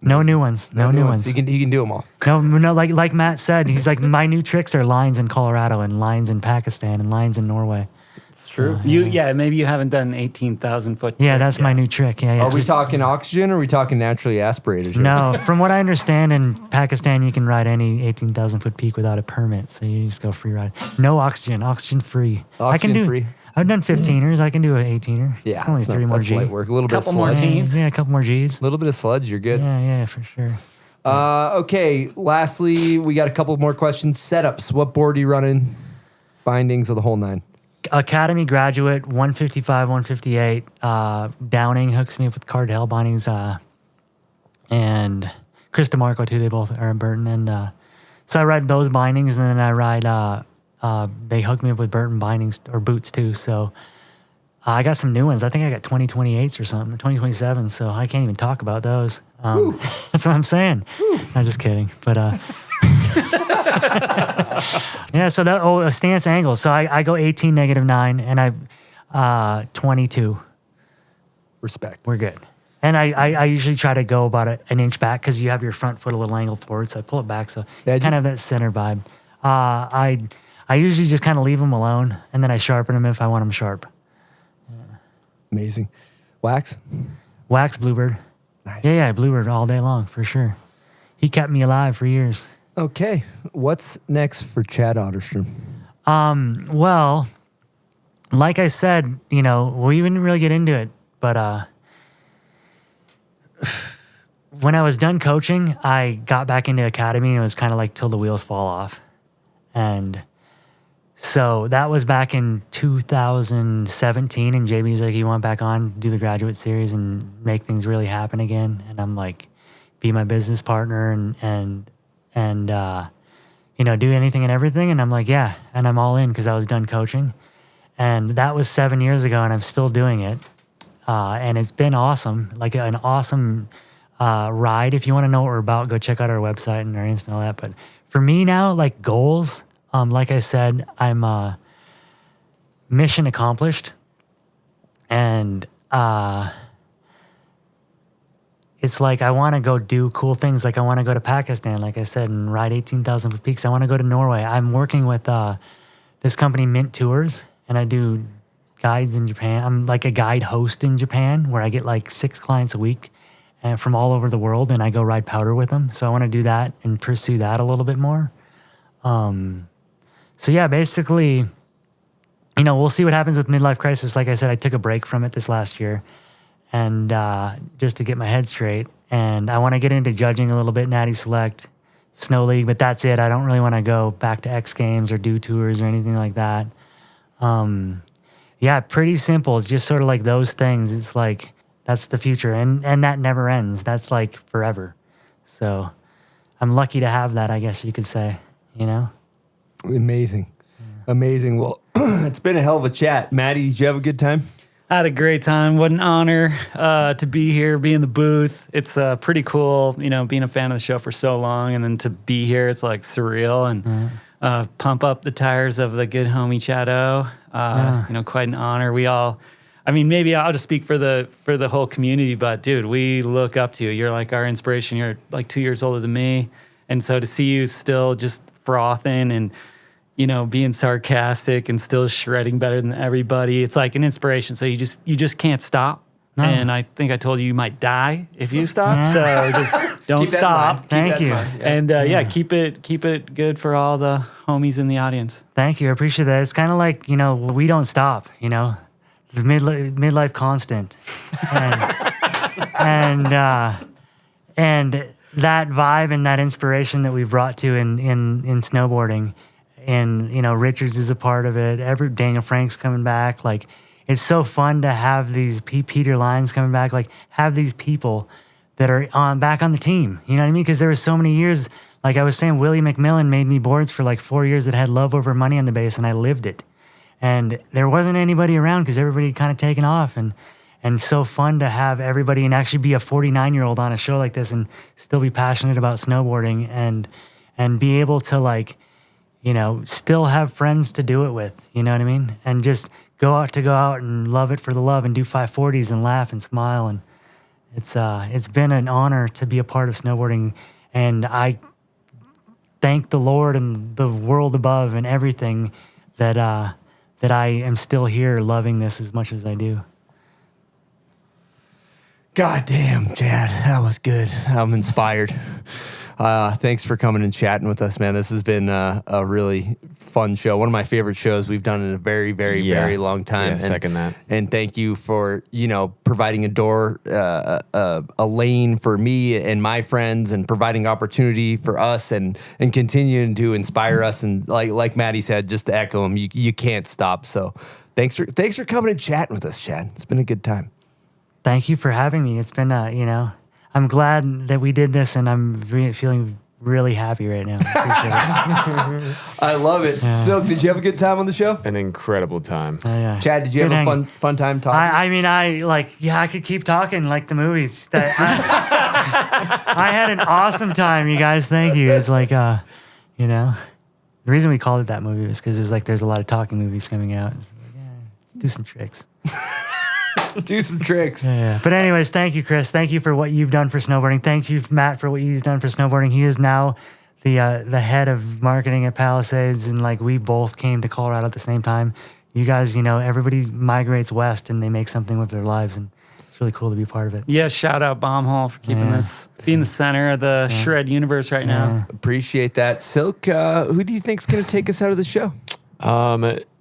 No new ones. No new ones. You can do them all. No. Like Matt said, he's like, my new tricks are lines in Colorado and lines in Pakistan and lines in Norway. True. Maybe you haven't done an 18,000 foot. Yeah, that's my new trick. Yeah. Are we talking oxygen or are we talking naturally aspirated? No, from what I understand, in Pakistan you can ride any 18,000 foot peak without a permit, so you just go free ride. No oxygen, oxygen free. Free. I've done 15ers. I can do an 18er. Yeah, only 3 more G. Light work. A little bit of couple more sludge. teens. Yeah, a couple more G's. A little bit of sludge. You're good. Yeah, for sure. Okay. Lastly, we got a couple more questions. Setups. What board are you running? Bindings of the whole 9. Academy graduate, 155, 158. Downing hooks me up with Cont'd bindings, and Chris DeMarco too. They both are in Burton, and so I ride those bindings, and then I ride. They hook me up with Burton bindings or boots too. So I got some new ones. I think I got 2028s or something, 2027. So I can't even talk about those. That's what I'm saying. I'm just kidding, but. Yeah, so a stance angle. So I go 18, -9, and I 22. Respect. We're good. And I usually try to go about an inch back because you have your front foot a little angled forward, so I pull it back. So kind of that center vibe. I usually just kind of leave them alone, and then I sharpen them if I want them sharp. Yeah. Amazing. Wax? Wax Bluebird. Nice. Yeah, Bluebird all day long for sure. He kept me alive for years. Okay, what's next for Chad Otterstrom? Well, like I said, we didn't really get into it, but when I was done coaching, I got back into academy, and it was kind of like till the wheels fall off. And so that was back in 2017, and JB's like, you want back on, do the graduate series and make things really happen again. And I'm like, be my business partner and do anything and everything. And I'm like, yeah. And I'm all in because I was done coaching. And that was 7 years ago, and I'm still doing it. and it's been awesome, like an awesome ride. If you want to know what we're about, go check out our website and our Insta and all that. But for me now, like goals, like I said, I'm mission accomplished, and it's like I want to go do cool things. Like I want to go to Pakistan, like I said, and ride 18,000 foot peaks. I want to go to Norway. I'm working with this company, Mint Tours, and I do guides in Japan. I'm like a guide host in Japan, where I get like 6 clients a week and from all over the world, and I go ride powder with them. So I want to do that and pursue that a little bit more. So yeah, basically, you know, we'll see what happens with midlife crisis. Like I said, I took a break from it this last year, and just to get my head straight. And I want to get into judging a little bit, Natty Select, Snow League, but that's it. I don't really want to go back to X Games or do tours or anything like that. Yeah, pretty simple. It's just sort of like those things. It's like, that's the future. And that never ends. That's like forever. So I'm lucky to have that, I guess you could say, you know? Amazing. Amazing. Well, it's been a hell of a chat. Maddie, did you have a good time? I had a great time. What an honor to be here, be in the booth. It's pretty cool, you know, being a fan of the show for so long, and then to be here, it's like surreal, and pump up the tires of the good homie Chad O. You know, quite an honor. We all, I mean, maybe I'll just speak for the whole community, but dude, we look up to you. You're like our inspiration. You're like 2 years older than me, and so to see you still just frothing and, you know, being sarcastic and still shredding better than everybody, it's like an inspiration. So you just can't stop. No. And I think I told you might die if you stop. So just don't stop. Thank you. And keep it good for all the homies in the audience. Thank you. I appreciate that. It's kind of like, you know, we don't stop, you know, the midlife constant. And that vibe and that inspiration that we brought to in snowboarding. And, you know, Richards is a part of it. Daniel Frank's coming back. Like, it's so fun to have these Peter Lyons coming back. Like, have these people that are back on the team. You know what I mean? Because there were so many years, like I was saying, Willie McMillan made me boards for like 4 years that had love over money on the base, and I lived it. And there wasn't anybody around because everybody kind of taken off. And so fun to have everybody and actually be a 49-year-old on a show like this and still be passionate about snowboarding and be able to, like, you know, still have friends to do it with, you know what I mean? And just go out and love it for the love and do 540s and laugh and smile. And it's been an honor to be a part of snowboarding. And I thank the Lord and the world above and everything that I am still here loving this as much as I do. God damn, Chad, that was good. I'm inspired. Thanks for coming and chatting with us, man. This has been a really fun show. One of my favorite shows we've done in a very, very, very long time. Yeah, second that. And thank you for, you know, providing a door, a lane for me and my friends, and providing opportunity for us, and continuing to inspire us. And like Maddie said, just to echo him, you can't stop. So thanks for coming and chatting with us, Chad. It's been a good time. Thank you for having me. It's been, you know, I'm glad that we did this, and I'm feeling really happy right now. I appreciate it. I love it. Yeah. Silk, did you have a good time on the show? An incredible time. Yeah. Chad, did you have a fun time talking? I could keep talking like the movies. I had an awesome time, you guys. Thank you. It's like, you know, the reason we called it that movie was because it was like there's a lot of talking movies coming out. Do some tricks. Do some tricks. Yeah. But anyways, thank you, Chris. Thank you for what you've done for snowboarding. Thank you, Matt, for what you've done for snowboarding. He is now the head of marketing at Palisades, and like we both came to Colorado at the same time. You guys, you know, everybody migrates west and they make something with their lives, and it's really cool to be a part of it. Yeah, shout out Bombhole for keeping this, being the center of the shred universe right now. Appreciate that. Silk, who do you think's going to take us out of the show?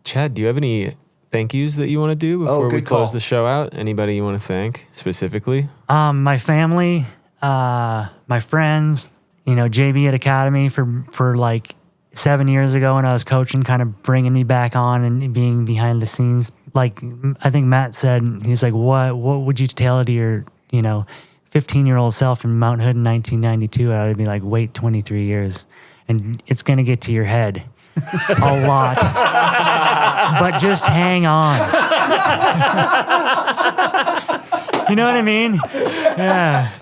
Chad, do you have any thank yous that you want to do before we close the show out? Anybody you want to thank specifically? My family, my friends, you know, JB at Academy for like 7 years ago when I was coaching, kind of bringing me back on and being behind the scenes. Like I think Matt said, he's like, what would you tell to your, you know, 15-year-old self in Mount Hood in 1992? I would be like, wait 23 years and it's going to get to your head a lot. But just hang on. You know what I mean? Yeah.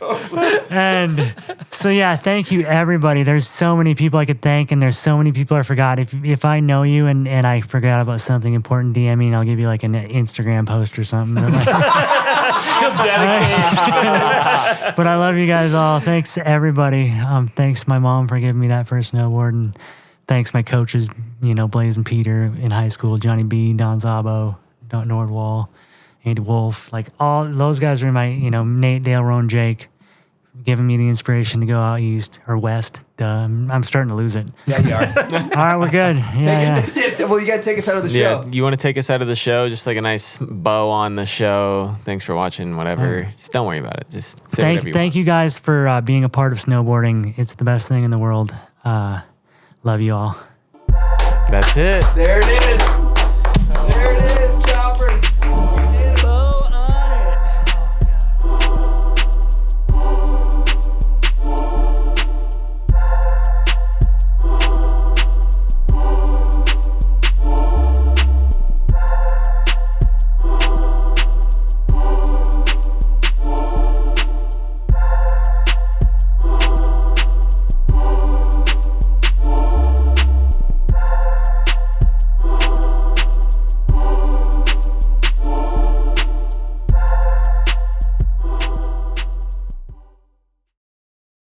And so, yeah, thank you, everybody. There's so many people I could thank, and there's so many people I forgot. If I know you and I forgot about something important, DM me, and I'll give you like an Instagram post or something. But I love you guys all. Thanks to everybody. Thanks my mom for giving me that first snowboard, and thanks my coaches, Blaze and Peter in high school, Johnny B, Don Zabo, Don Nordwall, Andy Wolf, like all those guys were my, Nate, Dale, Roan, Jake, giving me the inspiration to go out east or west. I'm starting to lose it. Yeah, you are. All right, we're good. Yeah. Well, you got to take us out of the show. Yeah, you want to take us out of the show? Just like a nice bow on the show. Thanks for watching, whatever. Just don't worry about it. Just say whatever you Thank you guys for being a part of snowboarding. It's the best thing in the world. Love you all. That's it. There it is.